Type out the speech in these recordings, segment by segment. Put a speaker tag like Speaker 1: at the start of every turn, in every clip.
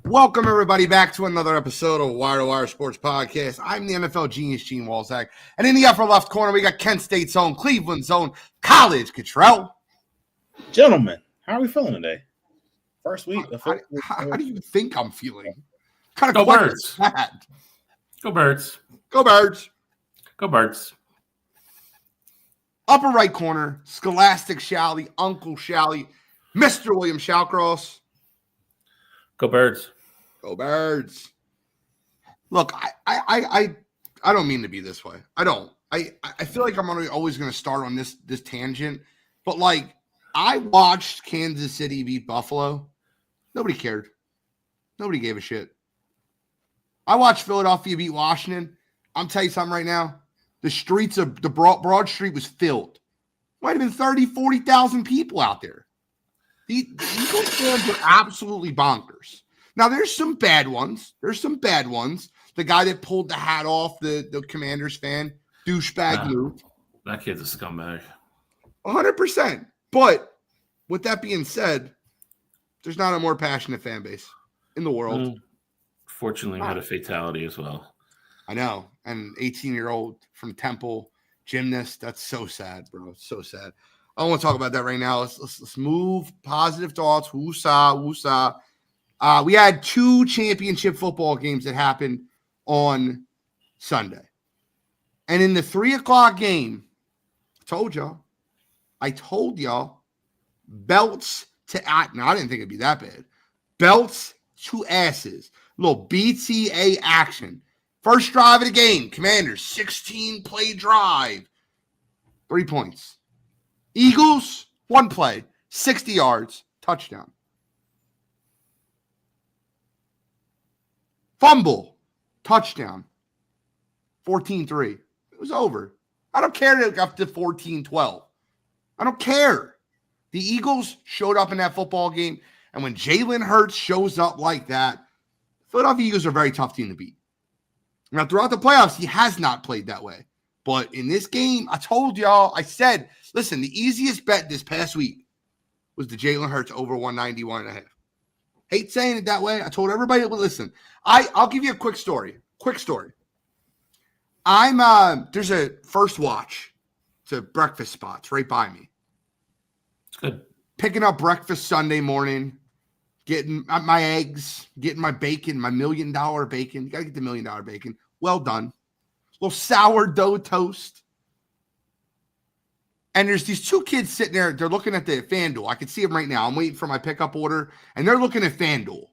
Speaker 1: Welcome, everybody, back to another episode of Wire2Wire Sports Podcast. I'm the NFL genius, Gene Walzak. And in the upper left corner, we got Kent State's own, Cleveland's own, College Cottrell.
Speaker 2: Gentlemen, how are we feeling today? First week.
Speaker 1: How do you think I'm feeling? Kind of
Speaker 3: Go Birds. Go Birds.
Speaker 1: Go Birds.
Speaker 3: Go Birds.
Speaker 1: Upper right corner, Scholastic Shally, Uncle Shally, Mr. William Shallcross.
Speaker 3: Go Birds.
Speaker 1: Go Birds. Look, I don't mean to be this way. I don't. I feel like I'm always going to start on this tangent. But, like, I watched Kansas City beat Buffalo. Nobody cared. Nobody gave a shit. I watched Philadelphia beat Washington. I'm telling you something right now. The streets of the Broad Street was filled. Might have been 30, 40,000 people out there. The Eagles fans are absolutely bonkers. Now, there's some bad ones. The guy that pulled the hat off, the Commanders fan, douchebag move.
Speaker 3: That kid's a scumbag.
Speaker 1: 100%. But with that being said, there's not a more passionate fan base in the world.
Speaker 3: Fortunately, we had a fatality as well.
Speaker 1: I know. And 18-year-old from Temple, gymnast. That's so sad, bro. It's so sad. I don't want to talk about that right now. Let's move. Positive thoughts. Woosah. We had 2 championship football games that happened on Sunday. And in the 3:00 game, I told y'all, belts to – now, I didn't think it'd be that bad. Belts to asses. Little BTA action. First drive of the game, Commanders, 16-play drive. 3 points. Eagles, 1 play, 60 yards, touchdown. Fumble, touchdown. 14-3. It was over. I don't care that it got to 14-12. I don't care. The Eagles showed up in that football game, and when Jalen Hurts shows up like that, Philadelphia Eagles are a very tough team to beat. Now, throughout the playoffs, he has not played that way. But in this game, I told y'all, I said, listen, the easiest bet this past week was the Jalen Hurts over 191.5. Hate saying it that way. I told everybody that would listen. I'll give you a quick story. There's a First Watch to breakfast spots right by me.
Speaker 3: It's good.
Speaker 1: Picking up breakfast Sunday morning, getting my eggs, getting my bacon, my $1 million bacon. You got to get the $1 million bacon. Well done. Little sourdough toast. And there's these 2 kids sitting there. They're looking at the FanDuel. I can see them right now. I'm waiting for my pickup order. And they're looking at FanDuel.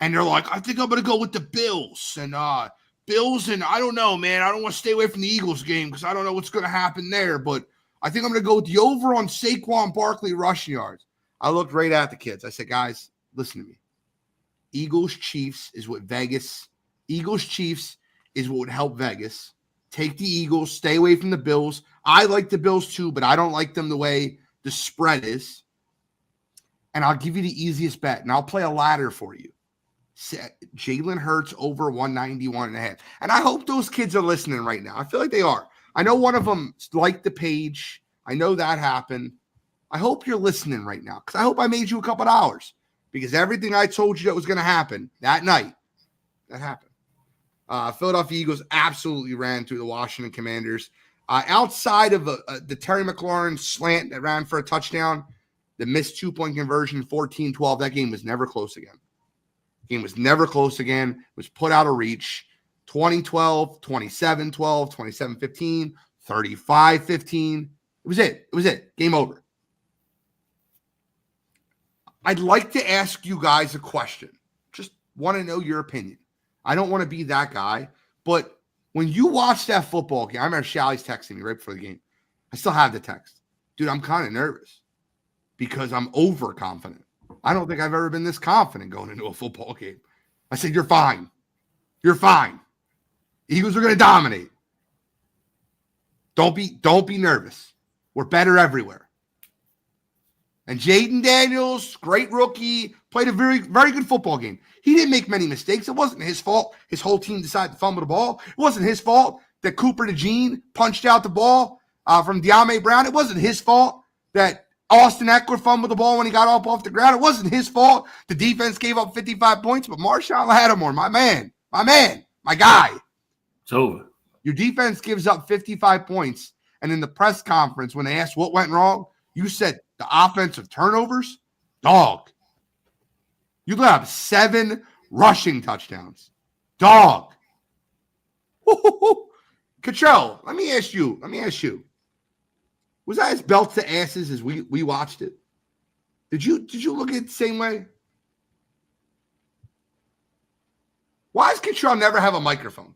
Speaker 1: And they're like, I think I'm going to go with the Bills. And I don't know, man. I don't want to stay away from the Eagles game because I don't know what's going to happen there. But I think I'm going to go with the over on Saquon Barkley rushing yards. I looked right at the kids. I said, guys, listen to me. Eagles-Chiefs is what would help Vegas. Take the Eagles. Stay away from the Bills. I like the Bills too, but I don't like them the way the spread is. And I'll give you the easiest bet, and I'll play a ladder for you. Jalen Hurts over 191.5. And I hope those kids are listening right now. I feel like they are. I know one of them liked the page. I know that happened. I hope you're listening right now because I hope I made you a couple dollars because everything I told you that was going to happen that night, that happened. Philadelphia Eagles absolutely ran through the Washington Commanders. Outside of the Terry McLaurin slant that ran for a touchdown, the missed 2-point conversion, 14-12, that game was never close again. It was put out of reach. 20-12, 27-12, 27-15, 35-15. It was it. Game over. I'd like to ask you guys a question. Just want to know your opinion. I don't want to be that guy, but when you watch that football game, I remember Shally's texting me right before the game. I still have the text. Dude, I'm kind of nervous because I'm overconfident. I don't think I've ever been this confident going into a football game. I said, you're fine. Eagles are going to dominate. Don't be nervous. We're better everywhere. And Jaden Daniels, great rookie, played a very, very good football game. He didn't make many mistakes. It wasn't his fault. His whole team decided to fumble the ball. It wasn't his fault that Cooper DeJean punched out the ball from De'Ame Brown. It wasn't his fault that Austin Eckler fumbled the ball when he got up off the ground. It wasn't his fault. The defense gave up 55 points, but Marshawn Lattimore, my guy.
Speaker 3: It's over.
Speaker 1: Your defense gives up 55 points, and in the press conference, when they asked what went wrong, you said the offensive turnovers? Dog. You let up 7 rushing touchdowns. Dog. Cottrell, let me ask you. Was that as belt to asses as we watched it? Did you look at it the same way? Why does Cottrell never have a microphone?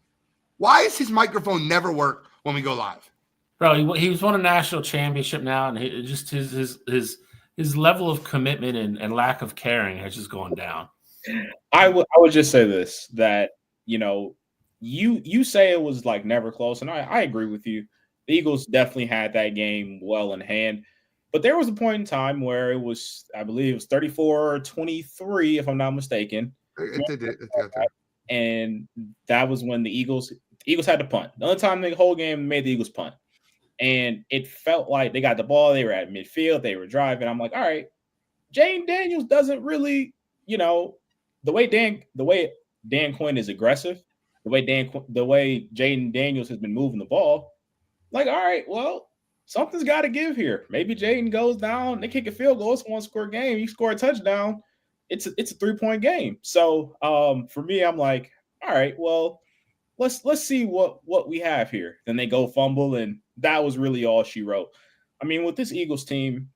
Speaker 1: Why does his microphone never work when we go live?
Speaker 3: Bro, he's won a national championship now, and just his level of commitment and lack of caring has just gone down.
Speaker 2: I would just say this, that, you know, you say it was like never close, and I agree with you. The Eagles definitely had that game well in hand. But there was a point in time where it was, I believe it was 34-23, if I'm not mistaken. And that was when the Eagles had to punt. The only time the whole game made the Eagles punt. And it felt like they got the ball, they were at midfield, they were driving. I'm like, all right, Jane Daniels doesn't really, you know, the way Dan Quinn is aggressive, the way Jaden Daniels has been moving the ball, like, all right, well, something's got to give here. Maybe Jaden goes down, they kick a field goal, it's a one-score game, you score a touchdown, it's a 3-point game. So for me, I'm like, all right, well, let's see what we have here. Then they go fumble, and that was really all she wrote. I mean, with this Eagles team,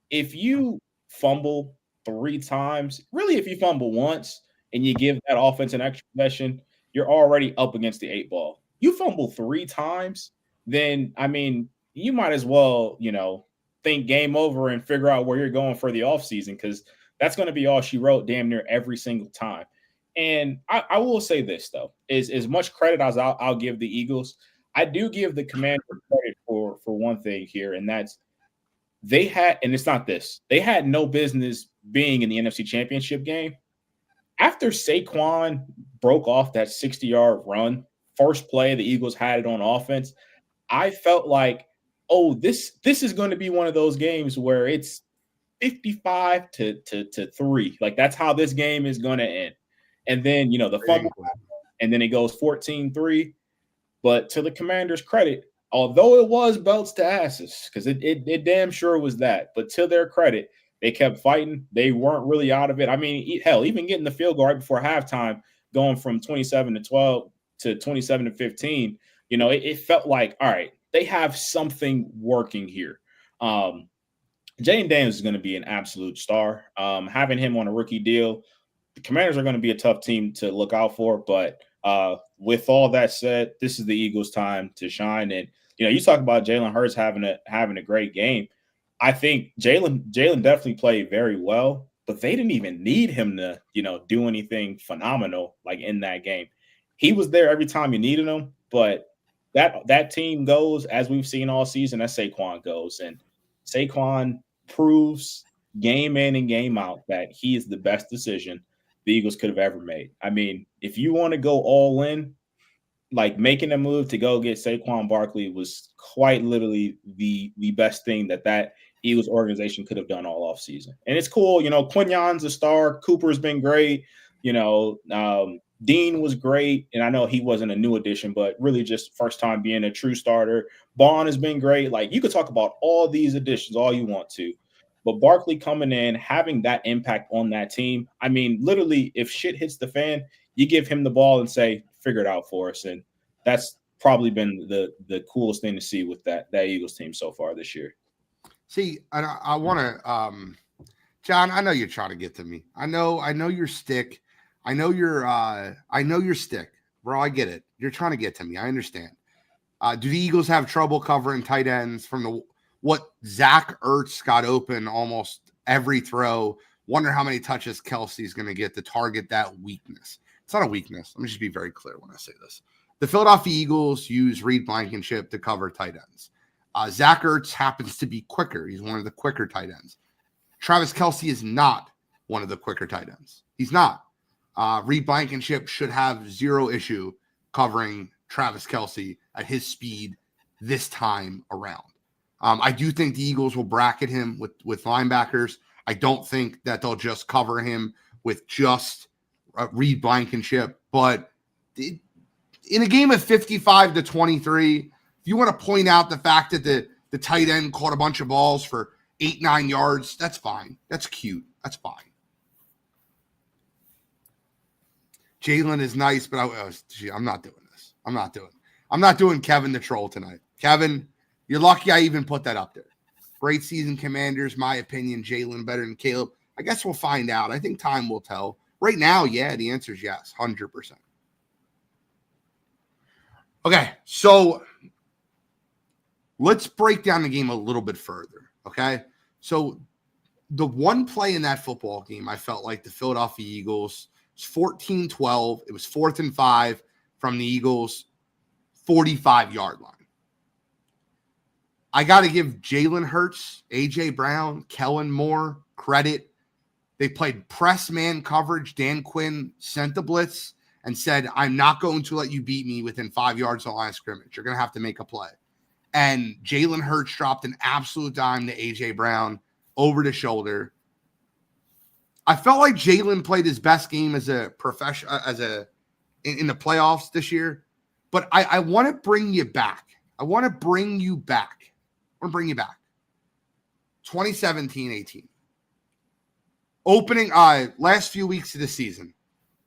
Speaker 2: if you fumble 3 times, really if you fumble once and you give that offense an extra possession, you're already up against the 8 ball. You fumble 3 times, then, I mean, you might as well, you know, think game over and figure out where you're going for the offseason, because that's going to be all she wrote damn near every single time. And I will say this, though, is as much credit as I'll give the Eagles, I do give the Commanders credit for one thing here, and that's they had no business being in the NFC Championship game. After Saquon broke off that 60-yard run, first play, the Eagles had it on offense, I felt like, oh, this is going to be one of those games where it's 55-3. Like, that's how this game is going to end. And then, you know, the fumble, and then it goes 14-3. But to the Commanders' credit, although it was belts to asses, because it damn sure was that, but to their credit, they kept fighting. They weren't really out of it. I mean, hell, even getting the field goal right before halftime, going from 27-12 to 27-15, you know, it felt like, all right, they have something working here. Jane Daniels is going to be an absolute star. Having him on a rookie deal, the Commanders are going to be a tough team to look out for. But with all that said, this is the Eagles' time to shine. And, you know, you talk about Jalen Hurts having a great game. I think Jalen definitely played very well, but they didn't even need him to, you know, do anything phenomenal like in that game. He was there every time you needed him, but that team goes, as we've seen all season, that Saquon goes. And Saquon proves game in and game out that he is the best decision the Eagles could have ever made. I mean, if you want to go all in, like making a move to go get Saquon Barkley was quite literally the best thing that Eagles organization could have done all offseason. And it's cool, you know, Quignon's a star. Cooper's been great. You know, Dean was great. And I know he wasn't a new addition, but really just first time being a true starter. Bond has been great. Like, you could talk about all these additions all you want to. But Barkley coming in, having that impact on that team, I mean, literally, if shit hits the fan, you give him the ball and say, figure it out for us. And that's probably been the coolest thing to see with that Eagles team so far this year.
Speaker 1: See, I want to, John, I know you're trying to get to me. I know your stick. I know your stick, bro. I get it. You're trying to get to me. I understand. Do the Eagles have trouble covering tight ends from what Zach Ertz got open almost every throw? Wonder how many touches Kelsey's going to get to target that weakness. It's not a weakness. Let me just be very clear when I say this. The Philadelphia Eagles use Reed Blankenship to cover tight ends. Zach Ertz happens to be quicker. He's one of the quicker tight ends. Travis Kelce is not one of the quicker tight ends. He's not. Reed Blankenship should have zero issue covering Travis Kelce at his speed this time around. I do think the Eagles will bracket him with linebackers. I don't think that they'll just cover him with just Reed Blankenship. But in a game of 55-23, if you want to point out the fact that the tight end caught a bunch of balls for 8-9 yards, that's fine. That's cute. That's fine. Jalen is nice, but I'm not doing this. I'm not doing Kevin the Troll tonight. Kevin, you're lucky I even put that up there. Great season, Commanders. My opinion, Jalen better than Caleb. I guess we'll find out. I think time will tell. Right now, yeah, the answer is yes, 100%. Okay, so let's break down the game a little bit further, okay? So the one play in that football game, I felt like the Philadelphia Eagles, it was 14-12. It was 4th and 5 from the Eagles' 45-yard line. I got to give Jalen Hurts, A.J. Brown, Kellen Moore credit. They played press man coverage. Dan Quinn sent the blitz and said, I'm not going to let you beat me within 5 yards of the line of scrimmage. You're going to have to make a play. And Jalen Hurts dropped an absolute dime to A.J. Brown over the shoulder. I felt like Jalen played his best game as a professional, in the playoffs this year. But I want to bring you back. I want to bring you back. 2017-18. Opening last few weeks of the season.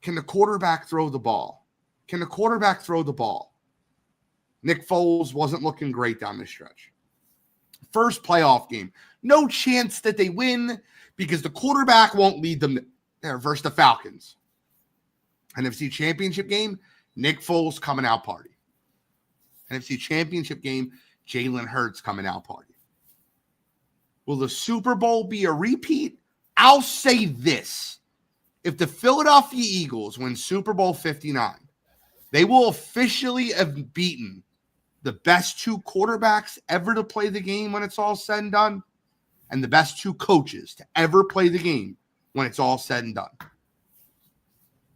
Speaker 1: Can the quarterback throw the ball? Nick Foles wasn't looking great down the stretch. First playoff game. No chance that they win because the quarterback won't lead them there versus the Falcons. NFC Championship game, Nick Foles coming out party. NFC Championship game, Jalen Hurts coming out party. Will the Super Bowl be a repeat? I'll say this. If the Philadelphia Eagles win Super Bowl 59, they will officially have beaten the best two quarterbacks ever to play the game when it's all said and done, and the best two coaches to ever play the game when it's all said and done.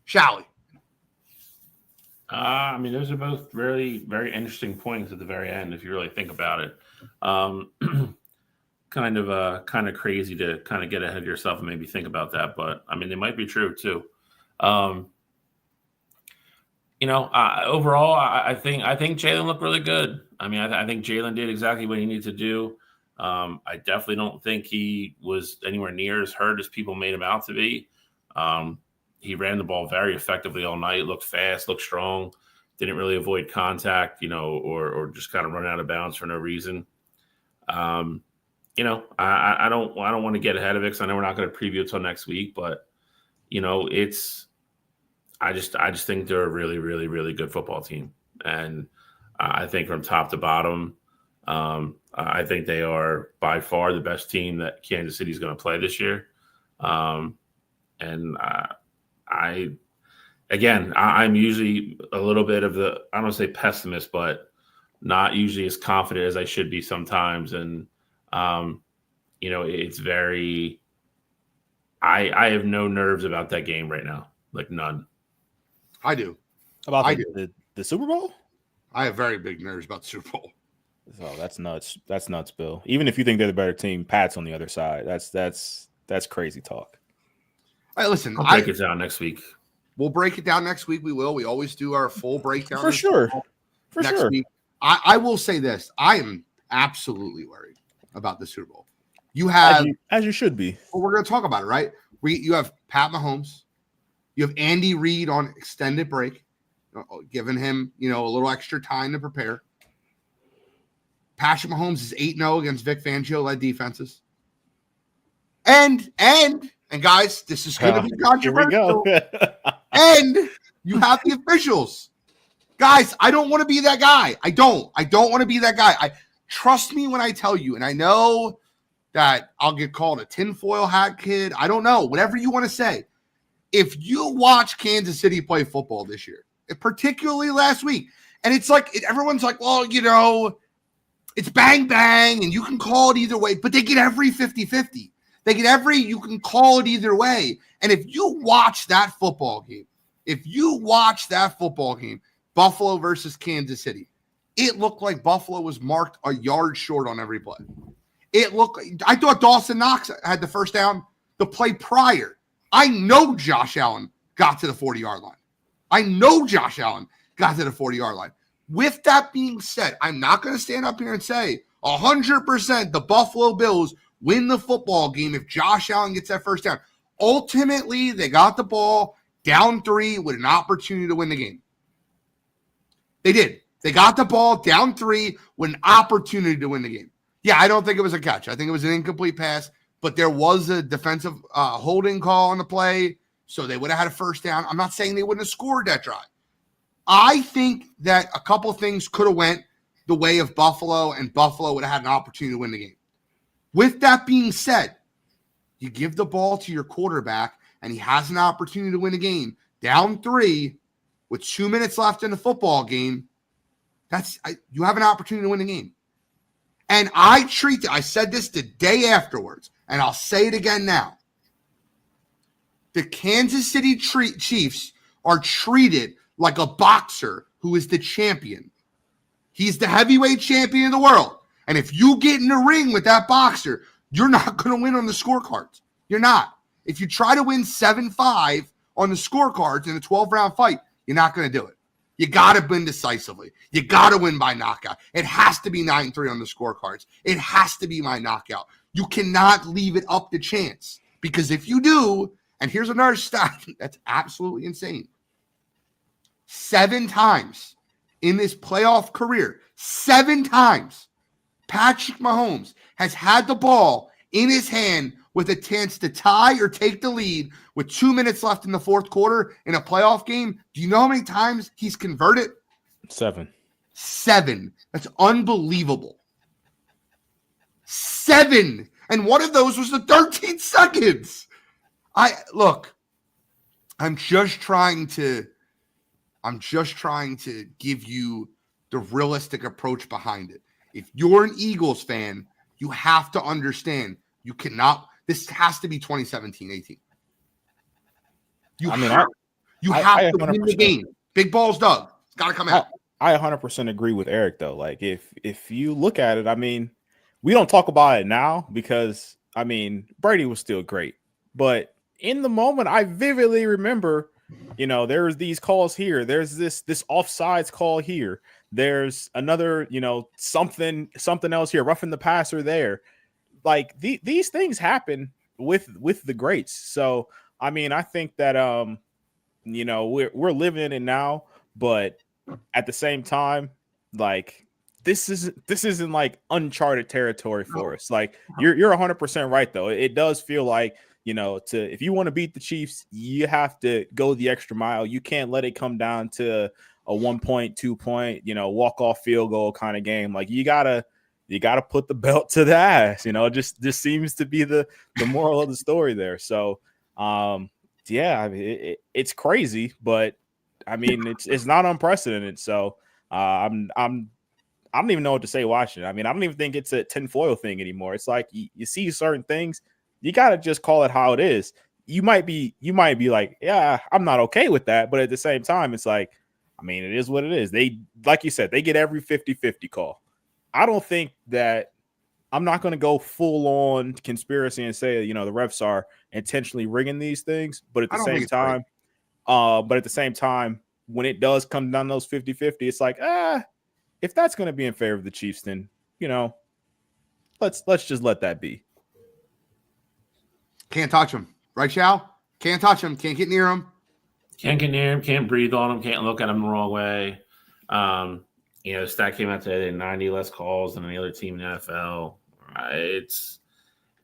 Speaker 1: Shall we?
Speaker 3: I mean, those are both really very interesting points at the very end, if you really think about it. Kind of crazy to kind of get ahead of yourself and maybe think about that, but I mean, they might be true too. Overall, I think Jalen looked really good. I mean, I think Jalen did exactly what he needed to do. I definitely don't think he was anywhere near as hurt as people made him out to be. He ran the ball very effectively all night, looked fast, looked strong, didn't really avoid contact, or just kind of run out of bounds for no reason. I don't want to get ahead of it because I know we're not going to preview it till next week, but I just think they're a really, really, really good football team. And I think from top to bottom, I think they are by far the best team that Kansas City is going to play this year. I'm usually a little bit of I don't want to say pessimist, but not usually as confident as I should be sometimes. And, it's very, I have no nerves about that game right now. Like none.
Speaker 1: I do.
Speaker 4: About the Super Bowl?
Speaker 1: I have very big nerves about the Super Bowl.
Speaker 4: Oh, that's nuts. That's nuts, Bill. Even if you think they're the better team, Pat's on the other side. That's crazy talk.
Speaker 1: All right, listen.
Speaker 3: I'll break it down next week.
Speaker 1: We'll break it down next week. We will. We always do our full breakdown.
Speaker 4: For sure.
Speaker 1: Next week. I will say this. I am absolutely worried about the Super Bowl. You have
Speaker 4: as you should be.
Speaker 1: Well, we're going to talk about it, right? You have Pat Mahomes. You have Andy Reid on extended break, giving him, a little extra time to prepare. Patrick Mahomes is 8-0 against Vic Fangio-led defenses. And guys, this is going to be controversial.
Speaker 4: Here we go.
Speaker 1: And you have the officials. Guys, I don't want to be that guy. I don't want to be that guy. Trust me when I tell you, and I know that I'll get called a tinfoil hat kid. I don't know. Whatever you want to say. If you watch Kansas City play football this year, particularly last week, and it's like everyone's like, well, it's bang, bang, and you can call it either way, but they get every 50-50. You can call it either way. And if you watch that football game, Buffalo versus Kansas City, it looked like Buffalo was marked a yard short on every play. I thought Dawson Knox had the first down the play prior. I know Josh Allen got to the 40-yard line. I know Josh Allen got to the 40-yard line. With that being said, I'm not going to stand up here and say 100% the Buffalo Bills win the football game if Josh Allen gets that first down. Ultimately, they got the ball down 3 with an opportunity to win the game. They did. They got the ball down 3 with an opportunity to win the game. Yeah, I don't think it was a catch. I think it was an incomplete pass, but there was a defensive holding call on the play, so they would have had a first down. I'm not saying they wouldn't have scored that drive. I think that a couple of things could have went the way of Buffalo, and Buffalo would have had an opportunity to win the game. With that being said, you give the ball to your quarterback, and he has an opportunity to win a game. Down 3 with 2 minutes left in the football game, you have an opportunity to win the game. And I said this the day afterwards, and I'll say it again now. The Kansas City Chiefs are treated like a boxer who is the champion. He's the heavyweight champion of the world. And if you get in the ring with that boxer, you're not going to win on the scorecards. You're not. If you try to win 7-5 on the scorecards in a 12-round fight, you're not going to do it. You got to win decisively. You got to win by knockout. It has to be 9-3 on the scorecards. It has to be my knockout. You cannot leave it up to chance. Because if you do, and here's another stat that's absolutely insane. 7 times in this playoff career, 7 times, Patrick Mahomes has had the ball in his hand with a chance to tie or take the lead with 2 minutes left in the fourth quarter in a playoff game. Do you know how many times he's converted?
Speaker 4: 7.
Speaker 1: 7. That's unbelievable. 7. And one of those was the 13 seconds. I'm just trying to give you the realistic approach behind it. If you're an Eagles fan, you have to understand you cannot. This has to be 2017-18. You have to win the game. Big balls, Doug. It's got to come out.
Speaker 4: I 100% agree with Eric, though. Like, if you look at it, I mean, we don't talk about it now because, I mean, Brady was still great. But in the moment, I vividly remember, there's these calls here. There's this offsides call here. There's another, something else here, roughing the passer there. Like these things happen with the greats. So, I mean, I think that, we're living in it now, but at the same time, like this isn't like uncharted territory for us. Like you're 100% right, though. It does feel like, if you want to beat the Chiefs, you have to go the extra mile. You can't let it come down to a 1 point, 2 point, walk-off field goal kind of game. Like you gotta put the belt to the ass. Just seems to be the moral of the story there. So, yeah, I mean, it's crazy, but I mean, it's not unprecedented. So, I don't even know what to say watching it. I mean, I don't even think it's a tinfoil thing anymore. It's like you see certain things, you gotta just call it how it is. You might be like, yeah, I'm not okay with that, but at the same time, it's like, I mean, it is what it is. They, like you said, they get every 50-50 call. I don't think that I'm not going to go full on conspiracy and say, the refs are intentionally rigging these things. But at the same time, when it does come down those 50-50, it's like, if that's going to be in favor of the Chiefs, then, let's just let that be.
Speaker 1: Can't touch him. Right, Shal? Can't touch him. Can't get near him.
Speaker 3: Can't get near him. Can't breathe on him. Can't look at him the wrong way. The stat came out today, they had 90 less calls than any other team in the NFL.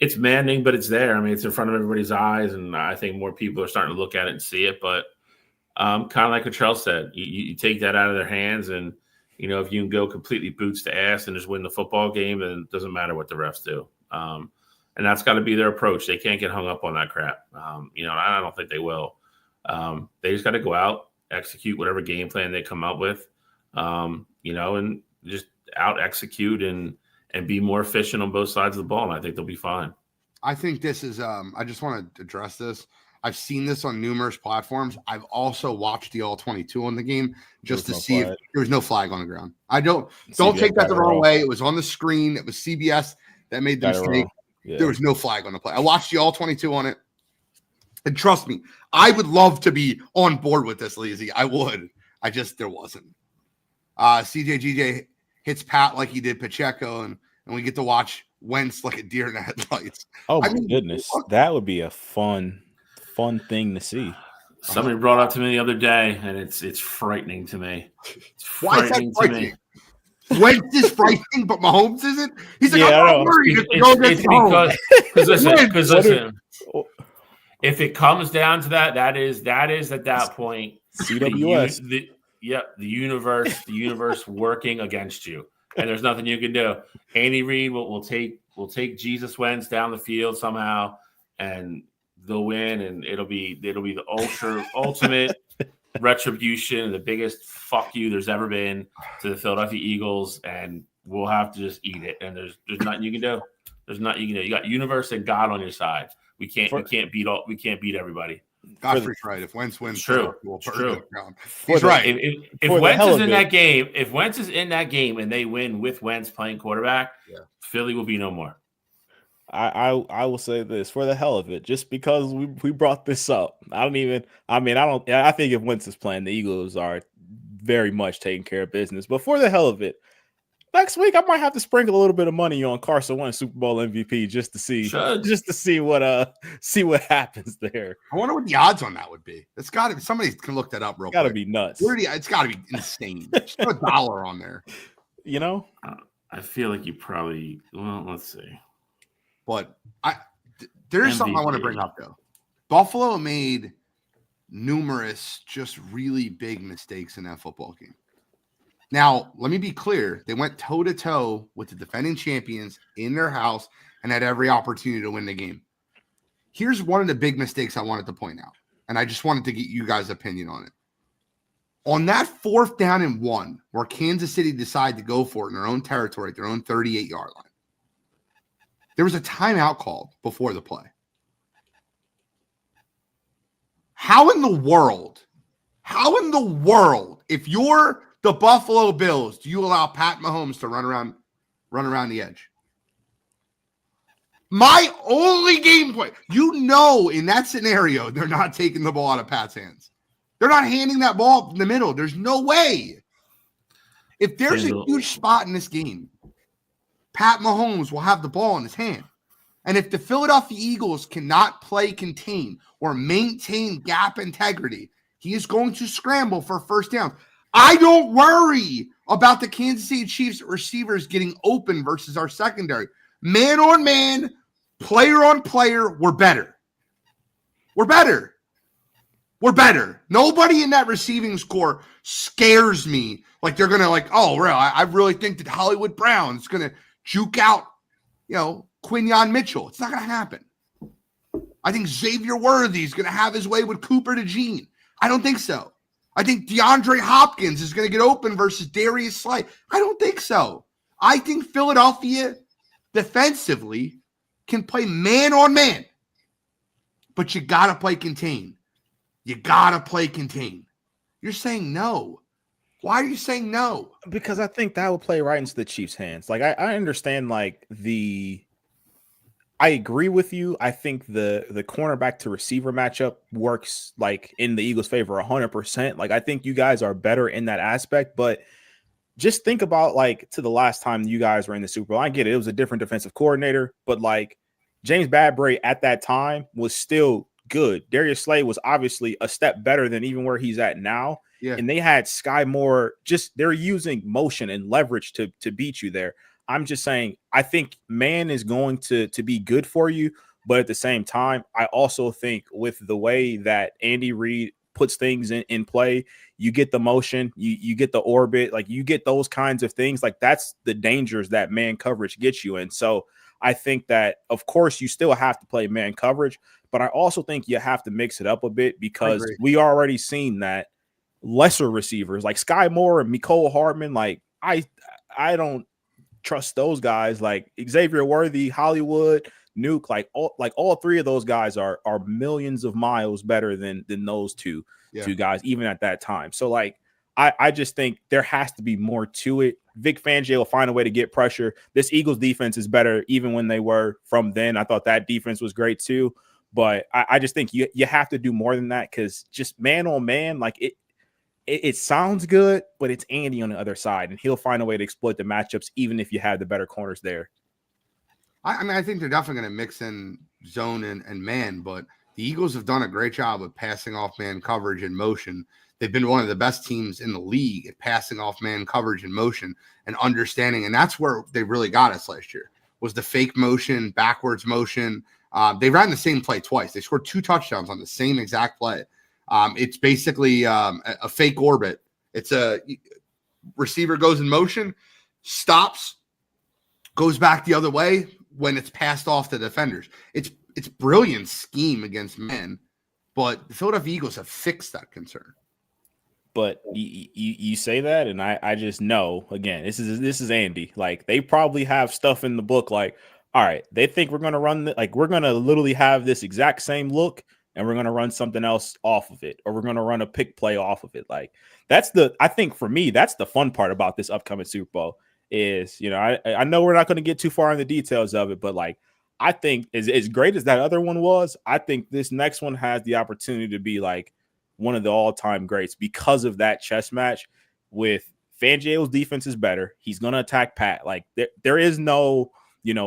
Speaker 3: It's maddening, but it's there. I mean, it's in front of everybody's eyes, and I think more people are starting to look at it and see it. But kind of like what Trell said, you take that out of their hands, and, if you can go completely boots to ass and just win the football game, then it doesn't matter what the refs do. And that's got to be their approach. They can't get hung up on that crap. I don't think they will. They just got to go out, execute whatever game plan they come up with. And just out execute and be more efficient on both sides of the ball. And I think they'll be fine.
Speaker 1: I think this is, I just want to address this. I've seen this on numerous platforms. I've also watched the all 22 on the game just to see if there was no flag on the ground. Don't take that the wrong way. It was on the screen. It was CBS that made the mistake. Yeah. There was no flag on the play. I watched the all 22 on it. And trust me, I would love to be on board with this, Lazy. I would. There wasn't. CJGJ hits Pat like he did Pacheco, and we get to watch Wentz like a deer in the headlights.
Speaker 4: Oh, my goodness. That would be a fun thing to see.
Speaker 3: Somebody brought up to me the other day, and it's frightening to me.
Speaker 1: Why is that frightening? Wentz is frightening, but Mahomes isn't? He's like, I'm not worried.
Speaker 3: Because listen, if it comes down to that is at that point
Speaker 4: CWS.
Speaker 3: The universe working against you, and there's nothing you can do. Andy Reid will take Jesus Wentz down the field somehow, and they'll win, and it'll be the ultimate retribution and the biggest fuck you there's ever been to the Philadelphia Eagles, and we'll have to just eat it. And there's nothing you can do. There's nothing you can do. You got universe and God on your side. We can't beat everybody.
Speaker 1: Godfrey's right. If Wentz wins,
Speaker 3: true.
Speaker 1: He's right.
Speaker 3: If Wentz is in that game, and they win with Wentz playing quarterback, Philly will be no more.
Speaker 4: I will say this for the hell of it, just because we brought this up. I think if Wentz is playing, the Eagles are very much taking care of business. But for the hell of it, next week I might have to sprinkle a little bit of money on Carson Wentz Super Bowl MVP just to see what happens there.
Speaker 1: I wonder what the odds on that would be. It's got to be, somebody can look that up real quick.
Speaker 4: Got to be nuts.
Speaker 1: It's got to be insane. Just put $1 on there.
Speaker 4: You know,
Speaker 3: I feel like you probably. Well, let's see.
Speaker 1: But there's something I want to bring up though. Buffalo made numerous just really big mistakes in that football game. Now, let me be clear. They went toe-to-toe with the defending champions in their house and had every opportunity to win the game. Here's one of the big mistakes I wanted to point out, and I just wanted to get you guys' opinion on it. On that 4th down and 1, where Kansas City decided to go for it in their own territory, at their own 38-yard line, there was a timeout called before the play. How in the world, if you're the Buffalo Bills, do you allow Pat Mahomes to run around the edge? My only game point, in that scenario, they're not taking the ball out of Pat's hands. They're not handing that ball up in the middle. There's no way. If there's a huge spot in this game, Pat Mahomes will have the ball in his hand. And if the Philadelphia Eagles cannot play contain or maintain gap integrity, he is going to scramble for first down. I don't worry about the Kansas City Chiefs receivers getting open versus our secondary. Man on man, player on player, we're better. Nobody in that receiving score scares me like they're going to I really think that Hollywood Brown's going to juke out, Quinyon Mitchell. It's not going to happen. I think Xavier Worthy is going to have his way with Cooper DeJean. I don't think so. I think DeAndre Hopkins is going to get open versus Darius Slay. I don't think so. I think Philadelphia defensively can play man on man, but you got to play contain. You're saying no. Why are you saying no?
Speaker 4: Because I think that would play right into the Chiefs' hands. Like, I understand, I agree with you. I think the cornerback to receiver matchup works in the Eagles' favor 100%. I think you guys are better in that aspect, but just think about to the last time you guys were in the Super Bowl. I get it. It was a different defensive coordinator, but James Bradbury at that time was still good. Darius Slay was obviously a step better than even where he's at now. Yeah. And they had Sky Moore, they're using motion and leverage to beat you there. I'm just saying, I think man is going to be good for you. But at the same time, I also think with the way that Andy Reid puts things in play, you get the motion, you get the orbit, you get those kinds of things. That's the dangers that man coverage gets you in. So I think that, of course, you still have to play man coverage, but I also think you have to mix it up a bit because we already seen that lesser receivers like Sky Moore and Mecole Hardman, I don't trust those guys. Xavier Worthy, Hollywood, Nuke, like all three of those guys are millions of miles better than those two guys, even at that time. So like, I just think there has to be more to it. Vic Fangio will find a way to get pressure. This Eagles defense is better even when they were from then. I thought that defense was great too. But I just think you have to do more than that, because just man on man, like it sounds good, but it's Andy on the other side, and he'll find a way to exploit the matchups even if you have the better corners there.
Speaker 1: I mean, I think they're definitely going to mix in zone and man, but the Eagles have done a great job of passing off man coverage and motion. They've been one of the best teams in the league at passing off man coverage and motion and understanding. And that's where they really got us last year, was the fake motion, backwards motion. They ran the same play twice. They scored 2 touchdowns on the same exact play. It's basically a fake orbit. It's a receiver goes in motion, stops, goes back the other way when it's passed off to defenders. It's brilliant scheme against men, but the Philadelphia Eagles have fixed that concern.
Speaker 4: But you say that, and I just know, again, this is Andy. Like, they probably have stuff in the book. Like, all right, they think we're going to run we're going to literally have this exact same look, and we're going to run something else off of it, or we're going to run a pick play off of it. Like, I think for me, that's the fun part about this upcoming Super Bowl is, I know we're not going to get too far in the details of it, but like, I think as great as that other one was, I think this next one has the opportunity to be like one of the all-time greats because of that chess match. With Fangio's defense is better. He's going to attack Pat. Like, there is no,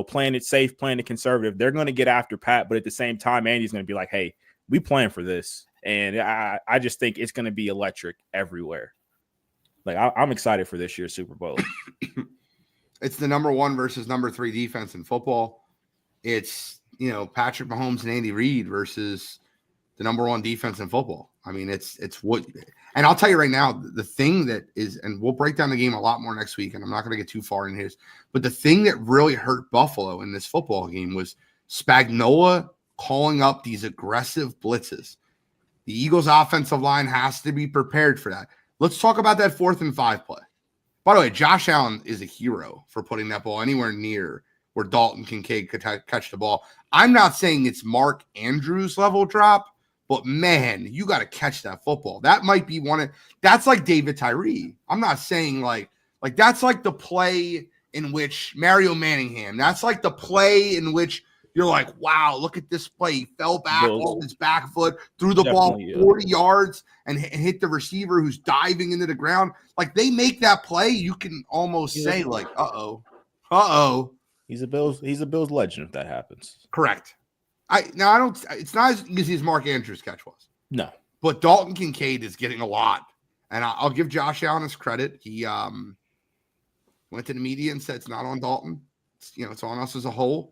Speaker 4: playing it safe, playing it conservative. They're going to get after Pat, but at the same time, Andy's going to be like, hey, we playing for this. And I just think it's going to be electric everywhere. Like, I'm excited for this year's Super Bowl.
Speaker 1: It's the number 1 versus number 3 defense in football. It's, Patrick Mahomes and Andy Reid versus the number 1 defense in football. I mean, it's what, and I'll tell you right now, the thing that is, and we'll break down the game a lot more next week, and I'm not going to get too far in his, but the thing that really hurt Buffalo in this football game was Spagnuolo calling up these aggressive blitzes. The Eagles' offensive line has to be prepared for that. Let's talk about that 4th and 5 play. By the way, Josh Allen is a hero for putting that ball anywhere near where Dalton Kincaid could catch the ball. I'm not saying it's Mark Andrews level drop, but man, you got to catch that football. That might be that's like David Tyree. I'm not saying like that's like the play in which Mario Manningham, that's like the play in which you're like, wow, look at this play. He fell back off his back foot, threw the ball 40 yards and hit the receiver who's diving into the ground. Like, they make that play, you can almost say like, uh-oh.
Speaker 4: He's a Bills legend if that happens.
Speaker 1: Correct. It's not as easy as Mark Andrews' catch was. No. But Dalton Kincaid is getting a lot. And I'll give Josh Allen his credit. He went to the media and said it's not on Dalton. It's on us as a whole.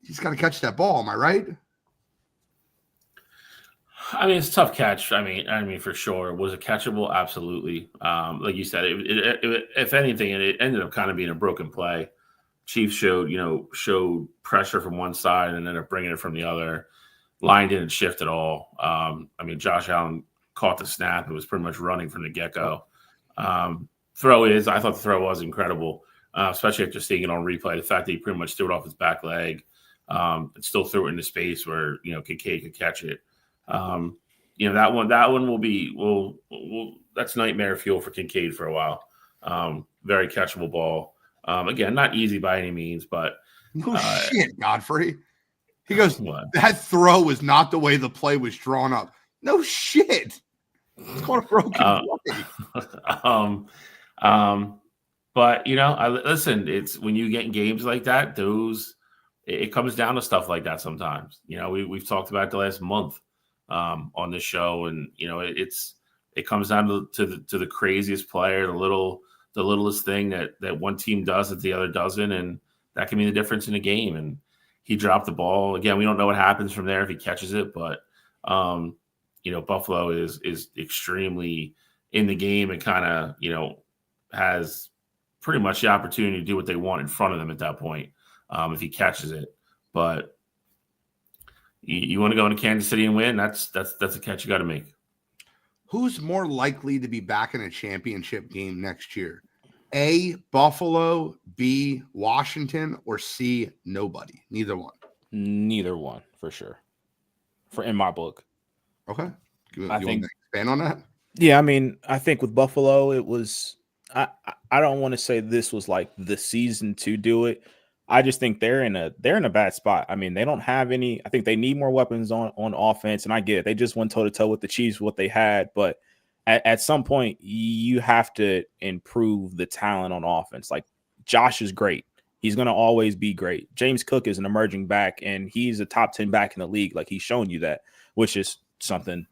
Speaker 1: He's got to catch that ball. Am I right?
Speaker 3: I mean, it's a tough catch. I mean, for sure. Was it catchable? Absolutely. Like you said, if anything, it ended up kind of being a broken play. Chiefs showed pressure from one side and ended up bringing it from the other. Line didn't shift at all. I mean, Josh Allen caught the snap and was pretty much running from the get-go. I thought the throw was incredible, especially after seeing it on replay. The fact that he pretty much threw it off his back leg. And still threw it into space where Kincaid could catch it. That one will be that's nightmare fuel for Kincaid for a while. Very catchable ball. Again, not easy by any means, but
Speaker 1: shit, Godfrey. He goes, that throw was not the way the play was drawn up. No shit. It's called a broken play.
Speaker 3: But listen, it's when you get in games like that, it comes down to stuff like that sometimes. We've talked about it the last month on this show, and it comes down to the craziest player, the littlest thing that one team does that the other doesn't, and that can be the difference in a game. And he dropped the ball again. We don't know what happens from there if he catches it, but Buffalo is extremely in the game and kind of has pretty much the opportunity to do what they want in front of them at that point. If he catches it, but you want to go into Kansas City and win, that's a catch you got to make.
Speaker 1: Who's more likely to be back in a championship game next year, A, Buffalo, B, Washington, or C, nobody? Neither one.
Speaker 4: Neither one, for sure. In my book.
Speaker 1: Okay. You
Speaker 4: I
Speaker 1: want
Speaker 4: think
Speaker 1: to expand on that?
Speaker 4: Yeah, I mean, I think with Buffalo, it was. I don't want to say this was like the season to do it. I just think they're in a bad spot. I mean, they don't have any. I think they need more weapons on offense, and I get it. They just went toe to toe with the Chiefs, what they had, but at some point, you have to improve the talent on offense. Like Josh is great. He's going to always be great. James Cook is an emerging back, and he's a top 10 back in the league. Like he's shown you that, which is something.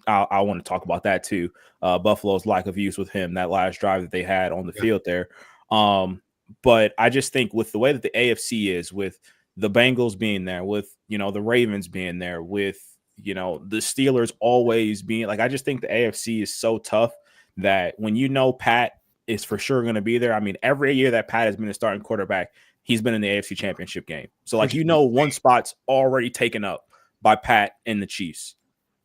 Speaker 4: I want to talk about that too. Buffalo's lack of use with him, that last drive that they had on the field there. But I just think with the way that the AFC is, with the Bengals being there, with, the Ravens being there, with, the Steelers always being like, I just think the AFC is so tough that when Pat is for sure going to be there. I mean, every year that Pat has been a starting quarterback, he's been in the AFC Championship game. So like, one spot's already taken up by Pat and the Chiefs.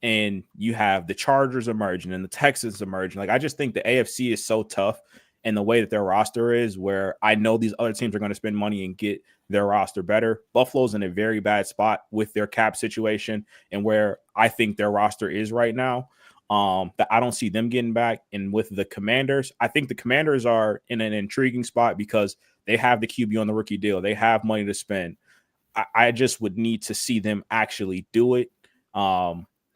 Speaker 4: And you have the Chargers emerging and the Texans emerging. Like, I just think the AFC is so tough, and the way that their roster is, where I know these other teams are going to spend money and get their roster better. Buffalo's in a very bad spot with their cap situation and where I think their roster is right now. That I don't see them getting back. And with the Commanders, I think the Commanders are in an intriguing spot because they have the QB on the rookie deal. They have money to spend. I just would need to see them actually do it.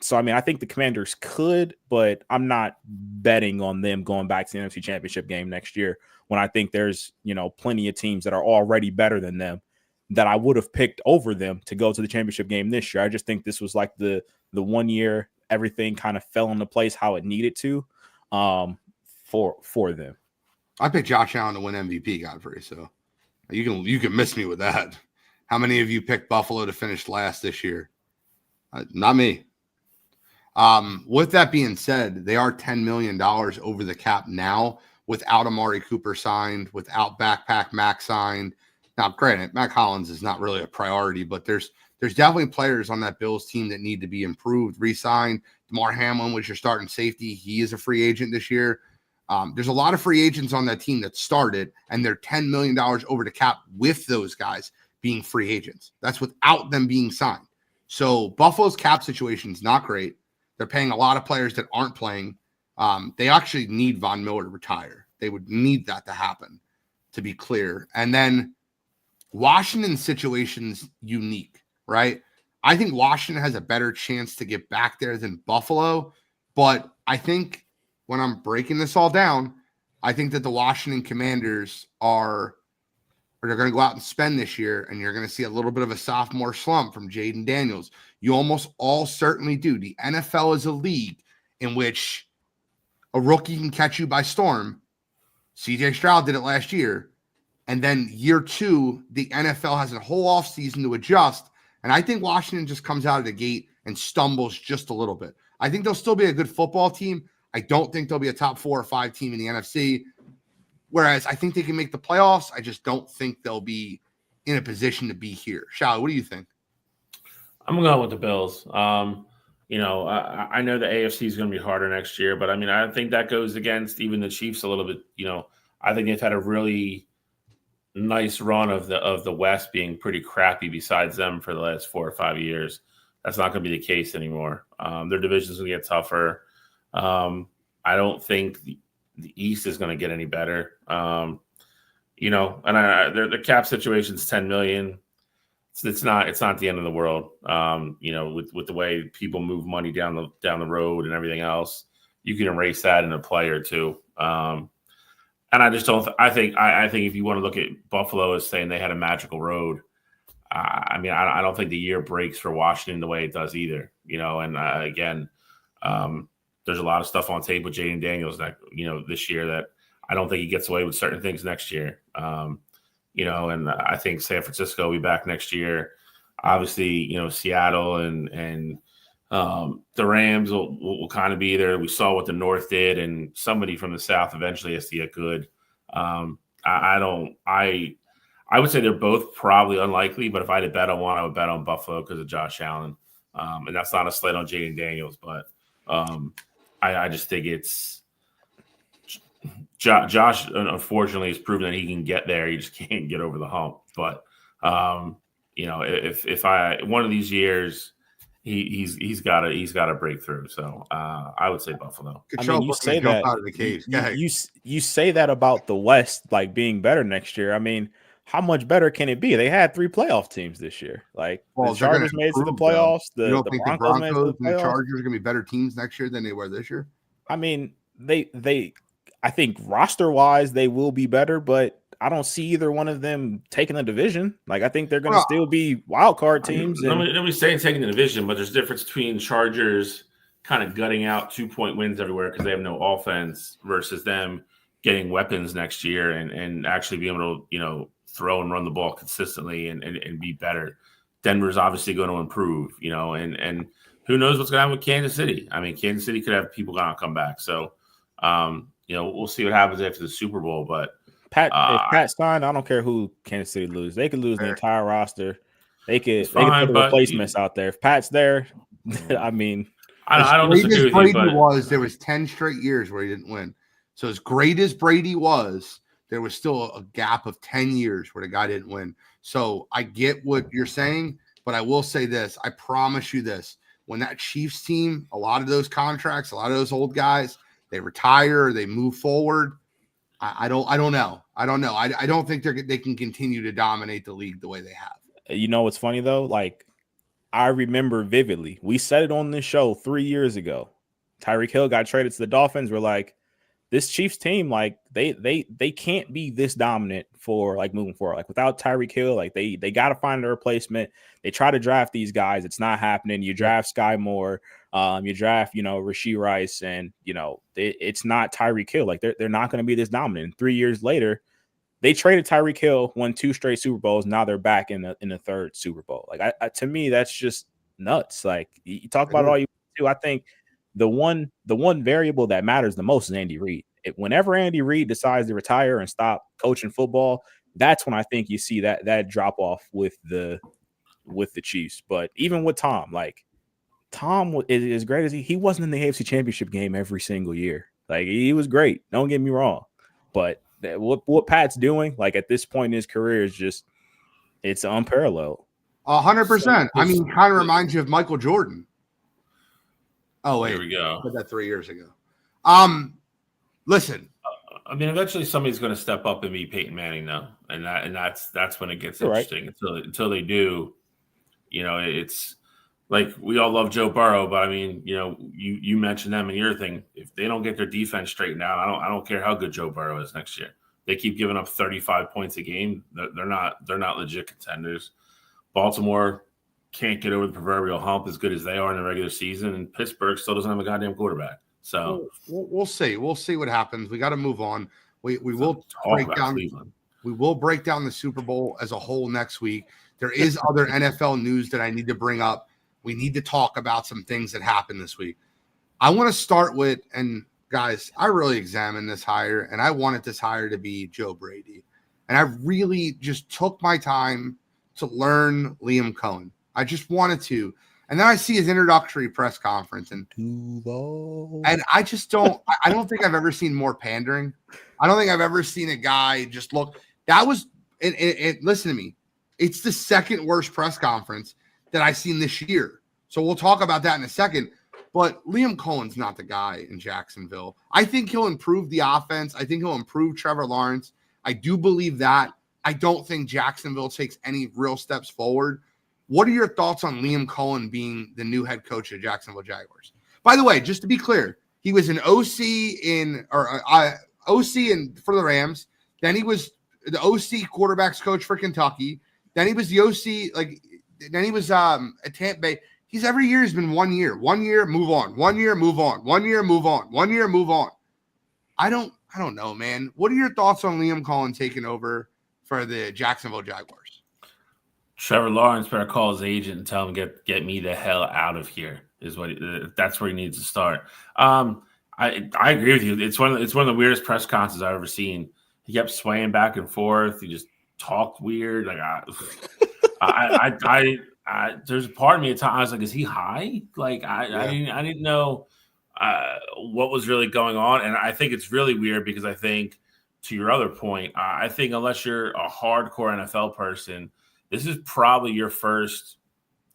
Speaker 4: So, I mean, I think the Commanders could, but I'm not betting on them going back to the NFC Championship game next year when I think there's, plenty of teams that are already better than them that I would have picked over them to go to the championship game this year. I just think this was like the 1 year everything kind of fell into place how it needed to for them.
Speaker 1: I picked Josh Allen to win MVP, Godfrey, so you can miss me with that. How many of you picked Buffalo to finish last this year? Not me. With that being said, they are $10 million over the cap now without Amari Cooper signed, without Backpack Mac signed. Now, granted, Mac Hollins is not really a priority, but there's definitely players on that Bills team that need to be improved, re-signed. DeMar Hamlin was your starting safety. He is a free agent this year. There's a lot of free agents on that team that started, and they're $10 million over the cap with those guys being free agents. That's without them being signed. So Buffalo's cap situation is not great. They're paying a lot of players that aren't playing. They actually need Von Miller to retire. They would need that to happen, to be clear. And then Washington's situation's unique, right? I think Washington has a better chance to get back there than Buffalo. But I think when I'm breaking this all down, I think that the Washington Commanders they're going to go out and spend this year, and you're going to see a little bit of a sophomore slump from Jaden Daniels. You almost all certainly do. The NFL is a league in which a rookie can catch you by storm. CJ Stroud did it last year. And then year two, the NFL has a whole offseason to adjust. And I think Washington just comes out of the gate and stumbles just a little bit. I think they'll still be a good football team. I don't think they'll be a top 4 or 5 team in the NFC. Whereas I think they can make the playoffs. I just don't think they'll be in a position to be here. Shally, what do you think?
Speaker 3: I'm going to go with the Bills. I know the AFC is going to be harder next year, but I mean, I think that goes against even the Chiefs a little bit. I think they've had a really nice run of the West being pretty crappy besides them for the last 4 or 5 years. That's not going to be the case anymore. Their division is going to get tougher. I don't think the East is going to get any better. And their cap situation is $10 million. It's not the end of the world. With the way people move money down the road and everything else, you can erase that in a play or two. And I just don't. I think if you want to look at Buffalo as saying they had a magical road, I don't think the year breaks for Washington the way it does either. Again, there's a lot of stuff on tape with Jaden Daniels that this year that I don't think he gets away with certain things next year. And I think San Francisco will be back next year. Obviously, Seattle and the Rams will kind of be there. We saw what the North did, and somebody from the South eventually has to get good. I would say they're both probably unlikely, but if I had to bet on one, I would bet on Buffalo because of Josh Allen. And that's not a slight on Jaden Daniels, but I just think it's Josh, unfortunately, has proven that he can get there. He just can't get over the hump. But if I one of these years, he's got to break through. So I would say Buffalo.
Speaker 4: I mean, you say that
Speaker 1: out of the cage.
Speaker 4: You say that about the West like being better next year. I mean, how much better can it be? They had 3 playoff teams this year. Like the Chargers made it to the playoffs.
Speaker 1: You don't think the Broncos
Speaker 4: made it to the playoffs?
Speaker 1: And the Chargers are going to be better teams next year than they were this year?
Speaker 4: I mean, I think roster wise they will be better, but I don't see either one of them taking the division. Like I think they're going to still be wild card teams.
Speaker 3: Nobody's saying taking the division, but there's a difference between Chargers kind of gutting out 2-point wins everywhere because they have no offense versus them getting weapons next year and actually being able to throw and run the ball consistently and be better. Denver's obviously going to improve, and who knows what's going to happen with Kansas City. I mean, Kansas City could have people going to come back. So, we'll see what happens after the Super Bowl. But
Speaker 4: if Pat signed, I don't care who Kansas City lose. They could lose the entire roster. They could put the replacements out there. If Pat's there, I mean,
Speaker 3: I don't disagree with
Speaker 1: Brady
Speaker 3: you. But
Speaker 1: there was 10 straight years where he didn't win. So as great as Brady was, there was still a gap of 10 years where the guy didn't win. So I get what you're saying, but I will say this. I promise you this. When that Chiefs team, a lot of those contracts, a lot of those old guys, they retire or they move forward. I don't know. I don't think they can continue to dominate the league the way they have.
Speaker 4: You know what's funny though? Like I remember vividly. We said it on this show 3 years ago. Tyreek Hill got traded to the Dolphins. We're like, this Chiefs team, like they can't be this dominant for like moving forward. Like without Tyreek Hill, like they got to find a replacement. They try to draft these guys. It's not happening. You draft Sky Moore, you draft, Rashee Rice, and it's not Tyreek Hill. Like they're not going to be this dominant. And 3 years later, they traded Tyreek Hill, won 2 straight Super Bowls. Now they're back in the third Super Bowl. Like to me, that's just nuts. Like you talk about it all you do. I think the one variable that matters the most is Andy Reid. Whenever Andy Reid decides to retire and stop coaching football, that's when I think you see that drop off with the Chiefs. But even with Tom, like Tom is as great as he wasn't in the AFC Championship game every single year. Like he was great. Don't get me wrong, but what Pat's doing, like at this point in his career, is just it's unparalleled.
Speaker 1: 100%. I mean, kind of reminds you of Michael Jordan. Oh wait,
Speaker 3: here we go.
Speaker 1: I did that 3 years ago. Listen.
Speaker 3: I mean, eventually somebody's going to step up and be Peyton Manning, though, and that's when it gets interesting. Right. Until they do, it's like we all love Joe Burrow, but I mean, you mentioned them in your thing. If they don't get their defense straightened out, I don't care how good Joe Burrow is next year. They keep giving up 35 points a game. They're not legit contenders. Baltimore can't get over the proverbial hump as good as they are in the regular season, and Pittsburgh still doesn't have a goddamn quarterback. So
Speaker 1: we'll see. We'll see what happens. We got to move on. We will break down. We will break down the Super Bowl as a whole next week. There is other NFL news that I need to bring up. We need to talk about some things that happened this week. I want to start with, and guys, I really examined this hire, and I wanted this hire to be Joe Brady. And I really just took my time to learn Liam Cohen. I just wanted to. And then I see his introductory press conference, and I just don't. I don't think I've ever seen more pandering. I don't think I've ever seen a guy just look. That was. Listen to me. It's the second worst press conference that I've seen this year. So we'll talk about that in a second. But Liam Cohen's not the guy in Jacksonville. I think he'll improve the offense. I think he'll improve Trevor Lawrence. I do believe that. I don't think Jacksonville takes any real steps forward. What are your thoughts on Liam Cohen being the new head coach of Jacksonville Jaguars? By the way, just to be clear, he was an OC for the Rams. Then he was the OC quarterbacks coach for Kentucky. Then he was the OC, then he was at Tampa Bay. He's every year has been 1 year. 1 year, move on. 1 year, move on. 1 year, move on. 1 year, move on. I don't know, man. What are your thoughts on Liam Cohen taking over for the Jacksonville Jaguars?
Speaker 3: Trevor Lawrence better call his agent and tell him get me the hell out of here. That's where he needs to start. I agree with you. It's one of the weirdest press conferences I've ever seen. He kept swaying back and forth. He just talked weird. Like there's a part of me at times I was like, is he high? Like I didn't know. what was really going on. And I think it's really weird because I think, to your other point, I think unless you're a hardcore NFL person, this is probably your first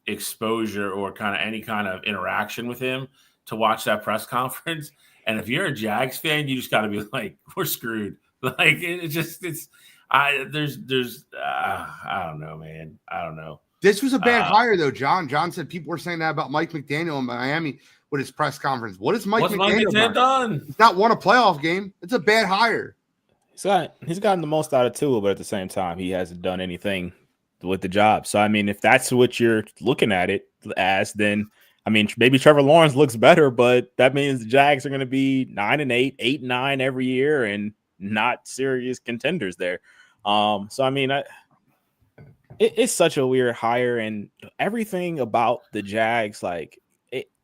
Speaker 3: exposure or kind of any kind of interaction with him to watch that press conference. And if you're a Jags fan, you just got to be like, we're screwed. Like I don't know, man. I don't know.
Speaker 1: This was a bad hire, though, John. John said people were saying that about Mike McDaniel in Miami with his press conference. What has Mike McDaniel
Speaker 3: done?
Speaker 1: He's not won a playoff game. It's a bad hire.
Speaker 4: He's gotten the most out of Tua, but at the same time, he hasn't done anything with the job. So, I mean, if that's what you're looking at it as, then, I mean, maybe Trevor Lawrence looks better, but that means the Jags are going to be 9-8, 8-9 every year and not serious contenders there. So, I mean, it's such a weird hire, and everything about the Jags, like,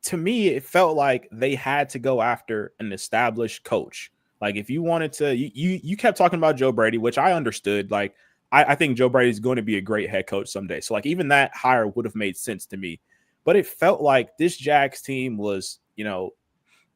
Speaker 4: to me, it felt like they had to go after an established coach. Like, if you wanted to, you kept talking about Joe Brady, which I understood. Like, I think Joe Brady is going to be a great head coach someday. So, like, even that hire would have made sense to me. But it felt like this Jags team was,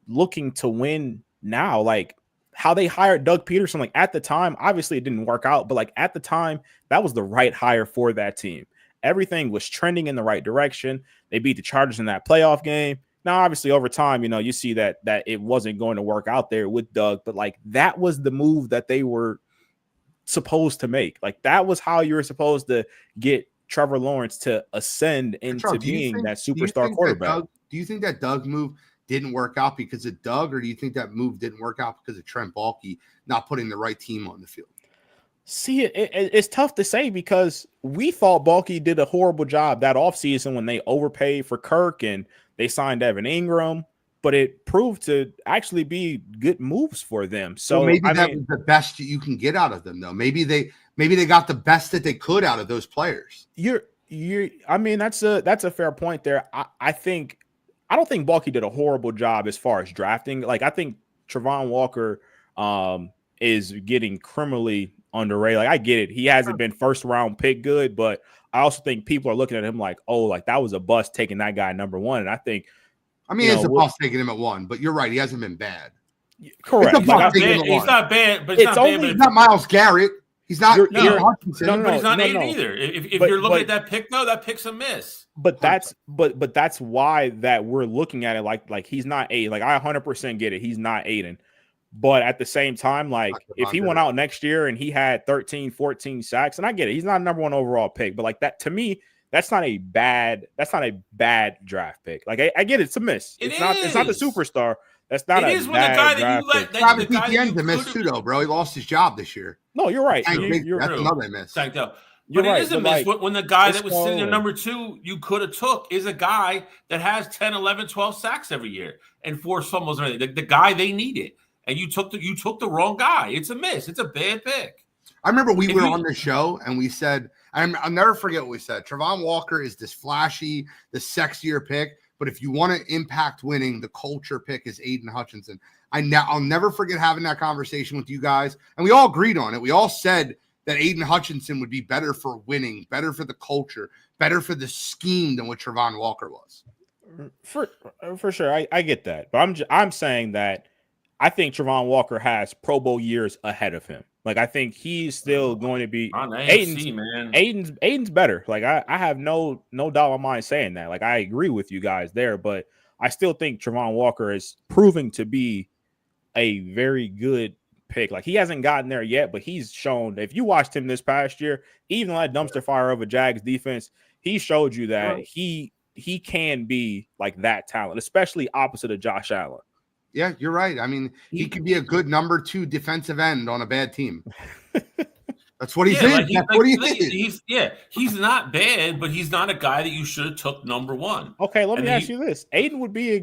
Speaker 4: looking to win now. Like, how they hired Doug Peterson, like, at the time, obviously it didn't work out. But, like, at the time, that was the right hire for that team. Everything was trending in the right direction. They beat the Chargers in that playoff game. Now, obviously, over time, you see that it wasn't going to work out there with Doug. But, like, that was the move that they were supposed to make. Like, that was how you were supposed to get Trevor Lawrence to ascend into being that superstar quarterback.
Speaker 1: Do you think that Doug move didn't work out because of Doug, or do you think that move didn't work out because of Trent Baalke not putting the right team on the field?
Speaker 4: See, it's tough to say because we thought Baalke did a horrible job that offseason when they overpaid for Kirk and they signed Evan Ingram, but it proved to actually be good moves for them. So
Speaker 1: maybe that was the best you can get out of them, though. Maybe they got the best that they could out of those players.
Speaker 4: I mean, that's a fair point there. I don't think Baalke did a horrible job as far as drafting. Like, I think Travon Walker is getting criminally underrated. Like, I get it. He hasn't been first round pick good, but I also think people are looking at him like, oh, like that was a bust taking that guy number one. And I think,
Speaker 1: it's a bust taking him at one, but you're right. He hasn't been bad.
Speaker 4: Correct.
Speaker 3: He's not bad, but he's
Speaker 1: not Myles Garrett. He's not.
Speaker 3: Hutchinson. But he's not Aiden either. If you're looking at that pick, though, that pick's a miss.
Speaker 4: But that's why that we're looking at it like he's not Aiden. Like, I 100% get it. He's not Aiden. But at the same time, like, if he went out next year and he had 13, 14 sacks, and I get it, he's not a number one overall pick, but like that, to me, that's not a bad draft pick. Like, I get it, it's a miss. It's not the superstar. That's not a bad draft pick.
Speaker 1: Travis Etienne's a miss too, though, bro. He lost his job this year.
Speaker 4: No, you're right.
Speaker 1: That's another miss.
Speaker 3: But
Speaker 4: right,
Speaker 3: it is a miss when the guy that was sitting there number two you could have took is a guy that has 10, 11, 12 sacks every year and 4 fumbles. The guy they needed. And you took the wrong guy. It's a miss. It's a bad pick.
Speaker 1: I remember we were on the show and we said, I'll never forget what we said. Travon Walker is this flashy, the sexier pick. But if you want to impact winning, the culture pick is Aiden Hutchinson. I'll never forget having that conversation with you guys. And we all agreed on it. We all said that Aiden Hutchinson would be better for winning, better for the culture, better for the scheme than what Travon Walker was.
Speaker 4: For sure. I get that. But I'm saying that I think Travon Walker has Pro Bowl years ahead of him. Like, I think he's still going to be Aiden's better. Like, I have no doubt in my mind saying that. Like, I agree with you guys there, but I still think Travon Walker is proving to be a very good pick. Like, he hasn't gotten there yet, but he's shown, if you watched him this past year, even that dumpster fire of a Jags defense, he showed you that he can be like that talent, especially opposite of Josh Allen.
Speaker 1: Yeah, you're right. I mean, he could be a good number 2 defensive end on a bad team. That's what he's in. That's what he is.
Speaker 3: He's not bad, but he's not a guy that you should have took number 1.
Speaker 4: Okay, let me ask you this. Aiden would be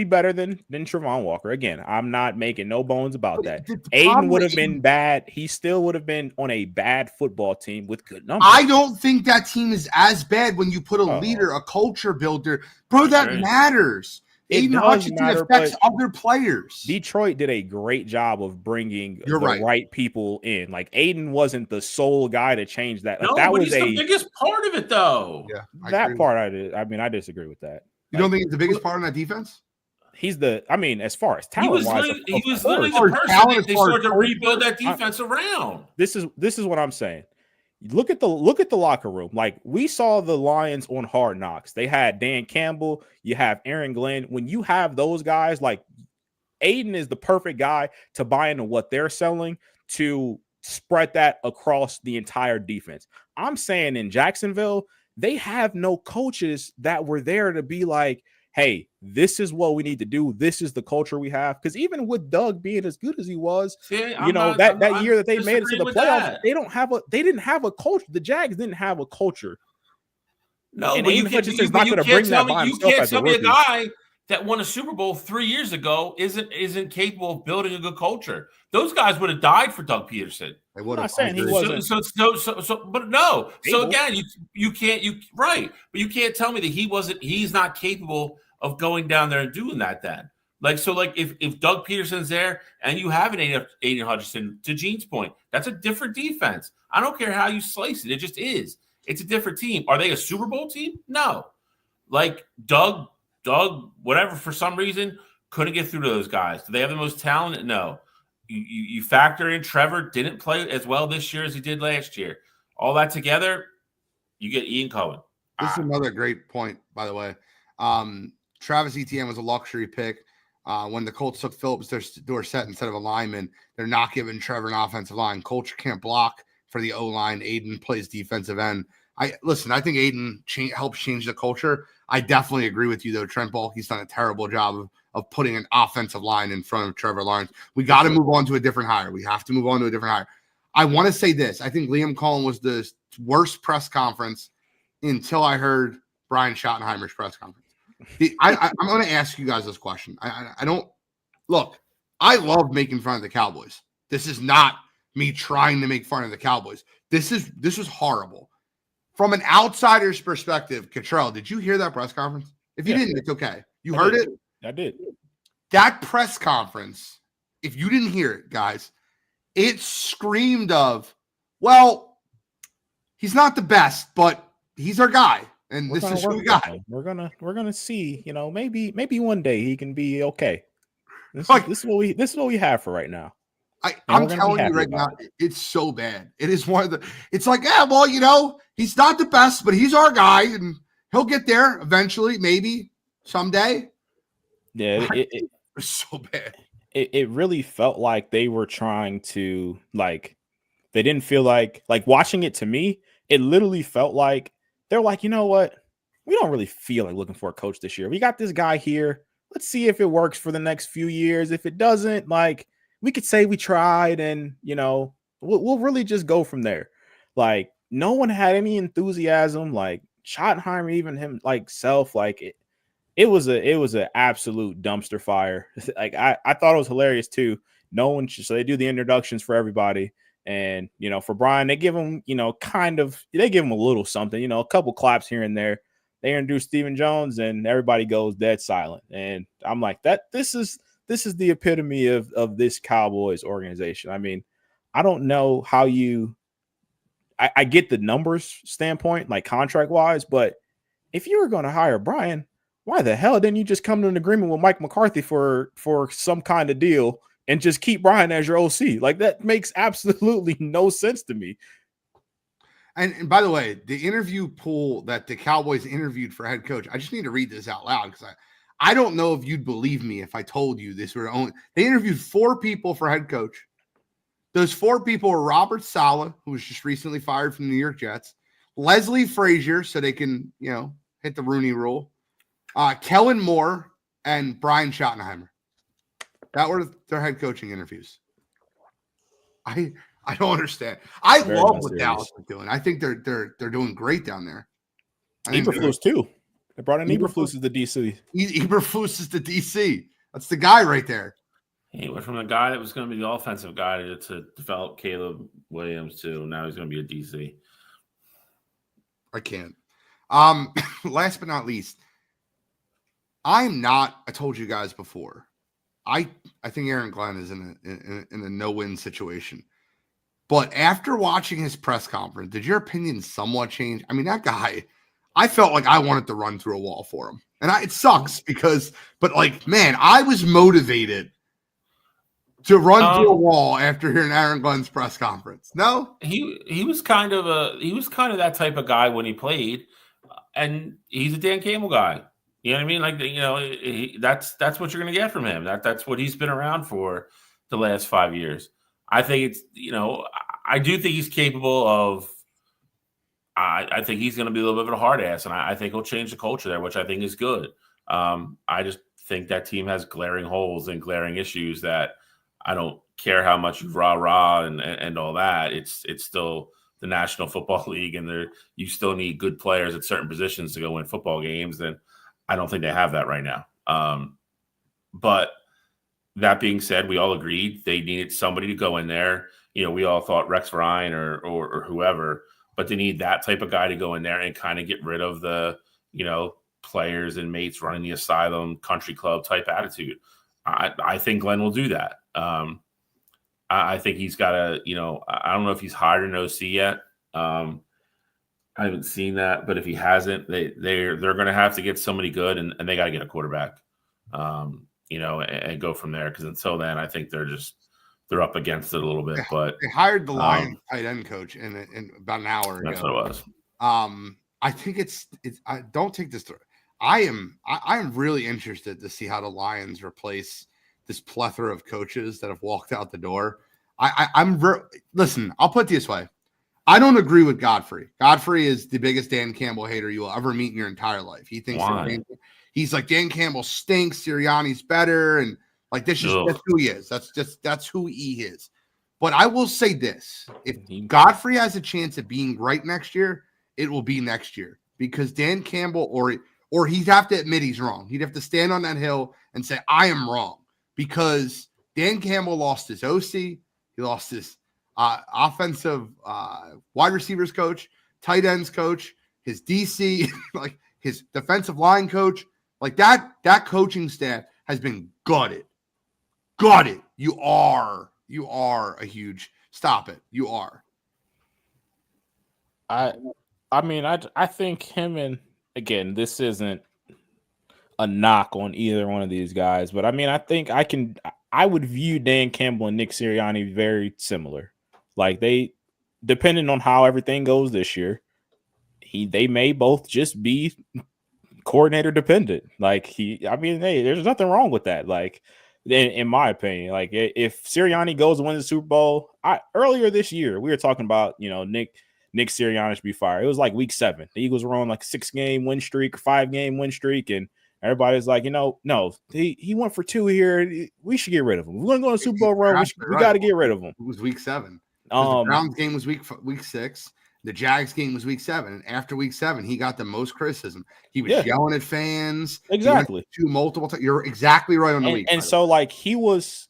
Speaker 4: better than Travon Walker. Again, I'm not making no bones about that. Aiden would have been bad. He still would have been on a bad football team with good numbers.
Speaker 1: I don't think that team is as bad when you put a leader, a culture builder. Bro, that matters. Aiden Hutchinson affects other players.
Speaker 4: Detroit did a great job of bringing the right people in. Like, Aiden wasn't the sole guy to change that. Like, that was
Speaker 3: the biggest part of it, though.
Speaker 1: Yeah,
Speaker 4: that part I did. I mean, I disagree with that.
Speaker 1: You don't think he's the biggest part of that defense?
Speaker 4: He's the. I mean, as far as
Speaker 3: He
Speaker 4: talent
Speaker 3: was
Speaker 4: wise,
Speaker 3: literally the person that they started to rebuild that defense around.
Speaker 4: This is what I'm saying. Look at the locker room. Like, we saw the Lions on Hard Knocks. They had Dan Campbell. You have Aaron Glenn. When you have those guys, like, Aiden is the perfect guy to buy into what they're selling, to spread that across the entire defense. I'm saying in Jacksonville, they have no coaches that were there to be like, hey, this is what we need to do. This is the culture we have. Because even with Doug being as good as he was, that year that they made it to the playoffs, they didn't have a culture. The Jags didn't have a culture.
Speaker 3: No,
Speaker 4: and
Speaker 3: but
Speaker 4: you can't tell me
Speaker 3: a guy that won a Super Bowl 3 years ago isn't capable of building a good culture. Those guys would have died for Doug Peterson.
Speaker 1: They would have.
Speaker 4: I'm not saying he wasn't.
Speaker 3: But no. So again, you can't but you can't tell me that he's not capable of going down there and doing that then. If Doug Peterson's there and you have an Aiden Hutchinson, to Gene's point, that's a different defense. I don't care how you slice it. It just is. It's a different team. Are they a Super Bowl team? No. Like Doug, whatever, for some reason, couldn't get through to those guys. Do they have the most talent? No. You factor in Trevor didn't play as well this year as he did last year. All that together, you get Ian Cohen.
Speaker 1: This is another great point, by the way. Travis Etienne was a luxury pick. When the Colts took Phillips Dorsett instead of a lineman, they're not giving Trevor an offensive line. Colts can't block for the O-line. Aiden plays defensive end. I think Aiden helps change the culture. I definitely agree with you, though. Trent Baalke's done a terrible job of putting an offensive line in front of Trevor Lawrence. We got to move on to a different hire. We have to move on to a different hire. I want to say this. I think Liam Cohen was the worst press conference until I heard Brian Schottenheimer's press conference. I'm going to ask you guys this question. I don't – look, I love making fun of the Cowboys. This is not me trying to make fun of the Cowboys. This was horrible. From an outsider's perspective, Cottrell, did you hear that press conference? If you didn't, it's okay. You heard it?
Speaker 4: I did.
Speaker 1: That press conference, if you didn't hear it, guys, it screamed of, well, he's not the best, but he's our guy, and this is who we got.
Speaker 4: We're gonna see. Maybe one day he can be okay. This is what we have for right now.
Speaker 1: I'm telling you right now, it's so bad. It is one of the. It's like, yeah, well, he's not the best, but he's our guy, and he'll get there eventually, maybe someday.
Speaker 4: Yeah,
Speaker 1: it was so bad.
Speaker 4: It really felt like they were trying to they didn't feel like watching it. To me, it literally felt like they're like, you know what, we don't really feel like looking for a coach this year. We got this guy here. Let's see if it works for the next few years. If it doesn't, we could say we tried, and we'll really just go from there. Like, no one had any enthusiasm. Like Schottenheimer, even himself, it was an absolute dumpster fire. I thought it was hilarious too. So they do the introductions for everybody, and for Brian, they give him they give him a little something, a couple claps here and there. They introduce Stephen Jones, and everybody goes dead silent. And I'm like, this is the epitome of this Cowboys organization. I mean, I don't know how I get the numbers standpoint, like contract wise, but if you were going to hire Brian, why the hell didn't you just come to an agreement with Mike McCarthy for some kind of deal and just keep Brian as your OC? Like, that makes absolutely no sense to me.
Speaker 1: And by the way, the interview pool that the Cowboys interviewed for head coach, I just need to read this out loud because I don't know if you'd believe me if I told you this were only. They interviewed 4 people for head coach. Those 4 people were Robert Saleh, who was just recently fired from the New York Jets, Leslie Frazier, so they can, hit the Rooney Rule, Kellen Moore, and Brian Schottenheimer. That were their head coaching interviews. I don't understand. I love what Dallas is doing. I think they're doing great down there.
Speaker 4: Eberflus too. They brought in Eberflus as the DC.
Speaker 1: Eberflus is the DC. That's the guy right there.
Speaker 3: He went from the guy that was going to be the offensive guy to develop Caleb Williams too. Now he's going to be a DC.
Speaker 1: I can't. Last but not least, I told you guys before, I think Aaron Glenn is in a no-win situation. But after watching his press conference, did your opinion somewhat change? I mean, that guy, I felt like I wanted to run through a wall for him. And it sucks but like, man, I was motivated to run through a wall after hearing Aaron Glenn's press conference. No?
Speaker 3: He was kind of that type of guy when he played, and he's a Dan Campbell guy. You know what I mean? Like, that's what you're going to get from him. That's what he's been around for the last 5 years. I think it's, I do think he's capable of. I think he's going to be a little bit of a hard ass, and I think he'll change the culture there, which I think is good. I just think that team has glaring holes and glaring issues that I don't care how much you rah and all that. It's still the National Football League, and you still need good players at certain positions to go win football games, and I don't think they have that right now. But that being said, we all agreed they needed somebody to go in there. We all thought Rex Ryan or whoever. But they need that type of guy to go in there and kind of get rid of the, players and mates running the asylum country club type attitude. I think Glenn will do that. I think he's got I don't know if he's hired an OC yet. I haven't seen that, but if he hasn't, they're going to have to get somebody good, and they got to get a quarterback, and go from there. Because until then, I think they're up against it a little bit. But
Speaker 1: they hired the Lions tight end coach in about an hour ago.
Speaker 3: That's what it was.
Speaker 1: I think it's. I don't take this through. I am really interested to see how the Lions replace this plethora of coaches that have walked out the door. Listen, I'll put it this way. I don't agree with Godfrey. Godfrey is the biggest Dan Campbell hater you will ever meet in your entire life. He thinks he's like, Dan Campbell stinks, Sirianni's better, and like that's who he is. That's who he is. But I will say this: if Godfrey has a chance of being right next year, it will be next year, because Dan Campbell or he'd have to admit he's wrong. He'd have to stand on that hill and say, I am wrong, because Dan Campbell lost his OC. He lost his offensive wide receivers coach, tight ends coach, his DC, like his defensive line coach. Like that coaching staff has been gutted. You are a huge stop it. You are.
Speaker 4: I mean, I think him, and again, this isn't a knock on either one of these guys, but I mean, I think I would view Dan Campbell and Nick Sirianni very similar. Like they, depending on how everything goes this year, they may both just be coordinator dependent. Like hey, there's nothing wrong with that. Like, in my opinion, like if Sirianni goes to win the Super Bowl, earlier this year we were talking about Nick Sirianni should be fired. It was like week 7. The Eagles were on like a 6-game win streak, 5-game win streak, and everybody's like, no, he went for 2 here. We should get rid of him. We're going to go to Super Bowl run. We got to get rid of him.
Speaker 1: It was week 7. The Browns game was week 6. The Jags game was week 7. And after week 7, he got the most criticism. He was yelling at fans.
Speaker 4: Exactly.
Speaker 1: Multiple times. You're exactly right on the week.
Speaker 4: And so, like, he was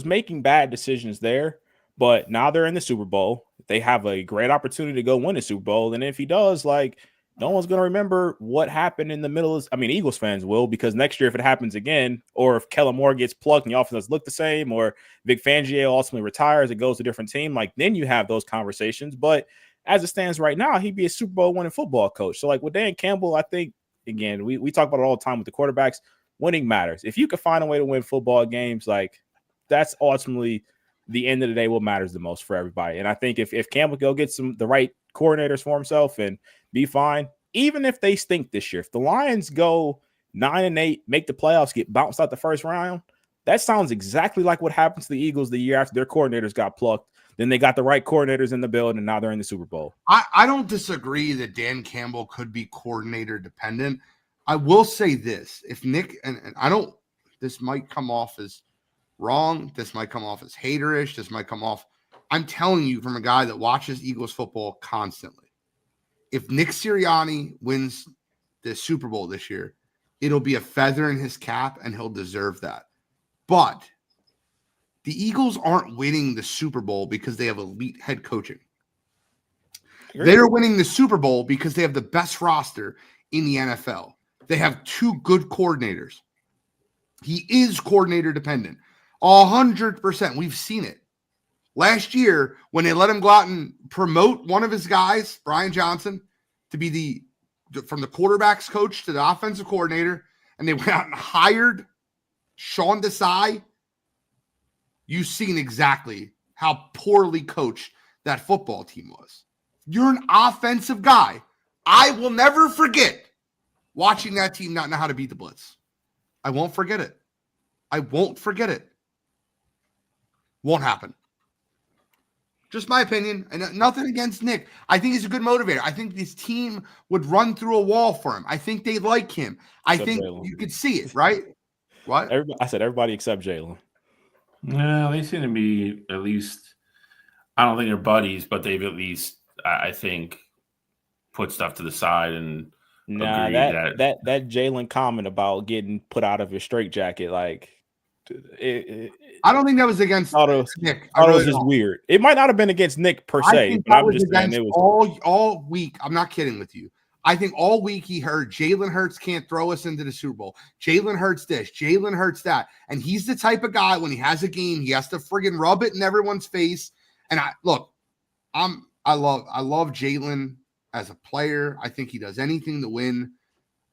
Speaker 4: making bad decisions there, but now they're in the Super Bowl. They have a great opportunity to go win the Super Bowl. And if he does, like, no one's going to remember what happened in the middle of – Eagles fans will, because next year if it happens again, or if Kellen Moore gets plucked and the offense doesn't look the same, or Vic Fangio ultimately retires and goes to a different team, like, then you have those conversations. But as it stands right now, he'd be a Super Bowl winning football coach. So, like, with Dan Campbell, I think, again, we talk about it all the time with the quarterbacks, winning matters. If you can find a way to win football games, like, that's ultimately – the end of the day, what matters the most for everybody. And I think if Campbell go get the right coordinators for himself and be fine, even if they stink this year, if the Lions go 9-8, make the playoffs, get bounced out the first round, that sounds exactly like what happened to the Eagles the year after their coordinators got plucked. Then they got the right coordinators in the building, and now they're in the Super Bowl.
Speaker 1: I don't disagree that Dan Campbell could be coordinator dependent. I will say this: if Nick and I don't, this might come off as wrong. This might come off as haterish. This might come off. I'm telling you from a guy that watches Eagles football constantly. If Nick Sirianni wins the Super Bowl this year, it'll be a feather in his cap, and he'll deserve that. But the Eagles aren't winning the Super Bowl because they have elite head coaching. They are winning the Super Bowl because they have the best roster in the NFL. They have 2 good coordinators. He is coordinator dependent. 100%. We've seen it. Last year, when they let him go out and promote one of his guys, Brian Johnson, to be the from the quarterback's coach to the offensive coordinator, and they went out and hired Sean Desai, you've seen exactly how poorly coached that football team was. You're an offensive guy. I will never forget watching that team not know how to beat the blitz. I won't forget it. I won't forget it. Won't happen. Just my opinion, and nothing against Nick. I think he's a good motivator. I think this team would run through a wall for him. I think they like him. I think you could see it, right? What?
Speaker 4: I said everybody except Jalen.
Speaker 3: No, they seem to be at least. I don't think they're buddies, but they've at least, I think, put stuff to the side and.
Speaker 4: Nah, that Jalen comment about getting put out of his straitjacket, like.
Speaker 1: I don't think that was against Nick.
Speaker 4: It was just weird. It might not have been against Nick per se, but I'm just saying it was
Speaker 1: all week. I'm not kidding with you. I think all week he heard Jalen Hurts can't throw us into the Super Bowl. Jalen Hurts this, Jalen Hurts that. And he's the type of guy when he has a game, he has to friggin' rub it in everyone's face. And I love Jalen as a player. I think he does anything to win.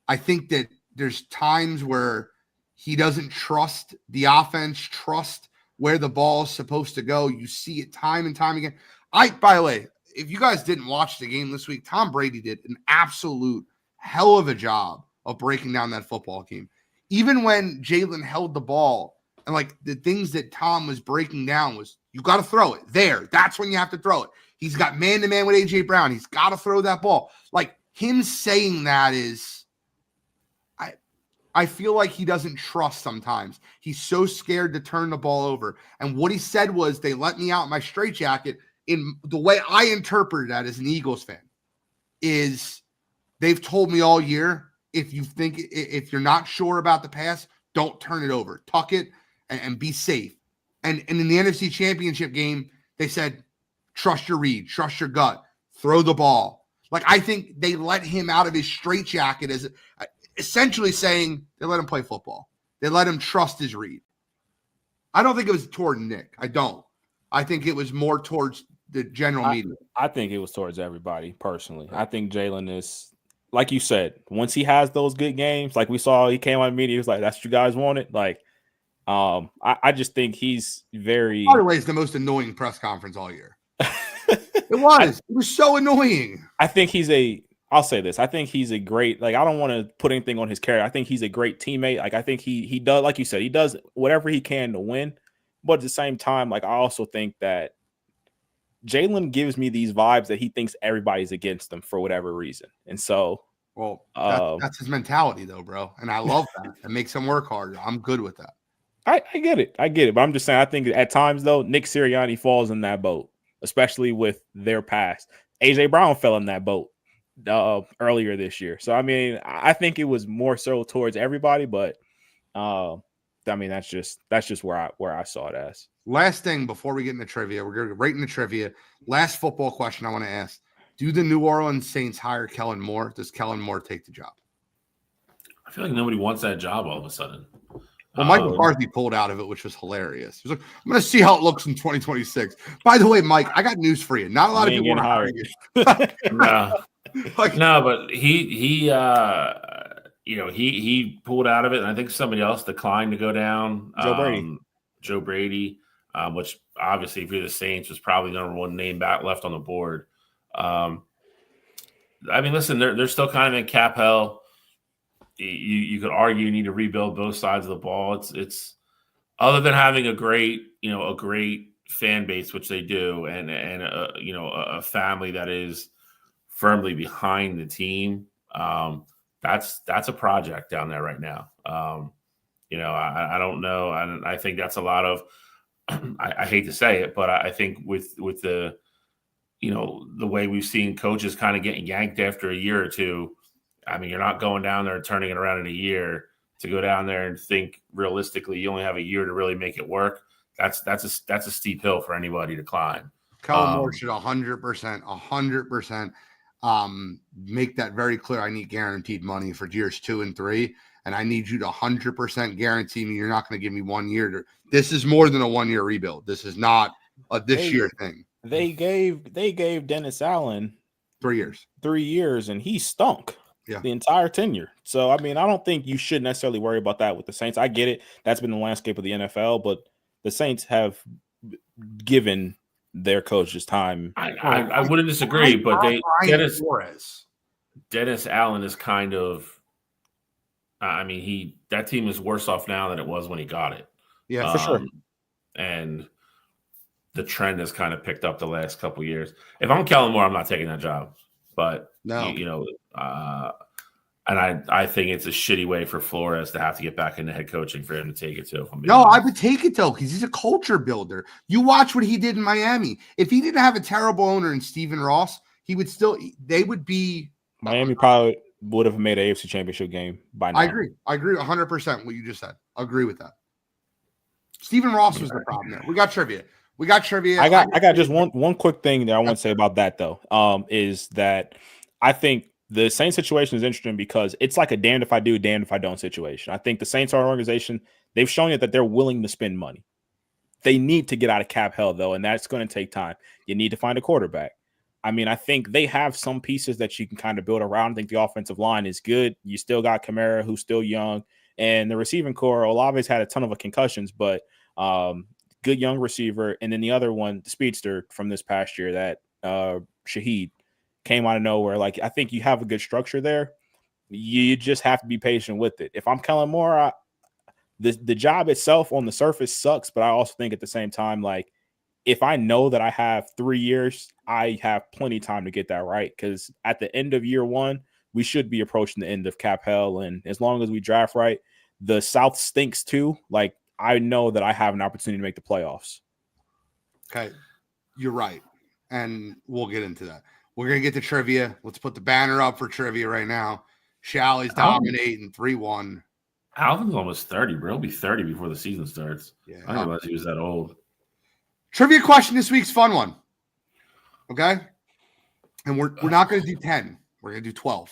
Speaker 1: I think that there's times where he doesn't trust the offense, trust where the ball is supposed to go. You see it time and time again. By the way, if you guys didn't watch the game this week, Tom Brady did an absolute hell of a job of breaking down that football game. Even when Jalen held the ball, and like the things that Tom was breaking down was, you got to throw it there. That's when you have to throw it. He's got man-to-man with A.J. Brown. He's got to throw that ball. Like him saying that is, I feel like he doesn't trust sometimes. He's so scared to turn the ball over. And what he said was, they let me out in my straitjacket. In the way I interpreted that as an Eagles fan is, they've told me all year, if you're not sure about the pass, don't turn it over. Tuck it and be safe. And in the NFC Championship game, they said, trust your read, trust your gut, throw the ball. Like, I think they let him out of his straitjacket as essentially saying they let him play football. They let him trust his read. I don't think it was toward Nick. I don't. I think it was more towards the general media.
Speaker 4: I think it was towards everybody personally. I think Jalen is, like you said, once he has those good games, like we saw, he came on media, he was like, that's what you guys wanted. Like, I just think he's very.
Speaker 1: By the way, it's the most annoying press conference all year. It was so annoying.
Speaker 4: I think I'll say this. I think he's a great, like, I don't want to put anything on his character. I think he's a great teammate. Like, I think he does, like you said, he does whatever he can to win. But at the same time, like, I also think that Jalen gives me these vibes that he thinks everybody's against him for whatever reason. And so.
Speaker 1: Well, that's his mentality, though, bro. And I love that. It makes him work harder. I'm good with that.
Speaker 4: I get it. But I'm just saying, I think at times, though, Nick Sirianni falls in that boat, especially with their past. A.J. Brown fell in that boat earlier this year. So, I mean, I think it was more so towards everybody, but I mean, that's just where I saw it as.
Speaker 1: Last thing before we get into trivia, we're going to get right into trivia. Last football question I want to ask. Do the New Orleans Saints hire Kellen Moore? Does Kellen Moore take the job?
Speaker 3: I feel like nobody wants that job all of a sudden.
Speaker 1: Well, Mike McCarthy pulled out of it, which was hilarious. He was like, I'm going to see how it looks in 2026. By the way, Mike, I got news for you. Not a lot of people want to hire you.
Speaker 3: No, but he pulled out of it, and I think somebody else declined to go down. Joe Brady, which obviously, if you're the Saints, was probably the number one name back left on the board. I mean, listen, they're still kind of in cap hell. You could argue you need to rebuild both sides of the ball. It's other than having a great fan base, which they do, and a family that is firmly behind the team. That's a project down there right now. I don't know. I think that's a lot of, I hate to say it, but I think with the, the way we've seen coaches kind of getting yanked after a year or two, I mean, you're not going down there and turning it around in a year. To go down there and think realistically, you only have a year to really make it work. That's a steep hill for anybody to climb.
Speaker 1: Kellen Moore should 100% make that very clear. I need guaranteed money for years 2 and 3, and I need you to 100% guarantee me you're not going to give me 1 year. This is more than a 1 year rebuild. This is not a year thing.
Speaker 4: They gave Dennis Allen
Speaker 1: 3 years.
Speaker 4: 3 years, and he stunk. the entire tenure. So, I mean, I don't think you should necessarily worry about that with the Saints. I get it. That's been the landscape of the NFL, but the Saints have given their coaches time.
Speaker 3: I wouldn't disagree, but Dennis Allen is kind of, I mean, that team is worse off now than it was when he got it.
Speaker 1: Yeah, for sure.
Speaker 3: And the trend has kind of picked up the last couple of years. If I'm Kellen Moore, I'm not taking that job. But and I think it's a shitty way for Flores to have to get back into head coaching for him to take it too.
Speaker 1: I would take it though, because he's a culture builder. You watch what he did in Miami. If he didn't have a terrible owner in Stephen Ross, they would be.
Speaker 4: Miami probably would have made an AFC Championship game by now.
Speaker 1: I agree 100% what you just said. I agree with that. Stephen Ross was the problem there. We got trivia. I got just one quick thing that I want to say about that though. Is that I think the Saints situation is interesting because it's like a damned if I do, damned if I don't situation. I think the Saints are an organization. They've shown you that they're willing to spend money. They need to get out of cap hell though, and that's going to take time. You need to find a quarterback. I mean, I think they have some pieces that you can kind of build around. I think the offensive line is good. You still got Kamara, who's still young, and the receiving core. Olave's had a ton of concussions, but good young receiver. And then the other one, the speedster from this past year, that Shaheed, came out of nowhere. Like, I think you have a good structure there. You just have to be patient with it. If I'm Kellen Moore, the job itself on the surface sucks, but I also think at the same time, like, if I know that I have 3 years, I have plenty of time to get that right. Because at the end of year one, we should be approaching the end of cap hell. And as long as we draft right, the South stinks too. Like, I know that I have an opportunity to make the playoffs. Okay. You're right. And we'll get into that. We're going to get to trivia. Let's put the banner up for trivia right now. Shally's dominating 3-1.
Speaker 3: Alvin's almost 30, bro. He'll be 30 before the season starts.
Speaker 1: Yeah.
Speaker 3: I didn't realize he was that old.
Speaker 1: Trivia question this week's fun one. Okay? And we're not going to do 10. We're going to do 12.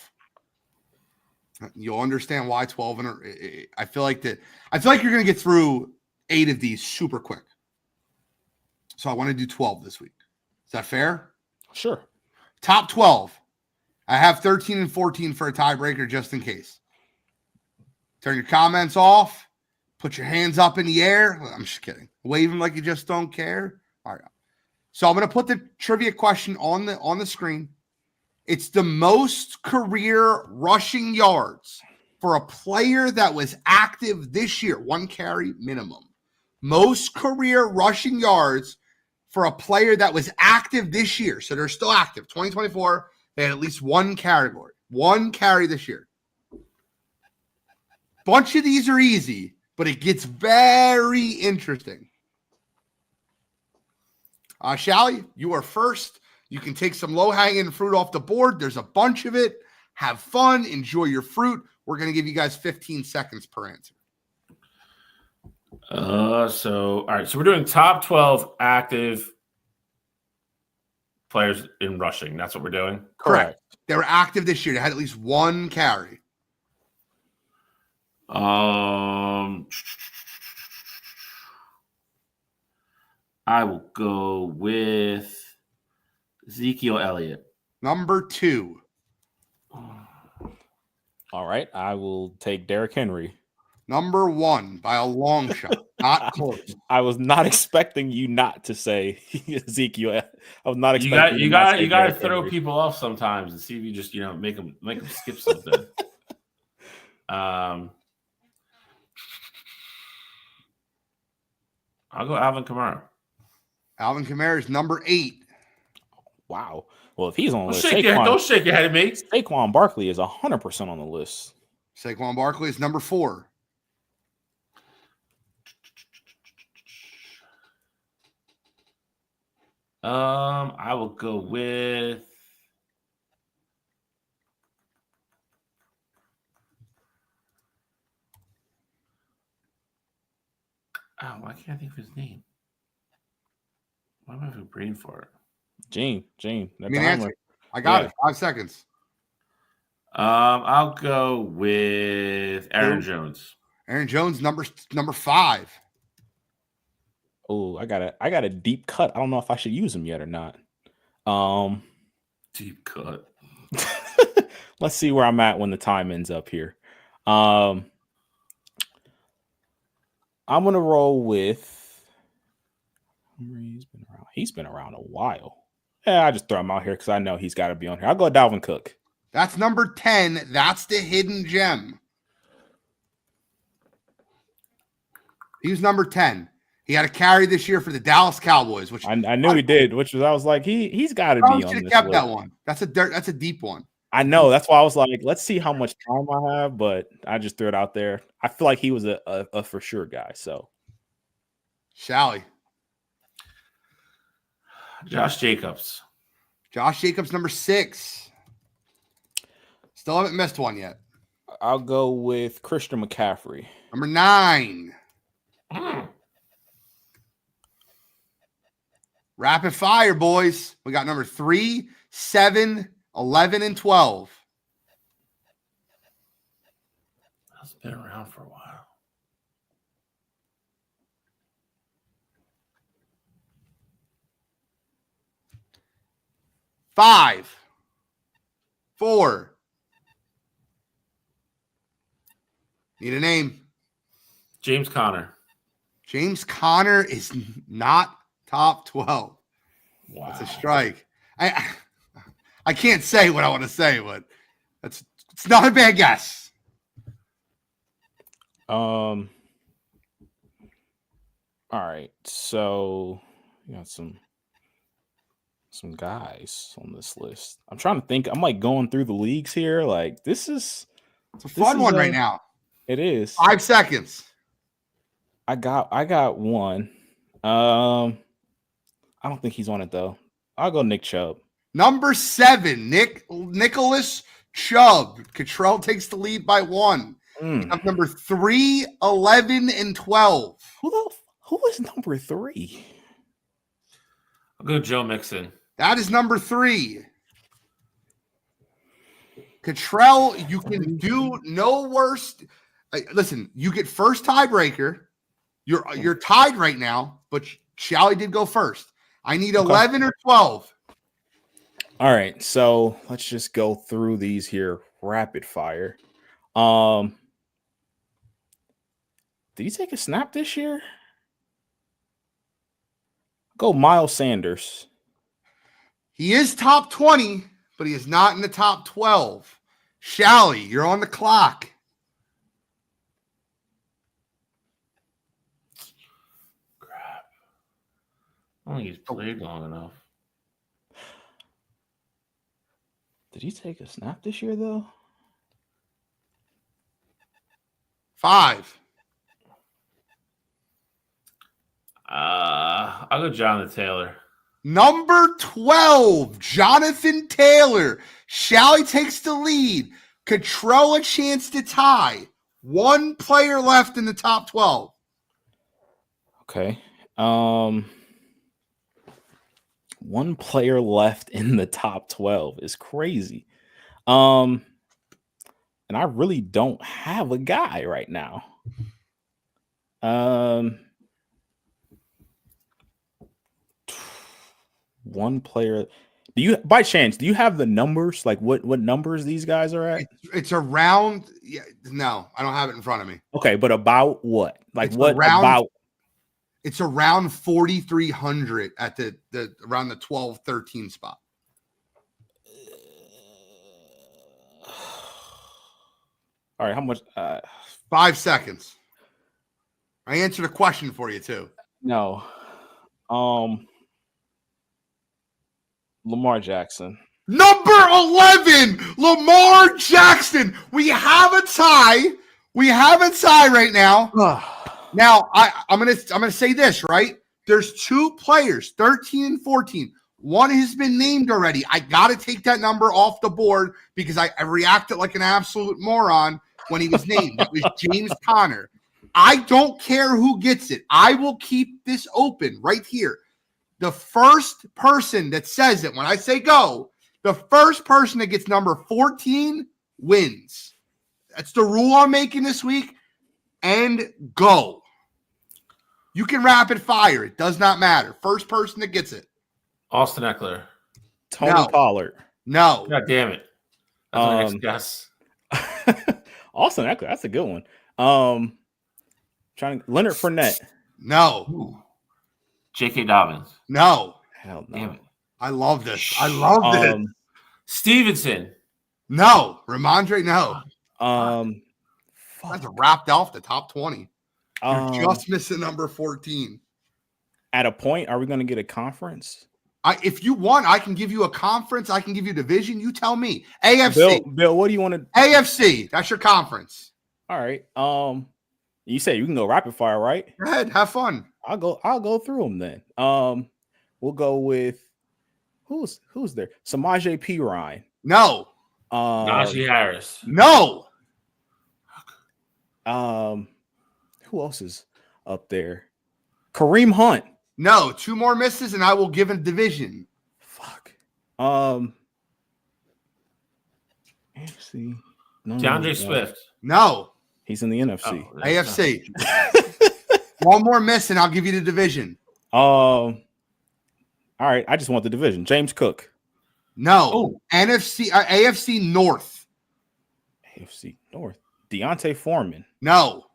Speaker 1: You'll understand why 12. And I feel like you're going to get through 8 of these super quick. So I want to do 12 this week. Is that fair?
Speaker 4: Sure.
Speaker 1: Top 12. I have 13 and 14 for a tiebreaker just in case. Turn your comments off. Put your hands up in the air. I'm just kidding. Wave them like you just don't care. All right. So I'm going to put the trivia question on the screen. It's the most career rushing yards for a player that was active this year. 1 carry minimum. Most career rushing yards for a player that was active this year. So they're still active. 2024, they had at least 1 category. 1 carry this year. Bunch of these are easy, but it gets very interesting. Shally, you are first. You can take some low-hanging fruit off the board. There's a bunch of it. Have fun. Enjoy your fruit. We're going to give you guys 15 seconds per answer.
Speaker 3: All right. So we're doing top 12 active players in rushing. That's what we're doing?
Speaker 1: Correct. They were active this year. They had at least 1 carry.
Speaker 3: I will go with Ezekiel Elliott.
Speaker 1: Number 2.
Speaker 4: All right. I will take Derrick Henry.
Speaker 1: Number 1 by a long shot. Not close.
Speaker 4: I was not expecting you not to say Ezekiel. I was not expecting
Speaker 3: you got to throw Henry. People off sometimes and see if you just make them skip something. I'll go Alvin Kamara.
Speaker 1: Alvin Kamara is number 8.
Speaker 4: Wow. Well, if he's on the list,
Speaker 3: don't shake your head at me.
Speaker 4: Saquon Barkley is 100% on the list.
Speaker 1: Saquon Barkley is number 4.
Speaker 3: I will go with why can't I think of his name? Why am I having a brain for it?
Speaker 4: Gene.
Speaker 1: I got it. 5 seconds.
Speaker 3: I'll go with Aaron Jones.
Speaker 1: Aaron Jones, number 5.
Speaker 4: Oh, I got a deep cut. I don't know if I should use him yet or not.
Speaker 3: Deep cut.
Speaker 4: let's see where I'm at when the time ends up here. I'm gonna roll with. He's been around a while. Yeah, I just throw him out here because I know he's got to be on here. I'll go Dalvin Cook.
Speaker 1: That's number 10. That's the hidden gem. He was number 10. He had a carry this year for the Dallas Cowboys, which
Speaker 4: I knew he did. Which was I was like he's got to be on
Speaker 1: should have
Speaker 4: this
Speaker 1: kept
Speaker 4: list.
Speaker 1: that one. That's a deep one.
Speaker 4: I know. That's why I was like, let's see how much time I have, but I just threw it out there. I feel like he was a for sure guy. So,
Speaker 1: Shally.
Speaker 3: Josh Jacobs.
Speaker 1: Josh Jacobs, number 6. Still haven't missed one yet.
Speaker 4: I'll go with Christian McCaffrey.
Speaker 1: Number 9. Rapid fire, boys. We got number 3, 7, 11, and 12.
Speaker 3: That's been around for a while.
Speaker 1: Five, 4. Need a name.
Speaker 3: James Conner.
Speaker 1: James Conner is not top 12.
Speaker 3: Wow.
Speaker 1: That's a strike. I can't say what I want to say, but it's not a bad guess.
Speaker 4: All right. So you got some guys on this list. I'm trying to think. I'm like going through the leagues here. Like it's
Speaker 1: a fun one right now.
Speaker 4: It is.
Speaker 1: 5 seconds.
Speaker 4: I got one. I don't think he's on it though. I'll go Nick Chubb.
Speaker 1: Number 7, Nicholas Chubb. Cottrell takes the lead by 1. Number 3, 11, and 12.
Speaker 4: Who is number 3?
Speaker 3: I'll go Joe Mixon.
Speaker 1: That is number 3. Cottrell, you can do no worse. Listen, you get first tiebreaker. You're tied right now, but Shally did go first. I need 11 or 12.
Speaker 4: All right, so let's just go through these here rapid fire. Did he take a snap this year? Go Miles Sanders.
Speaker 1: He is top 20, but he is not in the top 12. Shally, you're on the clock.
Speaker 3: Crap. I don't think he's played long enough.
Speaker 4: Did he take a snap this year, though?
Speaker 1: 5.
Speaker 3: I'll go Jonathan Taylor.
Speaker 1: Number 12, Jonathan Taylor. Shally takes the lead. Cottrell a chance to tie. 1 player left in the top 12.
Speaker 4: Okay. 1 player left in the top 12 is crazy. And I really don't have a guy right now. 1 player. Do you, by chance, do you have the numbers? Like what numbers these guys are at?
Speaker 1: It's around. Yeah, no, I don't have it in front of me.
Speaker 4: Okay, but about what? Like
Speaker 1: It's
Speaker 4: what
Speaker 1: around,
Speaker 4: about?
Speaker 1: It's around 4,300 at the around the 12-13 spot.
Speaker 4: All right, how much?
Speaker 1: 5 seconds. I answered a question for you too.
Speaker 4: No. Lamar Jackson.
Speaker 1: Number 11, Lamar Jackson. We have a tie. We have a tie right now. Now, I'm gonna say this, right? There's 2 players, 13 and 14. One has been named already. I gotta take that number off the board because I reacted like an absolute moron when he was named. That was James Conner. I don't care who gets it. I will keep this open right here. The first person that says it, when I say go, the first person that gets number 14 wins. That's the rule I'm making this week. And go. You can rapid fire. It does not matter. First person that gets it.
Speaker 3: Austin Eckler.
Speaker 4: Tony Pollard.
Speaker 1: No.
Speaker 3: God damn it. That's my next guess.
Speaker 4: Awesome. That's a good one. Leonard Fournette.
Speaker 1: No.
Speaker 3: Ooh. J.K. Dobbins.
Speaker 1: No.
Speaker 4: Hell no.
Speaker 3: Damn it.
Speaker 1: I love this. I love this.
Speaker 3: Stevenson.
Speaker 1: No. Ramondre, no.
Speaker 4: Fuck.
Speaker 1: That's wrapped off the top 20. You're just missing number 14.
Speaker 4: At a point, are we going to get a conference?
Speaker 1: If you want, I can give you a conference. I can give you division. You tell me. AFC.
Speaker 4: Bill, what do you want to?
Speaker 1: AFC. That's your conference.
Speaker 4: All right. You say you can go rapid fire, right?
Speaker 1: Go ahead. Have fun.
Speaker 4: I'll go through them then. We'll go with who's there? Samaje Perine.
Speaker 1: No.
Speaker 3: Najee Harris.
Speaker 1: No.
Speaker 4: Who else is up there? Kareem Hunt.
Speaker 1: No. 2 more misses, and I will give a division.
Speaker 4: Fuck. AFC. No,
Speaker 3: DeAndre Swift.
Speaker 1: No.
Speaker 4: He's in the NFC.
Speaker 1: Oh, AFC. 1 more miss, and I'll give you the division.
Speaker 4: All right. I just want the division. James Cook.
Speaker 1: No.
Speaker 3: Oh.
Speaker 1: AFC North.
Speaker 4: AFC North. Deontay Foreman.
Speaker 1: No.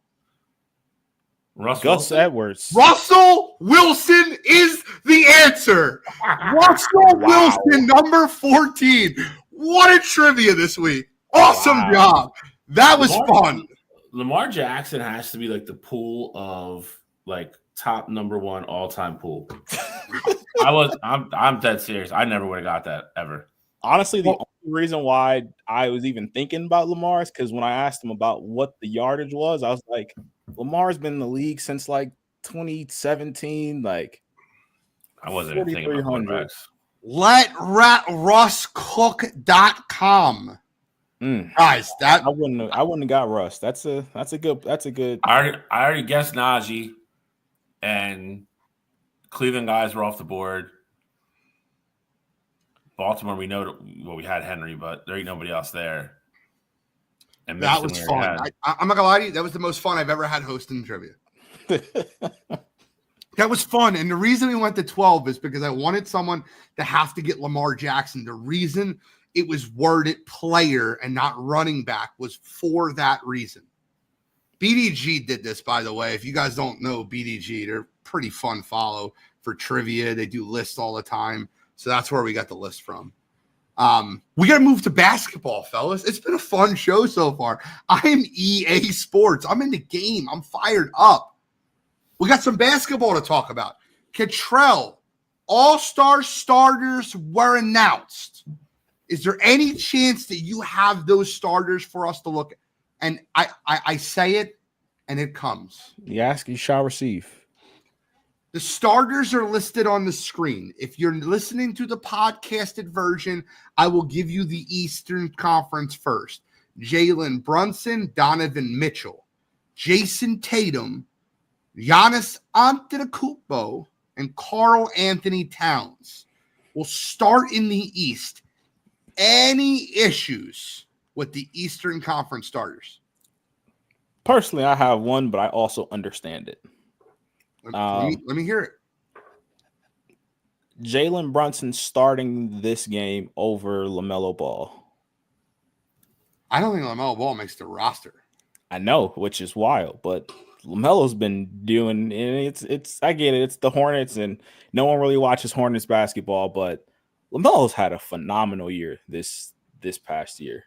Speaker 4: Gus Edwards.
Speaker 1: Russell Wilson is the answer. Russell Wilson, number 14. What a trivia this week. Awesome job. That was fun.
Speaker 3: Lamar Jackson has to be like the pool of like top number 1 all-time pool. I'm dead serious. I never would have got that ever.
Speaker 4: Honestly, the only reason why I was even thinking about Lamar is because when I asked him about what the yardage was, I was like, Lamar's been in the league since like 2017. Like,
Speaker 3: I wasn't even thinking about quarterbacks.
Speaker 1: LetRussCook.com. Guys, that
Speaker 4: I wouldn't have got Russ. That's a good.
Speaker 3: I already guessed Najee, and Cleveland guys were off the board. Baltimore, we know we had Henry, but there ain't nobody else there. And
Speaker 1: that was fun. I'm not gonna lie to you, that was the most fun I've ever had hosting trivia. That was fun, and the reason we went to 12 is because I wanted someone to have to get Lamar Jackson. The reason it was worded player and not running back was for that reason. BDG did this, by the way. If you guys don't know BDG, they're pretty fun follow for trivia. They do lists all the time. So that's where we got the list from. We got to move to basketball, fellas. It's been a fun show so far. I'm EA Sports. I'm in the game. I'm fired up. We got some basketball to talk about. Cottrell, all-star starters were announced. Is there any chance that you have those starters for us to look at? And I say it, and it comes.
Speaker 4: You ask, you shall receive.
Speaker 1: The starters are listed on the screen. If you're listening to the podcasted version, I will give you the Eastern Conference first. Jalen Brunson, Donovan Mitchell, Jason Tatum, Giannis Antetokounmpo, and Karl Anthony Towns. We'll start in the East. Any issues with the Eastern Conference starters?
Speaker 4: Personally, I have one, but I also understand it.
Speaker 1: Let me hear it.
Speaker 4: Jalen Brunson starting this game over LaMelo Ball.
Speaker 1: I don't think LaMelo Ball makes the roster.
Speaker 4: I know, which is wild, but LaMelo's been doing, and it's I get it. It's the Hornets, and no one really watches Hornets basketball, but LaMelo's had a phenomenal year this past year.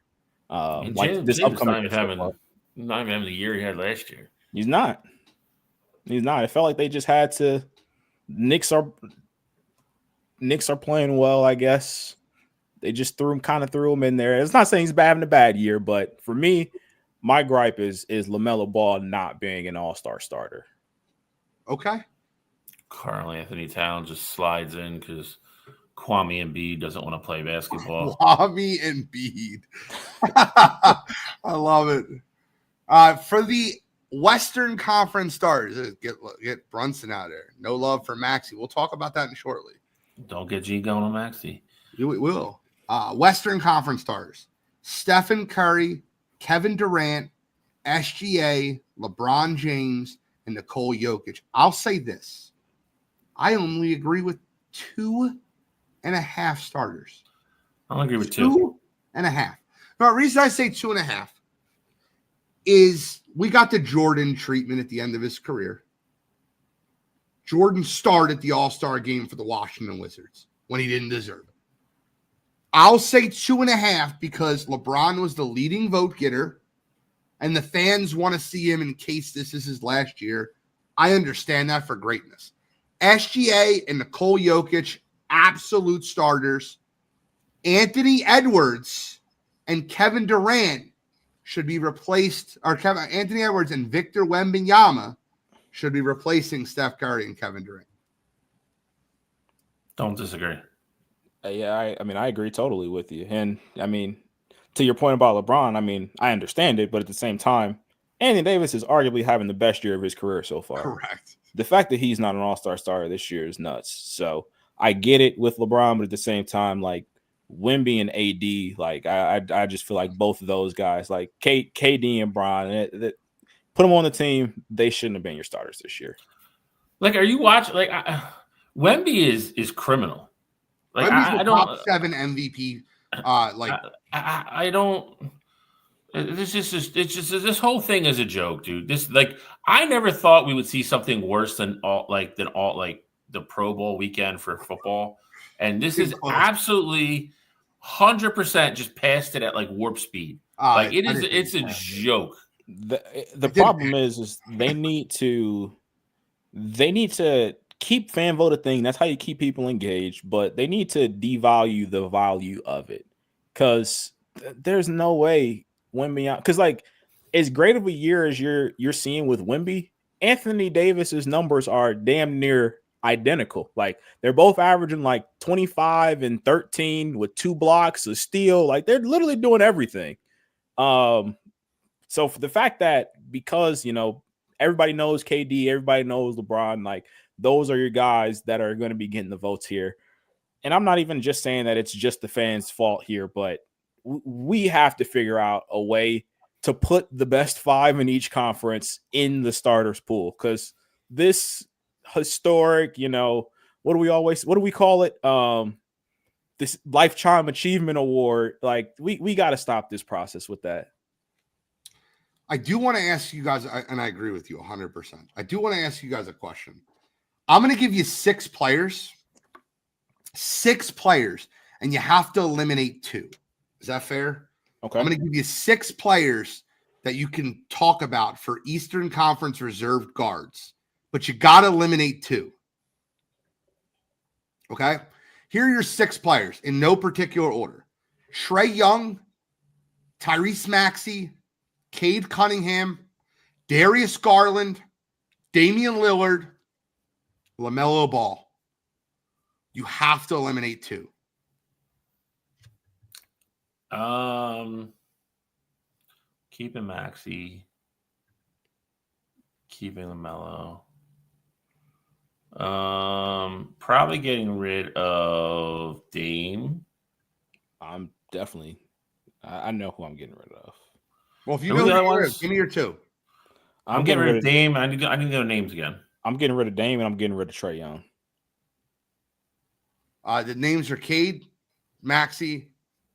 Speaker 4: Like this upcoming,
Speaker 3: not even having the year he had last year.
Speaker 4: He's not. It felt like they just had to. Knicks are playing well, I guess. They just threw him in there. It's not saying he's having a bad year, but for me, my gripe is LaMelo Ball not being an all-star starter.
Speaker 1: Okay.
Speaker 3: Karl Anthony Towns just slides in because Kwame Embiid doesn't want to play basketball.
Speaker 1: Kwame Embiid. I love it. For the Western Conference starters, get Brunson out there. No love for Maxey. We'll talk about that shortly.
Speaker 3: Don't get G going on Maxey.
Speaker 1: We will. Western Conference starters: Stephen Curry, Kevin Durant, SGA, LeBron James, and Nikola Jokic. I'll say this. I only agree with 2.5 starters.
Speaker 3: I'll agree with 2.5.
Speaker 1: But the reason I say 2.5 is we got the Jordan treatment at the end of his career. Jordan started the All-Star game for the Washington Wizards when he didn't deserve it. I'll say 2.5 because LeBron was the leading vote getter and the fans want to see him in case this is his last year. I understand that for greatness. SGA and Nikola Jokic, absolute starters. Anthony Edwards and Kevin Durant should be replaced, or Anthony Edwards and Victor Wembanyama should be replacing Steph Curry and Kevin Durant.
Speaker 3: Don't disagree.
Speaker 4: Yeah, I mean, I agree totally with you. And I mean, to your point about LeBron, I mean, I understand it, but at the same time, Anthony Davis is arguably having the best year of his career so far.
Speaker 1: Correct.
Speaker 4: The fact that he's not an all-star starter this year is nuts. So I get it with LeBron, but at the same time, like Wemby and AD, like I just feel like both of those guys, like KD and Bron, put them on the team. They shouldn't have been your starters this year.
Speaker 3: Like, are you watching? Like, Wemby is criminal. Like,
Speaker 1: Wemby's
Speaker 3: I
Speaker 1: the
Speaker 3: don't
Speaker 1: top 7 MVP.
Speaker 3: I don't. It's just this whole thing is a joke, dude. This, like, I never thought we would see something worse than the Pro Bowl weekend for football, and this is absolutely 100% just past it at like warp speed. Like it's a joke.
Speaker 4: The problem is they need to keep fan vote a thing. That's how you keep people engaged, but they need to devalue the value of it, because there's no way Wemby, because like as great of a year as you're seeing with Wemby, Anthony Davis's numbers are damn near identical. Like they're both averaging like 25 and 13 with 2 blocks, a steal. Like they're literally doing everything. So for the fact that, because everybody knows KD, everybody knows LeBron, like those are your guys that are going to be getting the votes here. And I'm not even just saying that it's just the fans' fault here, but we have to figure out a way to put the best 5 in each conference in the starters pool, because this historic, what do we call it? This lifetime achievement award. Like we got to stop this process with that.
Speaker 1: I do want to ask you guys, and I agree with you 100%. I do want to ask you guys a question. I'm going to give you 6 players, and you have to eliminate 2. Is that fair?
Speaker 4: Okay.
Speaker 1: I'm going to give you 6 players that you can talk about for Eastern Conference reserved guards, but you got to eliminate 2. Okay? Here are your 6 players in no particular order. Trae Young, Tyrese Maxey, Cade Cunningham, Darius Garland, Damian Lillard, LaMelo Ball. You have to eliminate 2.
Speaker 3: Keeping Maxey, keeping LaMelo. Probably getting rid of Dame.
Speaker 4: I'm definitely. I know who I'm getting rid of.
Speaker 1: Well, if you know the ones, give me your 2.
Speaker 3: I'm getting rid of Dame. I need to know names again.
Speaker 4: I'm getting rid of Dame, and I'm getting rid of Trae Young.
Speaker 1: The names are Cade, Maxey,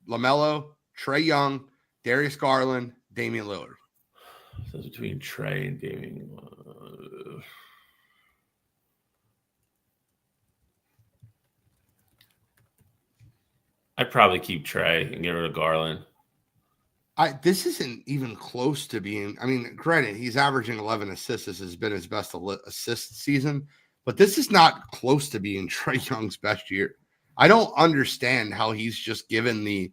Speaker 1: LaMelo, Trae Young, Darius Garland, Damian Lillard.
Speaker 3: So it's between Trae and Damian. I'd probably keep Trae and get rid of Garland.
Speaker 1: This isn't even close to being. I mean, granted, he's averaging 11 assists. This has been his best assist season, but this is not close to being Trae Young's best year. I don't understand how he's just given the.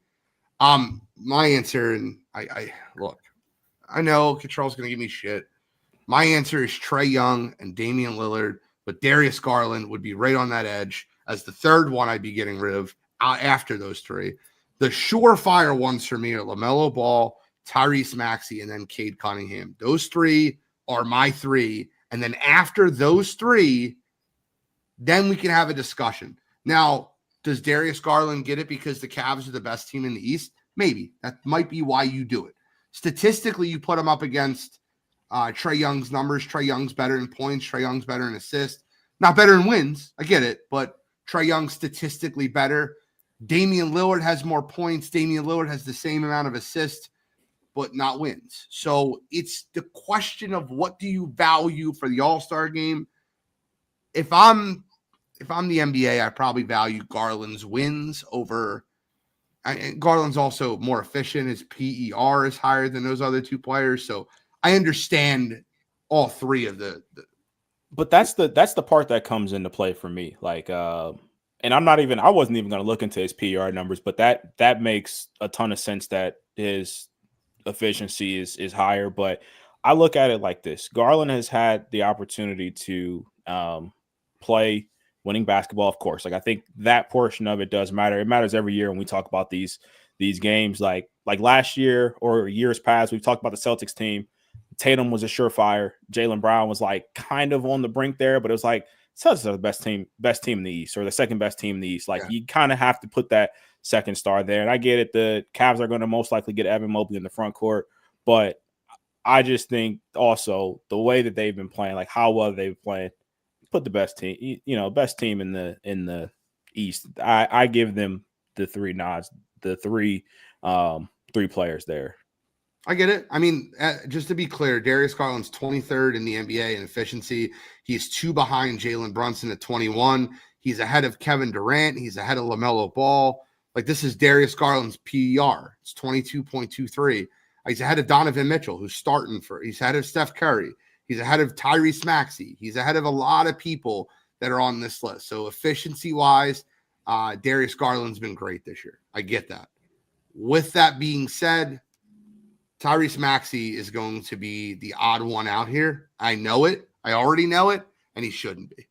Speaker 1: My answer, and I look, I know Control's going to give me shit. My answer is Trae Young and Damian Lillard, but Darius Garland would be right on that edge as the third one I'd be getting rid of after those 3. The surefire ones for me are LaMelo Ball, Tyrese Maxey, and then Cade Cunningham. Those 3 are my 3. And then after those 3, then we can have a discussion. Now, does Darius Garland get it because the Cavs are the best team in the East? Maybe. That might be why you do it. Statistically, you put him up against Trae Young's numbers. Trae Young's better in points. Trae Young's better in assists. Not better in wins. I get it. But Trae Young's statistically better. Damian Lillard has more points. Damian Lillard has the same amount of assists, but not wins. So it's the question of what do you value for the All-Star game? If I'm the NBA, I probably value Garland's wins over. And Garland's also more efficient. His PER is higher than those other two players. So I understand all three of the
Speaker 4: but that's the part that comes into play for me. Like, and I wasn't even going to look into his PER numbers, but that makes a ton of sense that his efficiency is higher. But I look at it like this: Garland has had the opportunity to play winning basketball, of course. Like, I think that portion of it does matter. It matters every year when we talk about these games. Like last year or years past, we've talked about the Celtics team. Tatum was a surefire. Jaylen Brown was like kind of on the brink there, but it was like Celtics are the best team in the East, or the second best team in the East. Like, you kind of have to put that second star there. And I get it. The Cavs are going to most likely get Evan Mobley in the front court, but I just think also the way that they've been playing, like how well they've been playing, put the best team, best team in the East. I give them the three nods, the three players there.
Speaker 1: I get it. I mean, just to be clear, Darius Garland's 23rd in the NBA in efficiency. He's 2 behind Jalen Brunson at 21. He's ahead of Kevin Durant. He's ahead of LaMelo Ball. Like, this is Darius Garland's PER. It's 22.23. He's ahead of Donovan Mitchell, who's starting he's ahead of Steph Curry. He's ahead of Tyrese Maxey. He's ahead of a lot of people that are on this list. So efficiency-wise, Darius Garland's been great this year. I get that. With that being said, Tyrese Maxey is going to be the odd one out here. I know it. I already know it, and he shouldn't be.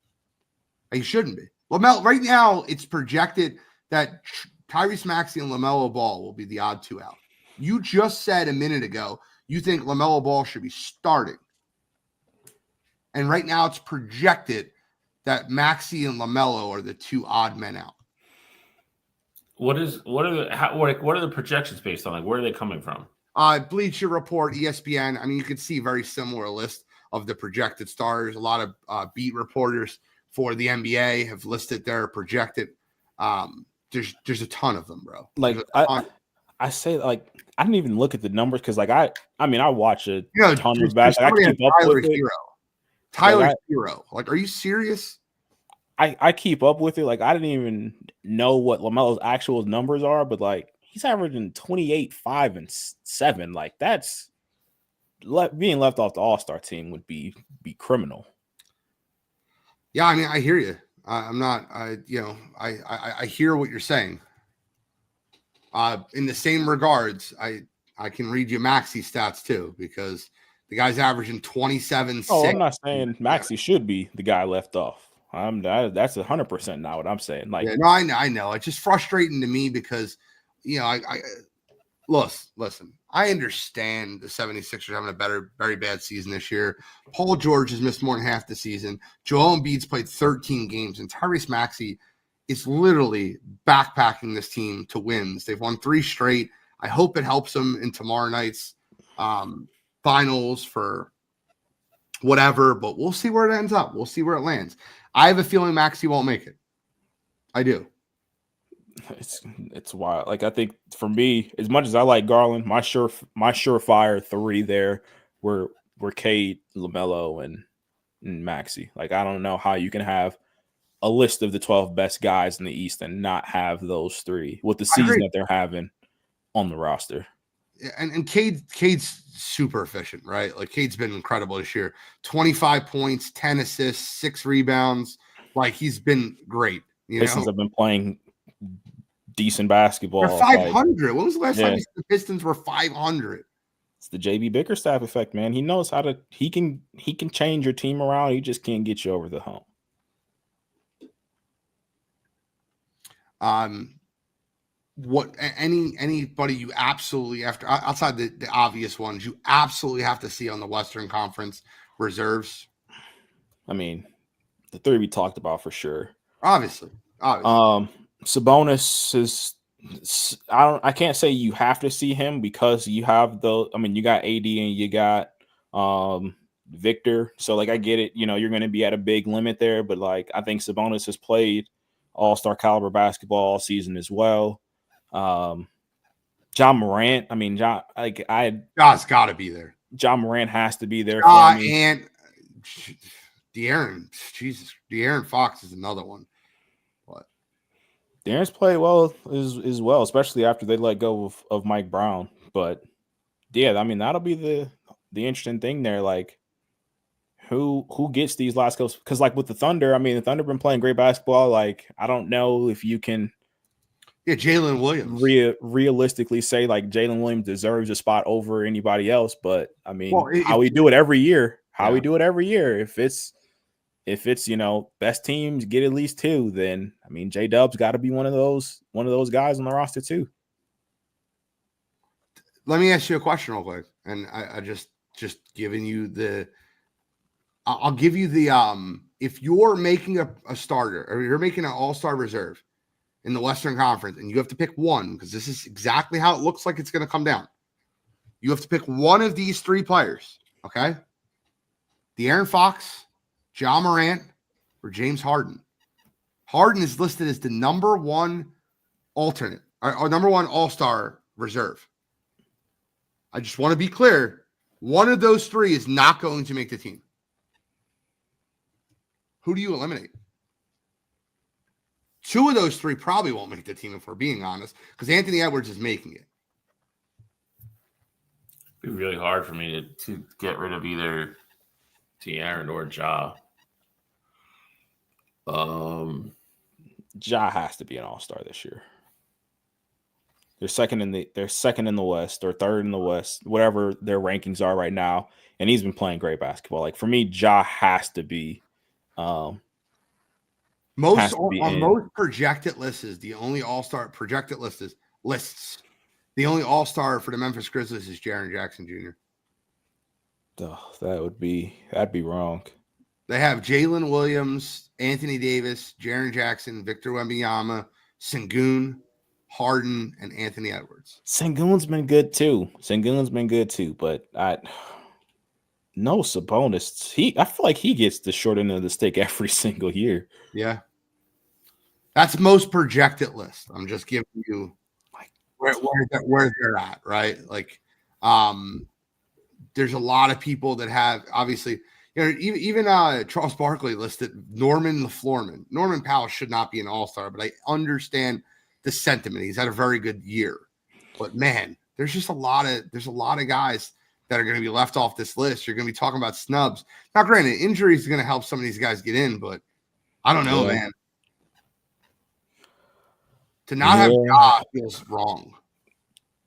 Speaker 1: He shouldn't be. LaMelo, right now, it's projected that Tyrese Maxey and LaMelo Ball will be the odd two out. You just said a minute ago you think LaMelo Ball should be starting. And right now it's projected that Maxey and LaMelo are the two odd men out.
Speaker 3: What are the projections based on? Like, where are they coming from?
Speaker 1: Bleacher Report, ESPN. I mean, you could see very similar list of the projected stars. A lot of beat reporters for the NBA have listed their projected. There's a ton of them, bro.
Speaker 4: Like, I say, like, I didn't even look at the numbers because, like, I watch a ton of basketball. I keep up with it.
Speaker 1: Tyler Hero. Like, are you serious?
Speaker 4: I keep up with it. Like, I didn't even know what LaMelo's actual numbers are, but like, he's averaging 28, 5, and 7. Like, that's being left off the All-Star team would be criminal.
Speaker 1: Yeah, I mean, I hear you. I hear what you're saying. In the same regards, I can read you Maxey stats too, because the guy's averaging 27.
Speaker 4: Oh, I'm not saying Maxey should be the guy left off. That's 100% not what I'm saying. Like,
Speaker 1: no, I know. It's just frustrating to me because, listen, I understand the 76ers having a very bad season this year. Paul George has missed more than half the season. Joel Embiid's played 13 games, and Tyrese Maxey is literally backpacking this team to wins. They've won 3 straight. I hope it helps them in tomorrow night's finals for whatever, but we'll see where it ends up. We'll see where it lands. I have a feeling Maxey won't make it. I do.
Speaker 4: It's wild. Like, I think for me, as much as I like Garland, my surefire 3 there were Cade, LaMelo, and Maxey. Like, I don't know how you can have a list of the 12 best guys in the East and not have those 3 with the season that they're having on the roster.
Speaker 1: And Cade's super efficient, right? Like, Cade's been incredible this year. 25 points, 10 assists, 6 rebounds. Like, he's been great.
Speaker 4: Pistons have been playing decent basketball.
Speaker 1: They're 500. When was the last time the Pistons were 500?
Speaker 4: It's the JB Bickerstaff effect, man. He knows how to. He can change your team around. He just can't get you over the hump.
Speaker 1: What anybody you absolutely outside the obvious ones you absolutely have to see on the Western Conference reserves?
Speaker 4: I mean, the 3 we talked about for sure.
Speaker 1: Obviously.
Speaker 4: Sabonis is. I can't say you have to see him because you have you got AD and you got Victor. So, like, I get it. You're going to be at a big limit there, but like, I think Sabonis has played all-star caliber basketball all season as well. John Morant. I mean, John's
Speaker 1: got to be there.
Speaker 4: John Morant has to be there for me.
Speaker 1: And De'Aaron Fox is another one. But
Speaker 4: De'Aaron's played well as well, especially after they let go of Mike Brown. But yeah, I mean, that'll be the interesting thing there. Like, who gets these last couple? Because like with the Thunder, I mean, the Thunder been playing great basketball. Like, I don't know if you can.
Speaker 1: Yeah, Jalen Williams.
Speaker 4: Realistically say like Jalen Williams deserves a spot over anybody else, but I mean, how we do it every year. If it's best teams get at least 2, then I mean J-Dub's got to be one of those guys on the roster too.
Speaker 1: Let me ask you a question real quick, and I just giving you the. I'll give you the if you're making a starter or you're making an all-star reserve in the Western Conference, and you have to pick one, because this is exactly how it looks like it's going to come down. You have to pick one of these 3 players, okay? De'Aaron Fox, John Morant, or James Harden. Harden is listed as the number 1 alternate, or number 1 all-star reserve. I just want to be clear. One of those 3 is not going to make the team. Who do you eliminate? 2 of those 3 probably won't make the team, if we're being honest, because Anthony Edwards is making it.
Speaker 3: It'd be really hard for me to get rid of either De'Aaron or Ja.
Speaker 4: Ja has to be an all-star this year. They're second in the West or third in the West, whatever their rankings are right now, and he's been playing great basketball. Like for me, Ja has to be.
Speaker 1: Most projected lists is the only all-star projected lists. The only all-star for the Memphis Grizzlies is Jaren Jackson Jr.
Speaker 4: Oh, that'd be wrong.
Speaker 1: They have Jalen Williams, Anthony Davis, Jaren Jackson, Victor Wembanyama, Sengun, Harden, and Anthony Edwards.
Speaker 4: Sengun's been good too. But no Sabonis. I feel like he gets the short end of the stick every single year.
Speaker 1: Yeah. That's most projected list. I'm just giving you where they're at, right? Like, there's a lot of people that have obviously, even Charles Barkley listed Norman LaFleur. Norman Powell should not be an all-star, but I understand the sentiment. He's had a very good year. But man, there's a lot of guys that are going to be left off this list. You're going to be talking about snubs. Now, granted, injuries are going to help some of these guys get in, but I don't know, man. To not have Ja feels wrong.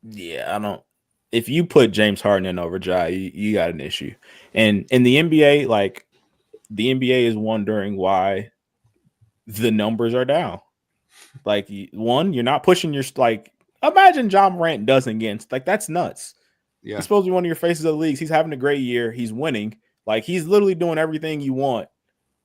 Speaker 4: Yeah, I don't. If you put James Harden in over Ja, you got an issue. And in the NBA, like the NBA is wondering why the numbers are down. Like one, you're not pushing your imagine John Morant doesn't get like that's nuts. Yeah. He's supposed to be one of your faces of the leagues. He's having a great year. He's winning. Like he's literally doing everything you want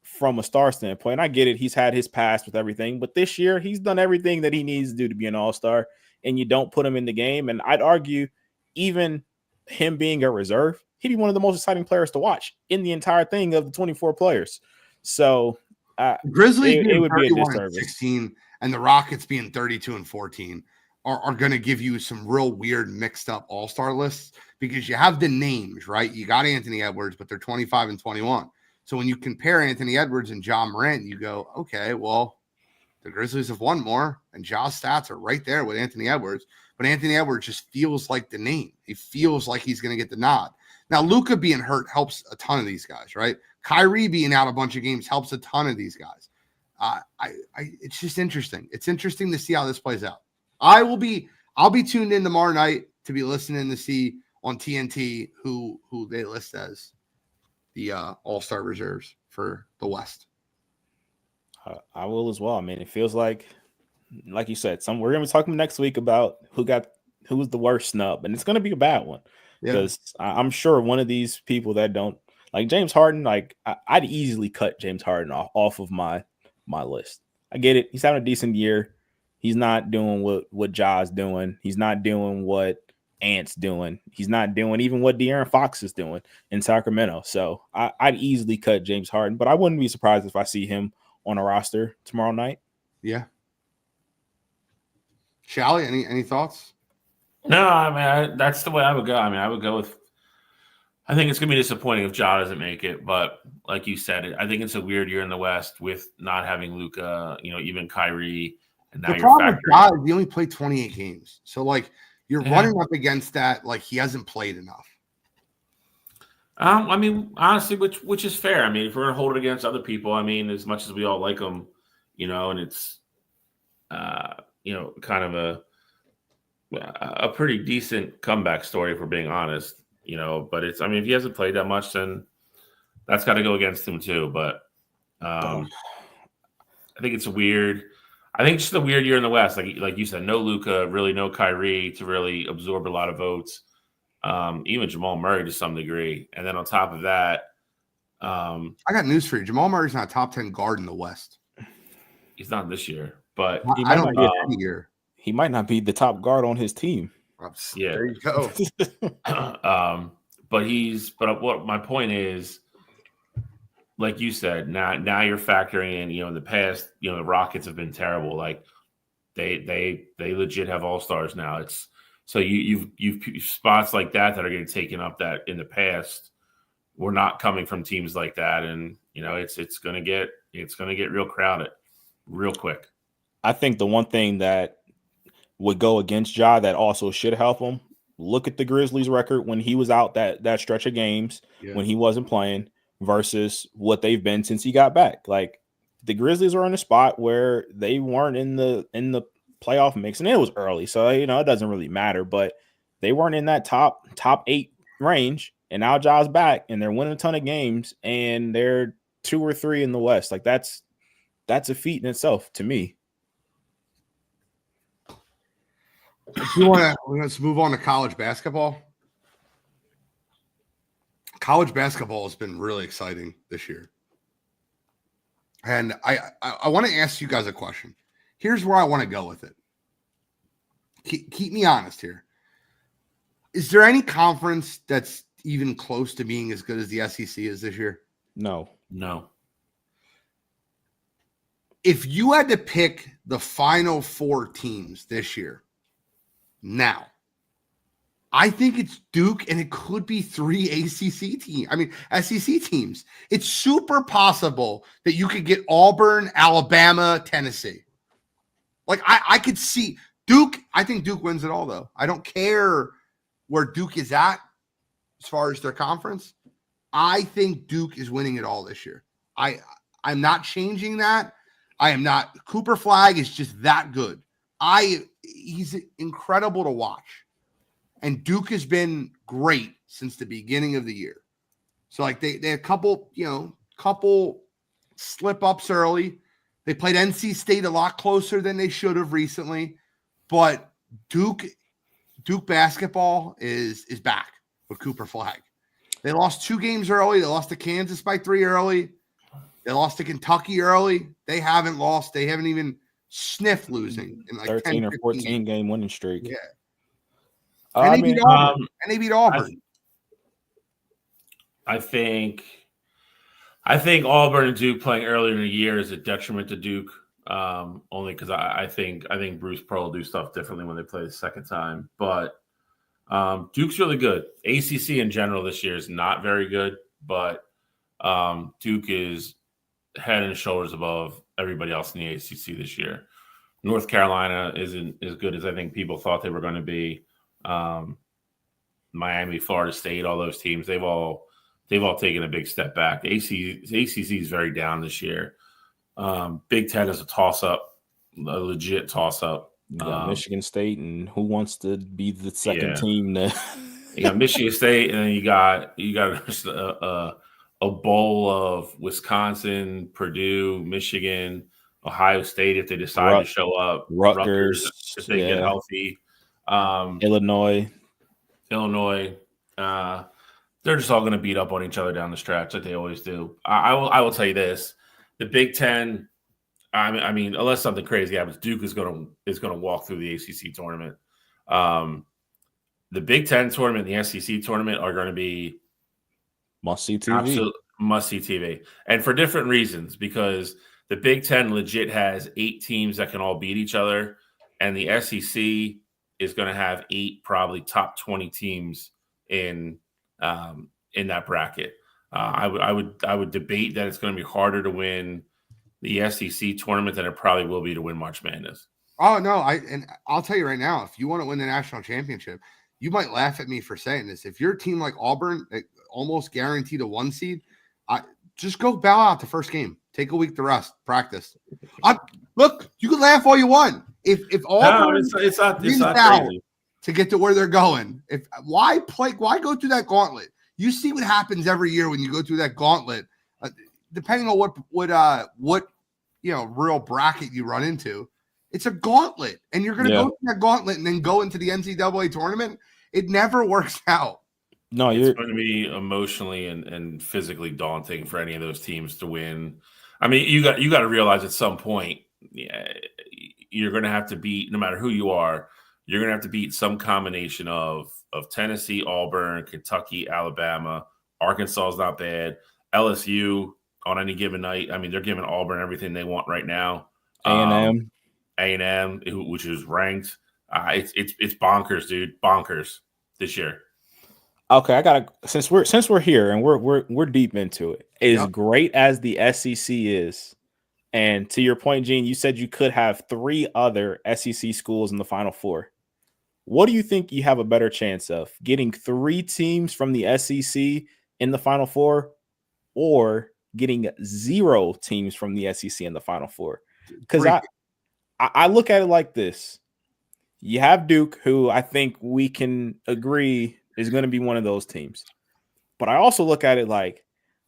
Speaker 4: from a star standpoint. And I get it. He's had his past with everything, but this year he's done everything that he needs to do to be an all-star, and you don't put him in the game. And I'd argue even him being a reserve, he'd be one of the most exciting players to watch in the entire thing of the 24 players. So
Speaker 1: Grizzlies
Speaker 4: it would be a disservice.
Speaker 1: 16 and the Rockets being 32-14 are going to give you some real weird mixed up all-star lists because you have the names, right? You got Anthony Edwards, but they're 25 and 21. So when you compare Anthony Edwards and John Morant, you go, okay, well, the Grizzlies have won more, and Ja's stats are right there with Anthony Edwards. But Anthony Edwards just feels like the name. He feels like he's going to get the nod. Now, Luka being hurt helps a ton of these guys, right? Kyrie being out a bunch of games helps a ton of these guys. It's just interesting. It's interesting to see how this plays out. I'll be tuned in tomorrow night to be listening to see on TNT who they list as the all-star reserves for the West.
Speaker 4: I will as well. I mean, it feels like you said, we're going to be talking next week about who was the worst snub, and it's going to be a bad one because I'm sure one of these people that don't like James Harden, like I'd easily cut James Harden off of my list. I get it. He's having a decent year. He's not doing what Ja's doing. He's not doing what Ant's doing. He's not doing even what De'Aaron Fox is doing in Sacramento. So I'd easily cut James Harden, but I wouldn't be surprised if I see him on a roster tomorrow night.
Speaker 1: Yeah. Shally, any thoughts?
Speaker 3: No, I mean that's the way I would go. I mean, I would go with. I think it's gonna be disappointing if Ja doesn't make it, but like you said, I think it's a weird year in the West with not having Luka, even Kyrie, and now
Speaker 1: The
Speaker 3: you're
Speaker 1: problem with
Speaker 3: factoring.
Speaker 1: Ja is he only played 28 games, so like you're running up against that. Like he hasn't played enough.
Speaker 3: I mean, honestly, which is fair. I mean, if we're gonna hold it against other people, I mean, as much as we all like them, and it's, kind of a pretty decent comeback story if we're being honest, But it's, I mean, if he hasn't played that much, then that's got to go against him too. But I think it's weird. I think it's just a weird year in the West, like you said, no Luka, really no Kyrie to really absorb a lot of votes. Even Jamal Murray to some degree. And then on top of that,
Speaker 1: I got news for you. Jamal Murray's not a top 10 guard in the West.
Speaker 3: He's not this year, but
Speaker 1: I don't think any year.
Speaker 4: He might not be the top guard on his team.
Speaker 3: Yeah.
Speaker 1: There you go.
Speaker 3: But what my point is, like you said, now you're factoring in, in the past, the Rockets have been terrible. Like they legit have all-stars now. It's so you've spots like that are getting taken up that in the past were not coming from teams like that, and it's gonna get real crowded real quick.
Speaker 4: I think the one thing that would go against Ja that also should help him, look at the Grizzlies record when he was out that stretch of games when he wasn't playing versus what they've been since he got back. Like the Grizzlies are in a spot where they weren't in the playoff mix, and it was early, so it doesn't really matter, but they weren't in that top 8 range, and now Ja's back and they're winning a ton of games and they're 2 or 3 in the West. Like that's a feat in itself to me.
Speaker 1: If you want to, let's move on to college basketball. College basketball has been really exciting this year. And I want to ask you guys a question. Here's where I want to go with it. Keep me honest here. Is there any conference that's even close to being as good as the SEC is this year?
Speaker 4: No.
Speaker 1: If you had to pick the final 4 teams this year, now, I think it's Duke, and it could be 3 SEC teams. It's super possible that you could get Auburn, Alabama, Tennessee. Like I could see Duke. I think Duke wins it all, though. I don't care where Duke is at as far as their conference. I think Duke is winning it all this year. I'm not changing that. I am not. Cooper Flag is just that good. He's incredible to watch. And Duke has been great since the beginning of the year. So like they had a couple slip ups early. They played NC State a lot closer than they should have recently. But Duke basketball is back with Cooper Flag. They lost 2 games early. They lost to Kansas by 3 early. They lost to Kentucky early. They haven't lost. They haven't even sniffed losing in like
Speaker 4: 13
Speaker 1: 10,
Speaker 4: or 14 game winning streak.
Speaker 1: Yeah.
Speaker 4: And
Speaker 1: they beat Auburn.
Speaker 3: I think Auburn and Duke playing earlier in the year is a detriment to Duke, only because I think Bruce Pearl will do stuff differently when they play the second time. But Duke's really good. ACC in general this year is not very good, but Duke is head and shoulders above everybody else in the ACC this year. North Carolina isn't as good as I think people thought they were going to be. Miami, Florida State, all those teams, they've all taken a big step back. The ACC is very down this year. Big Ten is a toss-up, a legit toss-up.
Speaker 4: You got Michigan State, and who wants to be the second team?
Speaker 3: You got Michigan State, and then you got a bowl of Wisconsin, Purdue, Michigan, Ohio State if they decide to show up,
Speaker 4: Rutgers
Speaker 3: if they get healthy,
Speaker 4: Illinois.
Speaker 3: They're just all going to beat up on each other down the stretch like they always do. I will tell you this: the Big Ten. I mean, unless something crazy happens, Duke is going to walk through the ACC tournament. The Big Ten tournament and the SEC tournament are going to be
Speaker 4: must-see TV.
Speaker 3: Absolute must-see TV, and for different reasons. Because the Big Ten legit has 8 teams that can all beat each other, and the SEC is going to have 8 probably top 20 teams in that bracket. I would debate that it's going to be harder to win the SEC tournament than it probably will be to win March Madness.
Speaker 1: Oh no, I'll tell you right now, if you want to win the national championship, you might laugh at me for saying this. If you're a team like Auburn, almost guaranteed a 1 seed, just go bow out the first game. Take a week to rest, practice. Look, you can laugh all you want. If Auburn
Speaker 3: it's not crazy
Speaker 1: to get to where they're going, why go through that gauntlet? You see what happens every year when you go through that gauntlet. Depending on what real bracket you run into, it's a gauntlet, and you're going to go through that gauntlet and then go into the NCAA tournament. It never works out.
Speaker 4: No,
Speaker 3: it's going to be emotionally and physically daunting for any of those teams to win. I mean, you got to realize at some point, you're going to have to beat, no matter who you are, you're going to have to beat some combination of Tennessee, Auburn, Kentucky, Alabama. Arkansas is not bad. LSU on any given night. I mean, they're giving Auburn everything they want right now. A&M, which is ranked. It's bonkers, dude. Bonkers this year.
Speaker 4: Okay, I gotta since we're here and we're deep into it. As great as the SEC is, and to your point, Gene, you said you could have 3 other SEC schools in the Final Four. What do you think you have a better chance of getting 3 teams from the SEC in the Final Four, or getting 0 teams from the SEC in the Final Four? Because I look at it like this: you have Duke, who I think we can agree is going to be one of those teams. But I also look at it like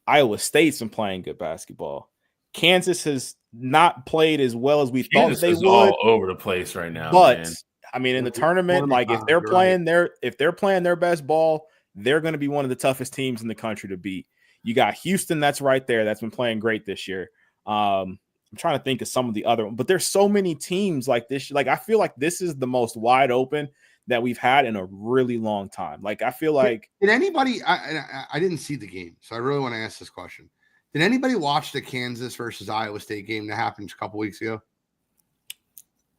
Speaker 4: Iowa State's been playing good basketball. Kansas has not played as well as we thought they would.
Speaker 3: All over the place right now.
Speaker 4: But
Speaker 3: man.
Speaker 4: I mean, in the tournament, like if they're playing their best ball, they're going to be one of the toughest teams in the country to beat. You got Houston, that's right there. That's been playing great this year. I'm trying to think of some of the other ones, but there's so many teams like this. Like I feel like this is the most wide open that we've had in a really long time. Like I feel like
Speaker 1: did anybody? I didn't see the game, so I really want to ask this question. Did anybody watch the Kansas versus Iowa State game that happened a couple weeks ago?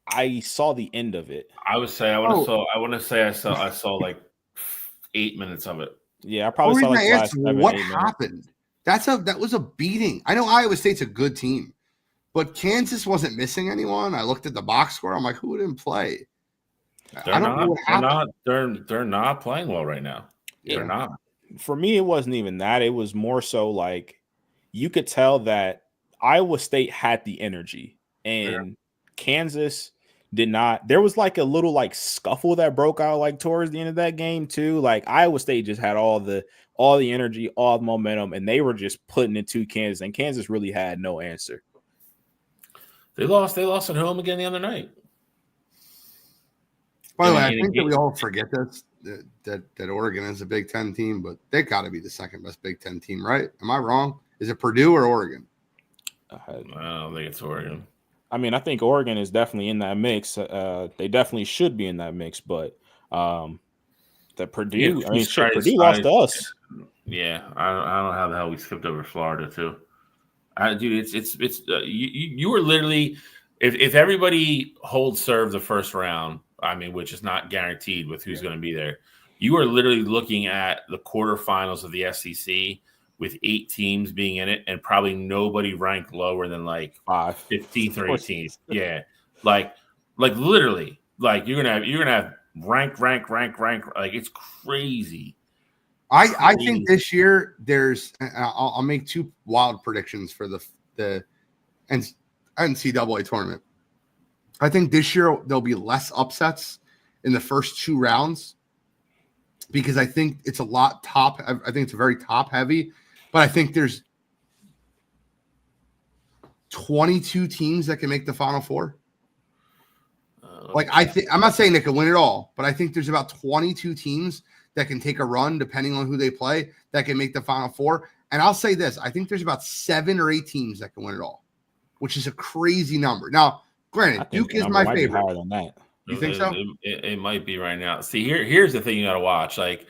Speaker 4: I saw the end of it.
Speaker 3: I want to say I saw like 8 minutes of it.
Speaker 4: Yeah, I probably saw like
Speaker 1: what happened. That was a beating. I know Iowa State's a good team, but Kansas wasn't missing anyone. I looked at the box score. I'm like, who didn't play?
Speaker 3: They're not playing well right now. Yeah. They're not.
Speaker 4: For me, it wasn't even that. It was more so like you could tell that Iowa State had the energy and Kansas did not. There was like a little like scuffle that broke out like towards the end of that game too. Like Iowa State just had all the energy, all the momentum, and they were just putting it to Kansas, and Kansas really had no answer.
Speaker 3: They lost at home again the other night.
Speaker 1: By the way, I think that we all forget this, that Oregon is a Big Ten team, but they got to be the second best Big Ten team, right? Am I wrong? Is it Purdue or Oregon?
Speaker 3: I don't think it's Oregon.
Speaker 4: I mean, I think Oregon is definitely in that mix. They definitely should be in that mix, but the Purdue, Purdue lost to us.
Speaker 3: Yeah, I don't know how the hell we skipped over Florida too. Dude, you were literally if everybody holds serve the first round, I mean, which is not guaranteed with who's going to be there, you are literally looking at the quarterfinals of the SEC with 8 teams being in it, and probably nobody ranked lower than like 15th or 18th. Yeah, like literally, like you're gonna have rank. Like it's crazy.
Speaker 1: I think this year there's. I'll make 2 wild predictions for the NCAA tournament. I think this year there'll be less upsets in the first 2 rounds because I think it's a lot top. I think it's very top heavy, but I think there's 22 teams that can make the Final Four. I'm not saying they can win it all, but I think there's about 22 teams that can take a run depending on who they play that can make the Final Four. And I'll say this, I think there's about 7 or 8 teams that can win it all, which is a crazy number. Now, granted, Duke is my favorite.
Speaker 4: Higher than that.
Speaker 1: You think so?
Speaker 3: It might be right now. See, here's the thing you got to watch. Like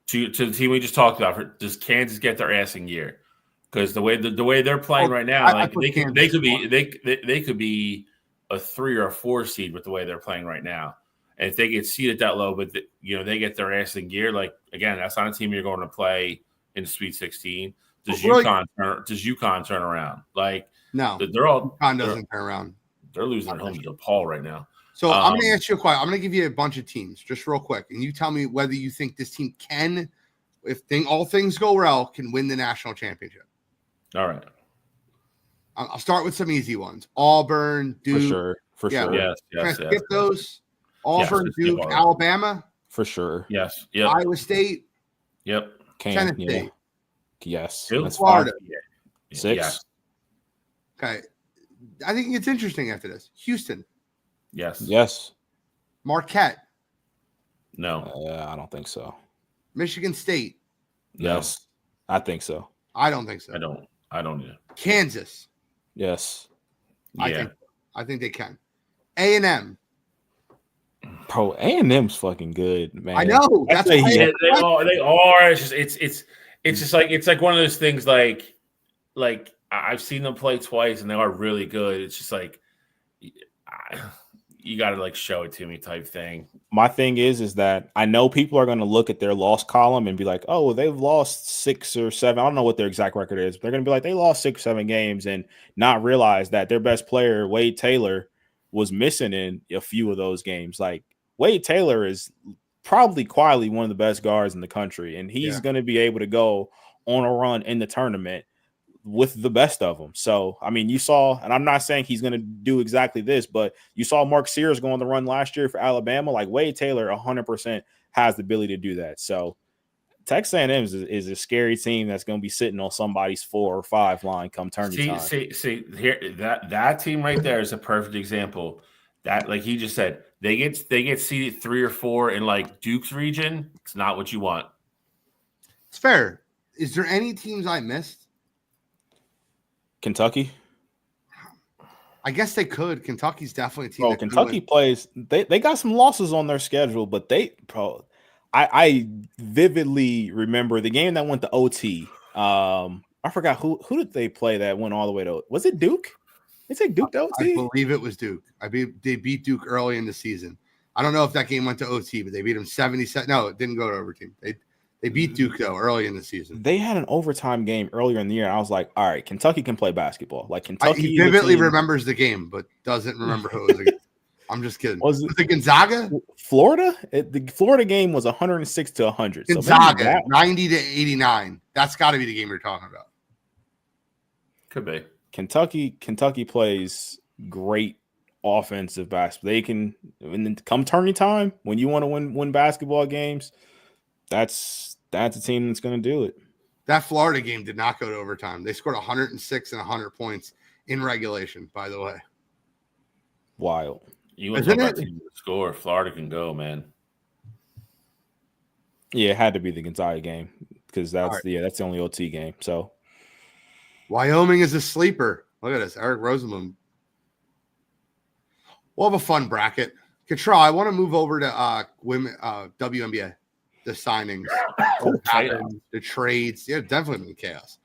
Speaker 3: to the team we just talked about, does Kansas get their ass in gear? because the way they're playing right now, like they could be a 3 or a 4 seed with the way they're playing right now. And if they get seeded that low, but they get their ass in gear, like again, that's not a team you're going to play in the Sweet 16. Does UConn turn around? Like
Speaker 1: no, UConn doesn't turn around.
Speaker 3: They're losing at home to DePaul right now.
Speaker 1: So I'm going to ask you a question. I'm going to give you a bunch of teams, just real quick, and you tell me whether you think this team can, all things go well, can win the national championship.
Speaker 3: All right.
Speaker 1: I'll start with some easy ones. Auburn, Duke.
Speaker 4: For sure.
Speaker 3: Yes.
Speaker 1: Skip those. Auburn, Duke, Alabama.
Speaker 4: For sure.
Speaker 3: Yes. Yep.
Speaker 1: Iowa State.
Speaker 3: Yep.
Speaker 1: Tennessee.
Speaker 4: Yeah. Yes.
Speaker 3: That's
Speaker 1: Florida.
Speaker 4: 6.
Speaker 3: Yes.
Speaker 1: Okay. I think it's interesting after this. Houston.
Speaker 3: Yes.
Speaker 1: Marquette.
Speaker 3: No.
Speaker 4: I don't think so.
Speaker 1: Michigan State.
Speaker 4: Yes. I think so.
Speaker 1: I don't think so.
Speaker 3: I don't either.
Speaker 1: Kansas.
Speaker 4: Yes.
Speaker 3: Yeah.
Speaker 1: I think they can. A&M.
Speaker 4: Bro, A&M's fucking good, man.
Speaker 1: I know. That's
Speaker 3: they are. It's just like one of those things. Like I've seen them play twice, and they are really good. It's just like you got to like show it to me type thing.
Speaker 4: My thing is that I know people are going to look at their loss column and be like, oh, well, they've lost 6 or 7. I don't know what their exact record is. But they're going to be like, they lost 6 or 7 games and not realize that their best player, Wade Taylor, was missing in a few of those games. Like Wade Taylor is probably quietly one of the best guards in the country. And he's going to be able to go on a run in the tournament with the best of them. So, I mean, you saw, and I'm not saying he's going to do exactly this, but you saw Mark Sears go on the run last year for Alabama. Like Wade Taylor 100% has the ability to do that. So Texas A&M is a scary team that's going to be sitting on somebody's 4 or 5 line come tournament time.
Speaker 3: See here, that team right there is a perfect example. That, like he just said, they get seeded 3 or 4 in like Duke's region. It's not what you want.
Speaker 1: It's fair. Is there any teams I missed?
Speaker 4: Kentucky?
Speaker 1: I guess they could. Kentucky's definitely a team.
Speaker 4: Bro, Kentucky plays. They got some losses on their schedule, but I vividly remember the game that went to OT. I forgot who did they play that went all the way to. Was it Duke? Is it Duke to OT?
Speaker 1: I believe it was Duke. They beat Duke early in the season. I don't know if that game went to OT, but they beat them 77. No, it didn't go to overtime. They beat Duke, though, early in the season.
Speaker 4: They had an overtime game earlier in the year, and I was like, all right, Kentucky can play basketball. Like, Kentucky.
Speaker 1: He vividly remembers the game, but doesn't remember who it was against. I'm just kidding. Was it Gonzaga?
Speaker 4: Florida? The Florida game was 106 to 100.
Speaker 1: Gonzaga, 90 to 89. That's got to be the game you're talking about.
Speaker 3: Could be.
Speaker 4: Kentucky plays great offensive basketball. They can, and come tourney time, when you want to win basketball games, that's a team that's going to do it.
Speaker 1: That Florida game did not go to overtime. They scored 106 and 100 points in regulation, by the way.
Speaker 4: Wild.
Speaker 3: You want to talk about team to score? Florida can go, man.
Speaker 4: Yeah, it had to be the Gonzaga game because that's the only OT game. So
Speaker 1: Wyoming is a sleeper. Look at this, Eric Rosenblum. We'll have a fun bracket. Katra, I want to move over to women WNBA. The signings, the trades, definitely been chaos.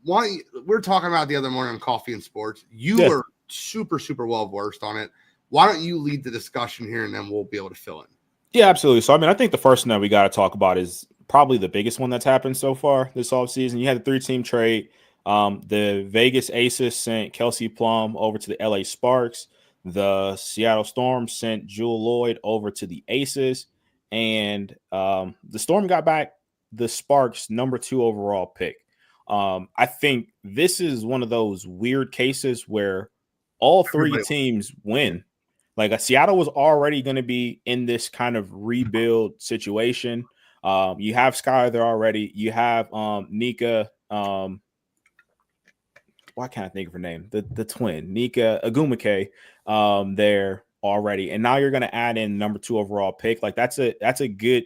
Speaker 1: We were talking about the other morning on Coffee and Sports. You were super, super well versed on it. Why don't you lead the discussion here, and then we'll be able to fill in. Yeah,
Speaker 4: absolutely. So, I mean, I think the first one that we got to talk about is probably the biggest one that's happened so far this offseason. You had the 3-team trade. The Vegas Aces sent Kelsey Plum over to the LA Sparks. The Seattle Storm sent Jewel Lloyd over to the Aces. And the Storm got back the Sparks' number 2 overall pick. I think this is one of those weird cases where all 3 teams win. Like Seattle was already going to be in this kind of rebuild situation. You have Skylar there already. You have Nika. Why can't I think of her name? The twin, Nika Agumake, there already, and now you're going to add in number 2 overall pick. Like that's a good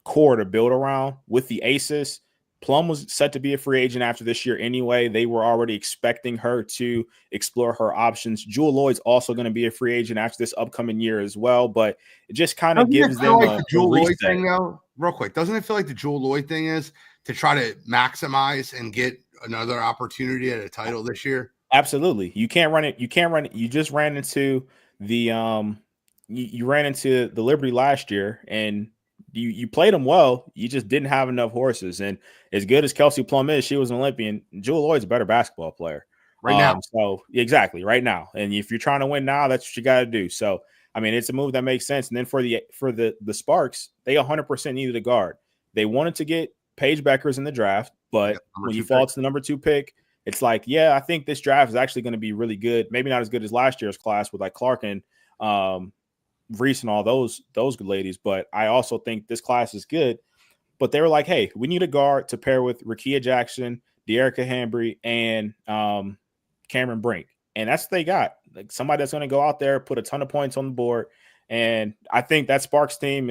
Speaker 4: core to build around. With the Aces, Plum was set to be a free agent after this year anyway. They were already expecting her to explore her options. Jewel Lloyd's also going to be a free agent after this upcoming year as well, but it just kind of gives them
Speaker 1: the Jewel Lloyd thing, though. Real quick, doesn't it feel like the Jewel Lloyd thing is to try to maximize and get another opportunity at a title this year?
Speaker 4: Absolutely. You can't run it. You can't run it. You just ran into the you ran into the Liberty last year, and you played them well. You just didn't have enough horses. And as good as Kelsey Plum is, she was an Olympian. Jewel Lloyd's a better basketball player
Speaker 1: Right now.
Speaker 4: So exactly right now. And if you're trying to win now, that's what you got to do. So I mean, it's a move that makes sense. And then for the Sparks, they 100% needed a guard. They wanted to get Paige Beckers in the draft, but when you fall to the number 2 pick, it's like, yeah, I think this draft is actually going to be really good. Maybe not as good as last year's class with like Clark and Reese and all those good ladies, but I also think this class is good. But they were like, hey, we need a guard to pair with Rakia Jackson, De'Erica Hambry, and Cameron Brink. And that's what they got. Like somebody that's going to go out there, put a ton of points on the board. And I think that Sparks team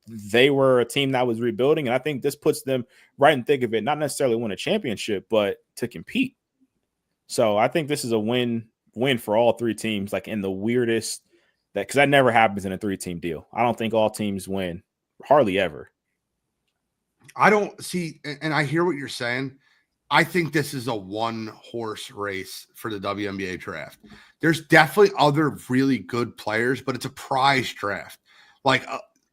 Speaker 4: they were a team that was rebuilding. And I think this puts them right in the thick of it, not necessarily win a championship, but to compete. So I think this is a win for all 3 teams, like in the weirdest because that never happens in a 3-team deal. I don't think all teams win, hardly ever.
Speaker 1: I don't see, and I hear what you're saying. I think this is a one-horse race for the WNBA draft. There's definitely other really good players, but it's a prize draft. Like,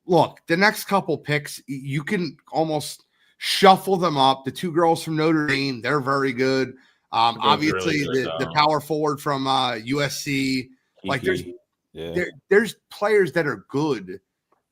Speaker 1: look, the next couple picks, you can almost shuffle them up. The 2 girls from Notre Dame, they're very good. Obviously, really good, the power forward from USC. Like, there's players that are good,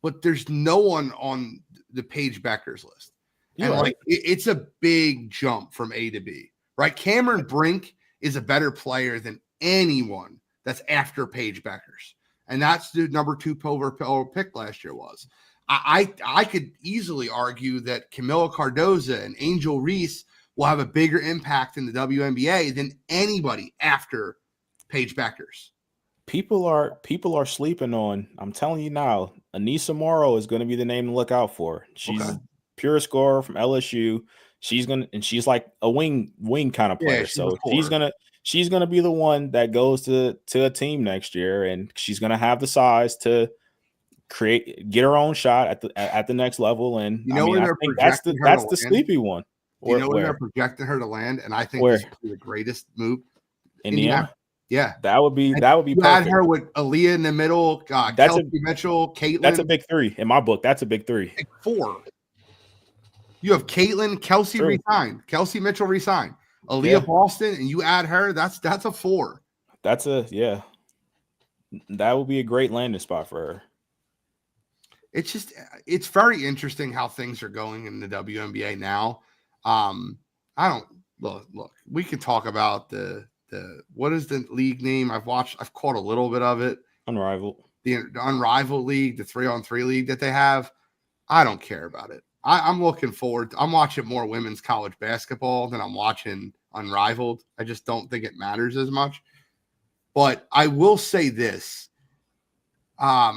Speaker 1: but there's no one on the Paige Beckers list. And like it's a big jump from A to B, right? Cameron Brink is a better player than anyone that's after Paige Beckers. And that's the number 2 pick last year was. I could easily argue that Camila Cardoza and Angel Reese will have a bigger impact in the WNBA than anybody after Paige Beckers.
Speaker 4: People are sleeping on, I'm telling you now, Anissa Morrow is going to be the name to look out for. She's pure scorer from LSU. She's like a wing kind of player. So she's gonna be the one that goes to a team next year, and she's gonna have the size to get her own shot at the next level. And I think that's the sleepy one.
Speaker 1: Where they're projecting her to land, and I think this would be the greatest move.
Speaker 4: Indiana.
Speaker 1: Yeah,
Speaker 4: that would be perfect.
Speaker 1: Had her with Aaliyah in the middle. Kelsey Mitchell, Caitlin.
Speaker 4: That's a big 3 in my book. That's a big 3.
Speaker 1: Big 4. You have Caitlin, Kelsey resigned, Kelsey Mitchell resigned, Aaliyah Boston, and you add her. That's a 4.
Speaker 4: That would be a great landing spot for her.
Speaker 1: It's very interesting how things are going in the WNBA now. I don't look. We could talk about the what is the league name? I've caught a little bit of it.
Speaker 4: Unrivaled.
Speaker 1: The Unrivaled League, the 3-on-3 league that they have. I don't care about it. I'm looking forward. I'm watching more women's college basketball than I'm watching Unrivaled. I just don't think it matters as much. But I will say this. I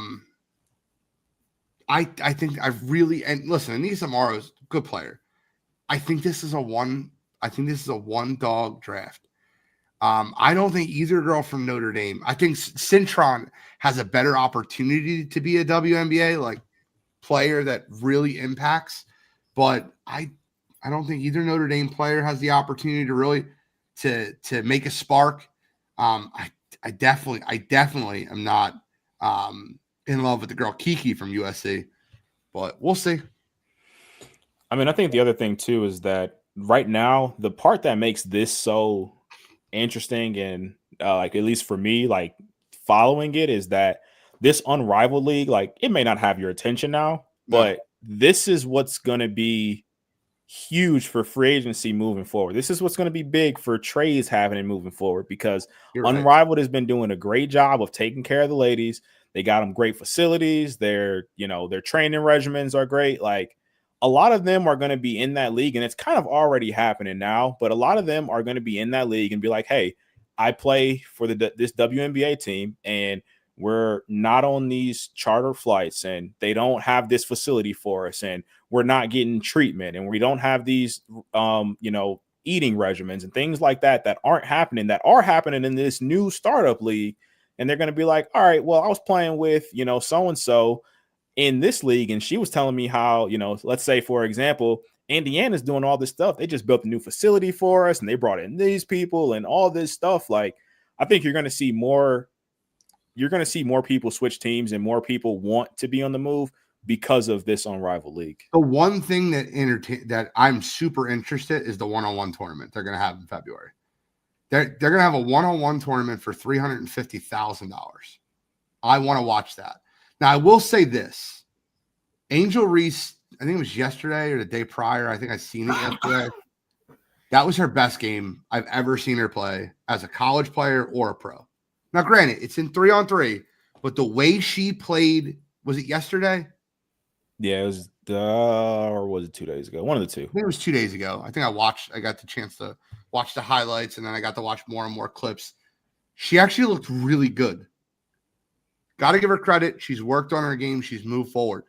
Speaker 1: think I've really, and listen, Anissa Morrow's a good player. I think this is a one dog draft. I don't think either girl from Notre Dame. I think Cintron has a better opportunity to be a WNBA like player that really impacts, but I don't think either Notre Dame player has the opportunity to really to make a spark. I definitely am not in love with the girl Kiki from USC, but we'll see.
Speaker 4: I mean, I think the other thing too is that right now the part that makes this so interesting and like at least for me, like following it is that this Unrivaled League, like it may not have your attention now, but this is what's going to be huge for free agency moving forward. This is what's going to be big for trades happening moving forward because Unrivaled has been doing a great job of taking care of the ladies. They got them great facilities. Their training regimens are great. Like a lot of them are going to be in that league, and it's kind of already happening now, but a lot of them are going to be in that league and be like, hey, I play for this WNBA team, and we're not on these charter flights, and they don't have this facility for us, and we're not getting treatment, and we don't have these, eating regimens and things like that are happening in this new startup league. And they're going to be like, all right, well, I was playing with, so-and-so in this league, and she was telling me how, let's say, for example, Indiana's doing all this stuff. They just built a new facility for us, and they brought in these people and all this stuff. Like, I think you're going to see more. You're going to see more people switch teams and more people want to be on the move because of this unrivaled league.
Speaker 1: The one thing that I'm super interested is the one-on-one tournament they're going to have in February. They're going to have a one-on-one tournament for $350,000. I want to watch that. Now, I will say this. Angel Reese, I think it was yesterday or the day prior. I think I seen it yesterday. That was her best game I've ever seen her play as a college player or a pro. Now, granted, it's in 3-on-3, but the way she played, was it yesterday?
Speaker 4: Yeah, it was, or was it 2 days ago? One of the two.
Speaker 1: I think it was 2 days ago. I think I got the chance to watch the highlights, and then I got to watch more and more clips. She actually looked really good. Got to give her credit. She's worked on her game. She's moved forward.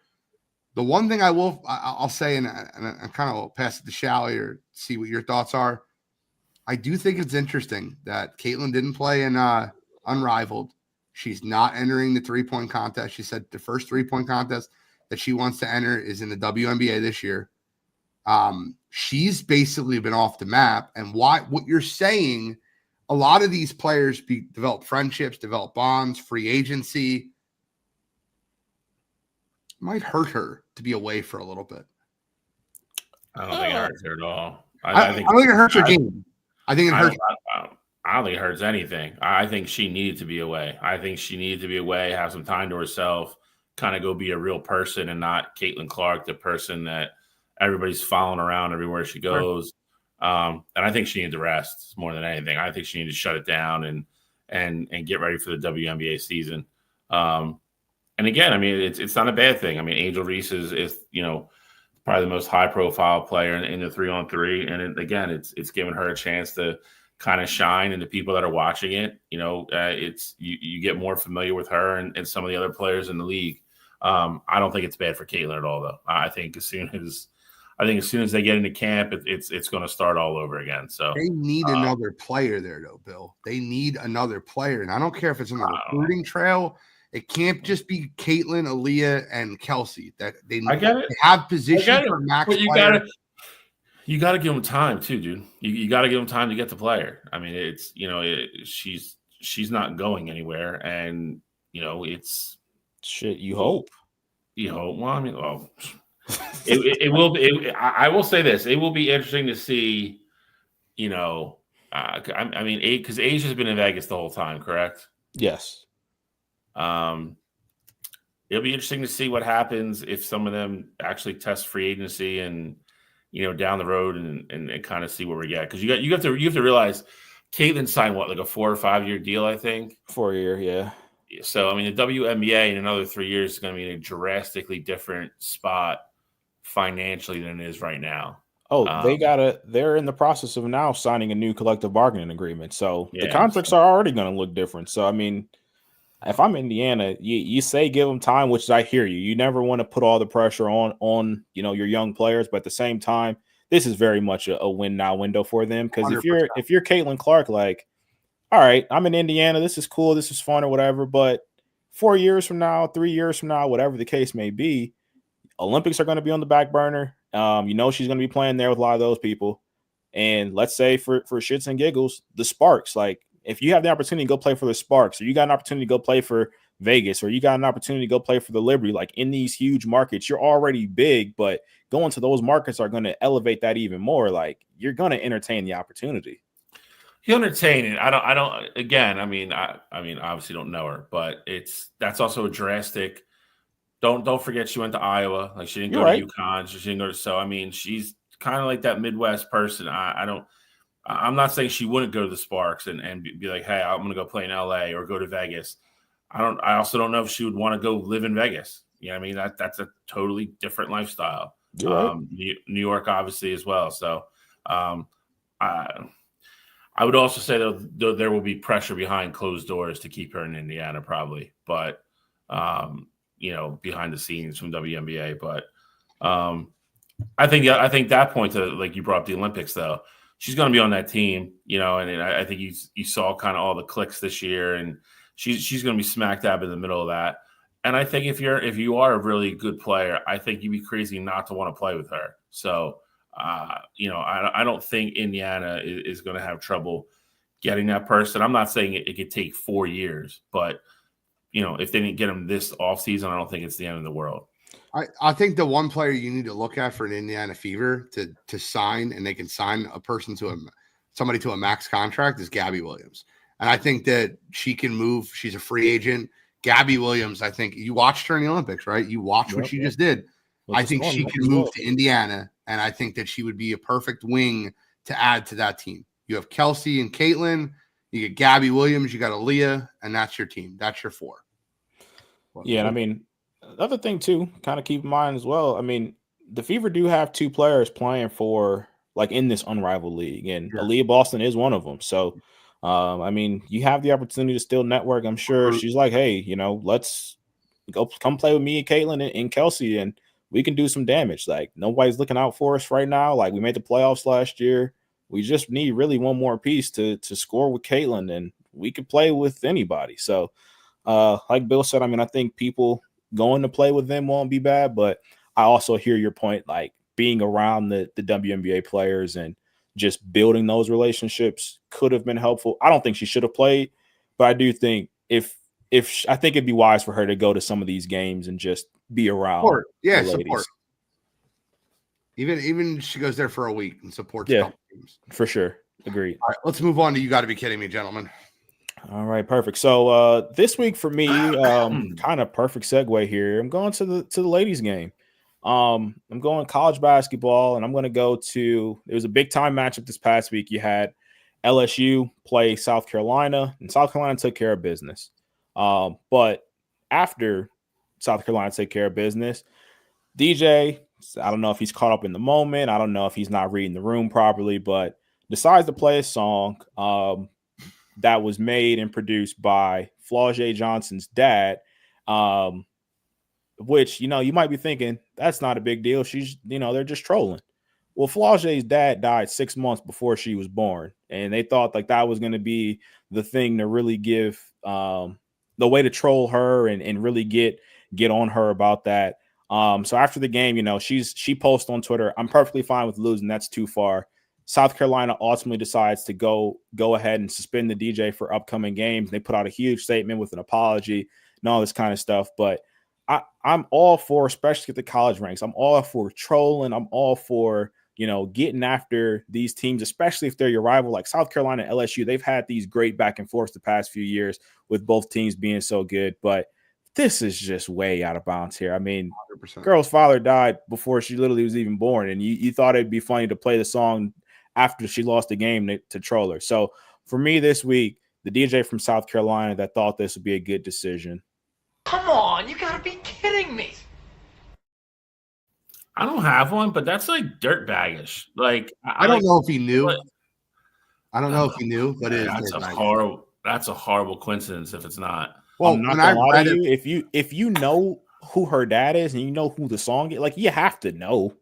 Speaker 1: The one thing I'll say, and I kind of pass it to Shally or see what your thoughts are. I do think it's interesting that Caitlin didn't play in Unrivaled. She's not entering the 3-point contest. She said the first 3-point contest that she wants to enter is in the WNBA this year. She's basically been off the map. And what you're saying, a lot of these players develop friendships, develop bonds, free agency. Might hurt her to be away for a little bit.
Speaker 3: I don't think it hurts her at all.
Speaker 1: I think it hurts her game. I think it hurts.
Speaker 3: I don't think it hurts anything. I think she needed to be away. I think she needed to be away, have some time to herself, kind of go be a real person and not Caitlin Clark, the person that everybody's following around everywhere she goes. And I think she needed to rest more than anything. I think she needed to shut it down and get ready for the WNBA season. And again, I mean, it's not a bad thing. I mean, Angel Reese is probably the most high profile player in the 3-on-3. And again, it's given her a chance to kind of shine, and the people that are watching it, it's you get more familiar with her and some of the other players in the league. I don't think it's bad for Caitlin at all, though. I think as soon as they get into camp, it's going to start all over again. So
Speaker 1: they need another player there, though, Bill. They need another player, and I don't care if it's on the recruiting trail. It can't just be Caitlin, Aaliyah, and Kelsey. That they have position for max.
Speaker 3: But you got to give them time too, dude. You got to give them time to get the player. I mean, she's not going anywhere, and it's
Speaker 4: shit. You hope.
Speaker 3: Well, I mean, it will be. I will say this: it will be interesting to see. I mean, because Asia's been in Vegas the whole time, correct?
Speaker 4: Yes.
Speaker 3: It'll be interesting to see what happens if some of them actually test free agency and down the road and kind of see where we get, because you have to realize Caitlin signed like a 4 or 5 year deal, I think.
Speaker 4: 4 year, yeah.
Speaker 3: So I mean, the WNBA in another 3 years is going to be in a drastically different spot financially than it is right now.
Speaker 4: Oh, they're in the process of now signing a new collective bargaining agreement, so the contracts are already going to look different. So I mean, if I'm Indiana, you say give them time, which I hear you. You never want to put all the pressure on your young players, but at the same time, this is very much a win now window for them. Because if you're Caitlin Clark, like, all right, I'm in Indiana, this is cool, this is fun or whatever, but 4 years from now, 3 years from now, whatever the case may be, Olympics are going to be on the back burner. She's going to be playing there with a lot of those people. And let's say for shits and giggles, the Sparks, like, if you have the opportunity to go play for the Sparks, or you got an opportunity to go play for Vegas, or you got an opportunity to go play for the Liberty, like in these huge markets, you're already big, but going to those markets are going to elevate that even more. Like, you're going to entertain the opportunity.
Speaker 3: You entertain it. I don't. Again, I mean, obviously don't know her, but that's also a drastic. Don't forget she went to Iowa. Like, she didn't go to UConn. She didn't go to. So I mean, she's kind of like that Midwest person. I'm not saying she wouldn't go to the Sparks and be like, hey, I'm going to go play in LA or go to Vegas. I also don't know if she would want to go live in Vegas. I mean, that's a totally different lifestyle. New York, obviously, as well. So I would also say that there will be pressure behind closed doors to keep her in Indiana, probably. But, behind the scenes from WNBA. But I think that point to, like, you brought up the Olympics, though. She's going to be on that team, and I think you saw kind of all the clicks this year, and she's going to be smack dab in the middle of that. And I think if you are a really good player, I think you'd be crazy not to want to play with her. So I don't think Indiana is going to have trouble getting that person. I'm not saying it could take 4 years, but if they didn't get him this offseason, I don't think it's the end of the world.
Speaker 1: I think the one player you need to look at for an Indiana Fever to sign, and they can sign a person somebody to a max contract, is Gabby Williams. And I think that she can move. She's a free agent. Gabby Williams, I think you watched her in the Olympics, right? You watched what she just did. I think she can move to Indiana, and I think that she would be a perfect wing to add to that team. You have Kelsey and Caitlin. You get Gabby Williams. You got Aaliyah, and that's your team. That's your 4.
Speaker 4: Yeah, and I mean, another thing too, kind of keep in mind as well. I mean, the Fever do have 2 players playing for in this unrivaled league, and Aaliyah Boston is one of them. So, I mean, you have the opportunity to still network. I'm sure she's like, hey, let's come play with me and Caitlin and Kelsey, and we can do some damage. Nobody's looking out for us right now. We made the playoffs last year. We just need really one more piece to score with Caitlin, and we could play with anybody. So, like Bill said, I mean, I think people going to play with them won't be bad, but I also hear your point, being around the WNBA players and just building those relationships could have been helpful. I don't think she should have played, but I do think I think it'd be wise for her to go to some of these games and just be around.
Speaker 1: Support. Yeah, support. Even she goes there for a week and supports.
Speaker 4: Yeah, for sure. Agreed.
Speaker 1: All right, let's move on to You Got to Be Kidding Me, gentlemen.
Speaker 4: All right, perfect. So this week for me, kind of perfect segue here. I'm going to the ladies' game. I'm going college basketball, and I'm going to go to. It was a big time matchup this past week. You had LSU play South Carolina, and South Carolina took care of business. But after South Carolina took care of business, DJ, I don't know if he's caught up in the moment. I don't know if he's not reading the room properly, but decides to play a song that was made and produced by Flau'jae Johnson's dad, which, you might be thinking, that's not a big deal. She's, they're just trolling. Well, Flau'jae's dad died 6 months before she was born, and they thought that was going to be the thing to really give the way to troll her and really get on her about that. So after the game, she posts on Twitter, I'm perfectly fine with losing. That's too far. South Carolina ultimately decides to go ahead and suspend the DJ for upcoming games. They put out a huge statement with an apology and all this kind of stuff. But I'm all for, especially at the college ranks, I'm all for trolling. I'm all for, getting after these teams, especially if they're your rival, like South Carolina and LSU. They've had these great back and forths the past few years with both teams being so good. But this is just way out of bounds here. I mean, 100%. Girl's father died before she literally was even born, and you thought it'd be funny to play the song after she lost the game to troll her. So for me this week, the DJ from South Carolina that thought this would be a good decision.
Speaker 5: Come on, you gotta be kidding me.
Speaker 3: I don't have one, but that's dirtbaggish.
Speaker 1: I don't know if he knew. I don't know if he knew, but
Speaker 3: that's a horrible coincidence if it's not.
Speaker 1: Well,
Speaker 4: I'm not gonna lie to you, if you know who her dad is and you know who the song is, you have to know.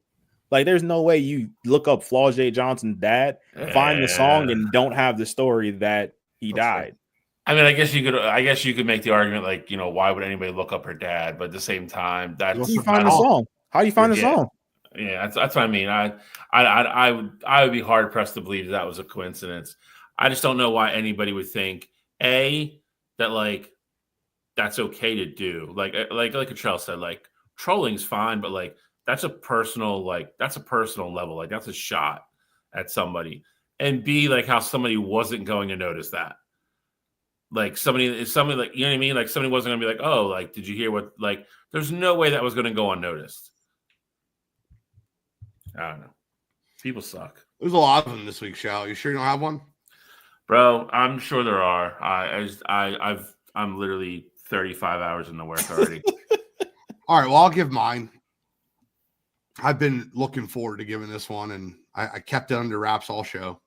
Speaker 4: There's no way you look up Flau'jae Johnson's dad, find the song, and don't have the story that he died.
Speaker 3: I mean, I guess you could make the argument, why would anybody look up her dad? But at the same time,
Speaker 4: how do you find the song? How do you find the song?
Speaker 3: Yeah, that's what I mean. I would be hard pressed to believe that was a coincidence. I just don't know why anybody would think that that's okay to do. Like Cottrell said, trolling's fine, but that's a personal level. That's a shot at somebody. And B, how somebody wasn't going to notice that. Somebody, you know what I mean? Somebody wasn't going to be oh, did you hear what, there's no way that was going to go unnoticed. I don't know. People suck.
Speaker 1: There's a lot of them this week, Shal. You sure you don't have one?
Speaker 3: Bro, I'm sure there are. I'm literally 35 hours in the work already.
Speaker 1: All right, well, I'll give mine. I've been looking forward to giving this one, and I kept it under wraps all show.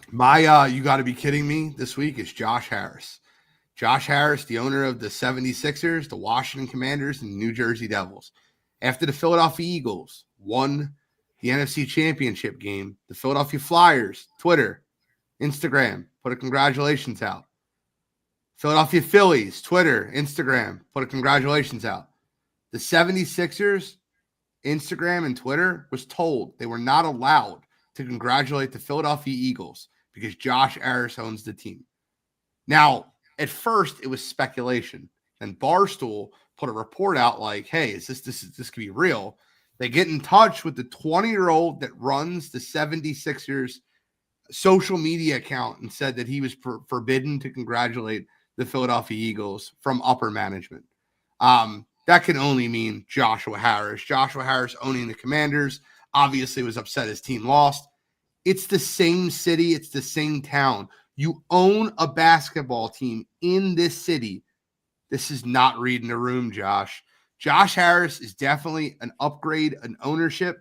Speaker 1: My You Got to Be Kidding Me this week is Josh Harris. Josh Harris, the owner of the 76ers, the Washington Commanders, and the New Jersey Devils. After the Philadelphia Eagles won the NFC Championship game, the Philadelphia Flyers, Twitter, Instagram, put a congratulations out. Philadelphia Phillies, Twitter, Instagram, put a congratulations out. The 76ers Instagram and Twitter, was told they were not allowed to congratulate the Philadelphia Eagles because Josh Harris owns the team. Now, at first, it was speculation. And Barstool put a report out like, hey, this could be real. They get in touch with the 20-year-old that runs the 76ers social media account and said that he was forbidden to congratulate the Philadelphia Eagles from upper management. That can only mean Joshua Harris. Joshua Harris owning the Commanders obviously was upset his team lost. It's the same city. It's the same town. You own a basketball team in this city. This is not reading the room, Josh. Josh Harris is definitely an upgrade in ownership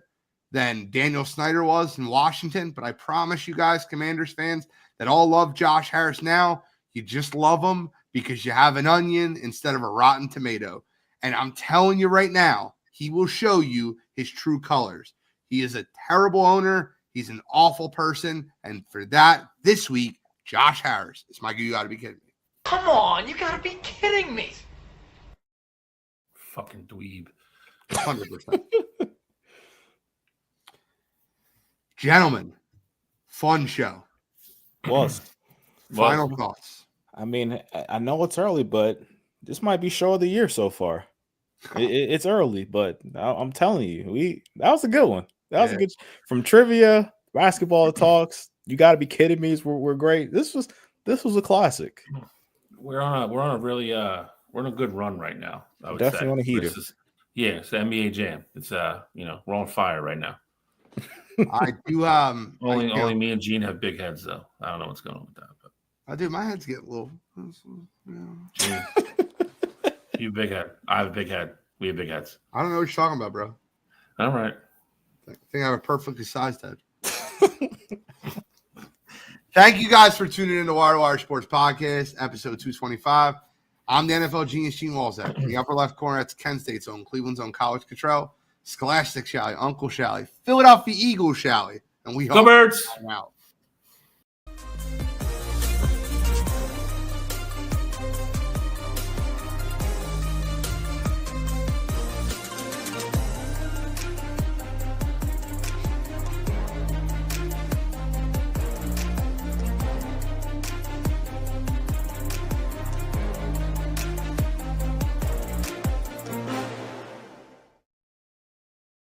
Speaker 1: than Daniel Snyder was in Washington. But I promise you guys, Commanders fans, that all love Josh Harris now. You just love him because you have an onion instead of a rotten tomato. And I'm telling you right now, he will show you his true colors. He is a terrible owner. He's an awful person. And for that, this week, Josh Harris is my, you got to be kidding me.
Speaker 5: Come on, you gotta be kidding me.
Speaker 3: Fucking dweeb.
Speaker 1: 100%. Gentlemen, fun show. Final thoughts.
Speaker 4: I mean, I know it's early, but this might be show of the year so far. It's early, but I'm telling you, that was a good one. That was a good, from trivia, basketball talks. You got to be kidding me. We're great. This was a classic.
Speaker 3: We're on a really we're in a good run right now. I would
Speaker 4: definitely
Speaker 3: say.
Speaker 4: on a heater.
Speaker 3: It's the NBA Jam. It's we're on fire right now.
Speaker 1: I do
Speaker 3: only me and Gene have big heads though. I don't know what's going on with that, but
Speaker 1: I do. My head's getting a little.
Speaker 3: Gene, you big head. I have a big head. We have big heads.
Speaker 1: I don't know what you're talking about, bro.
Speaker 3: All right.
Speaker 1: I think I have a perfectly sized head. Thank you guys for tuning in to Wire2Wire Sports Podcast, episode 225. I'm the NFL genius, Gene Walzak. In the upper left corner, that's Kent State's own, Cleveland's own College Cottrell, Scholastic Shally, Uncle Shally, Philadelphia Eagles Shally, and we
Speaker 3: Go Birds!
Speaker 1: Out.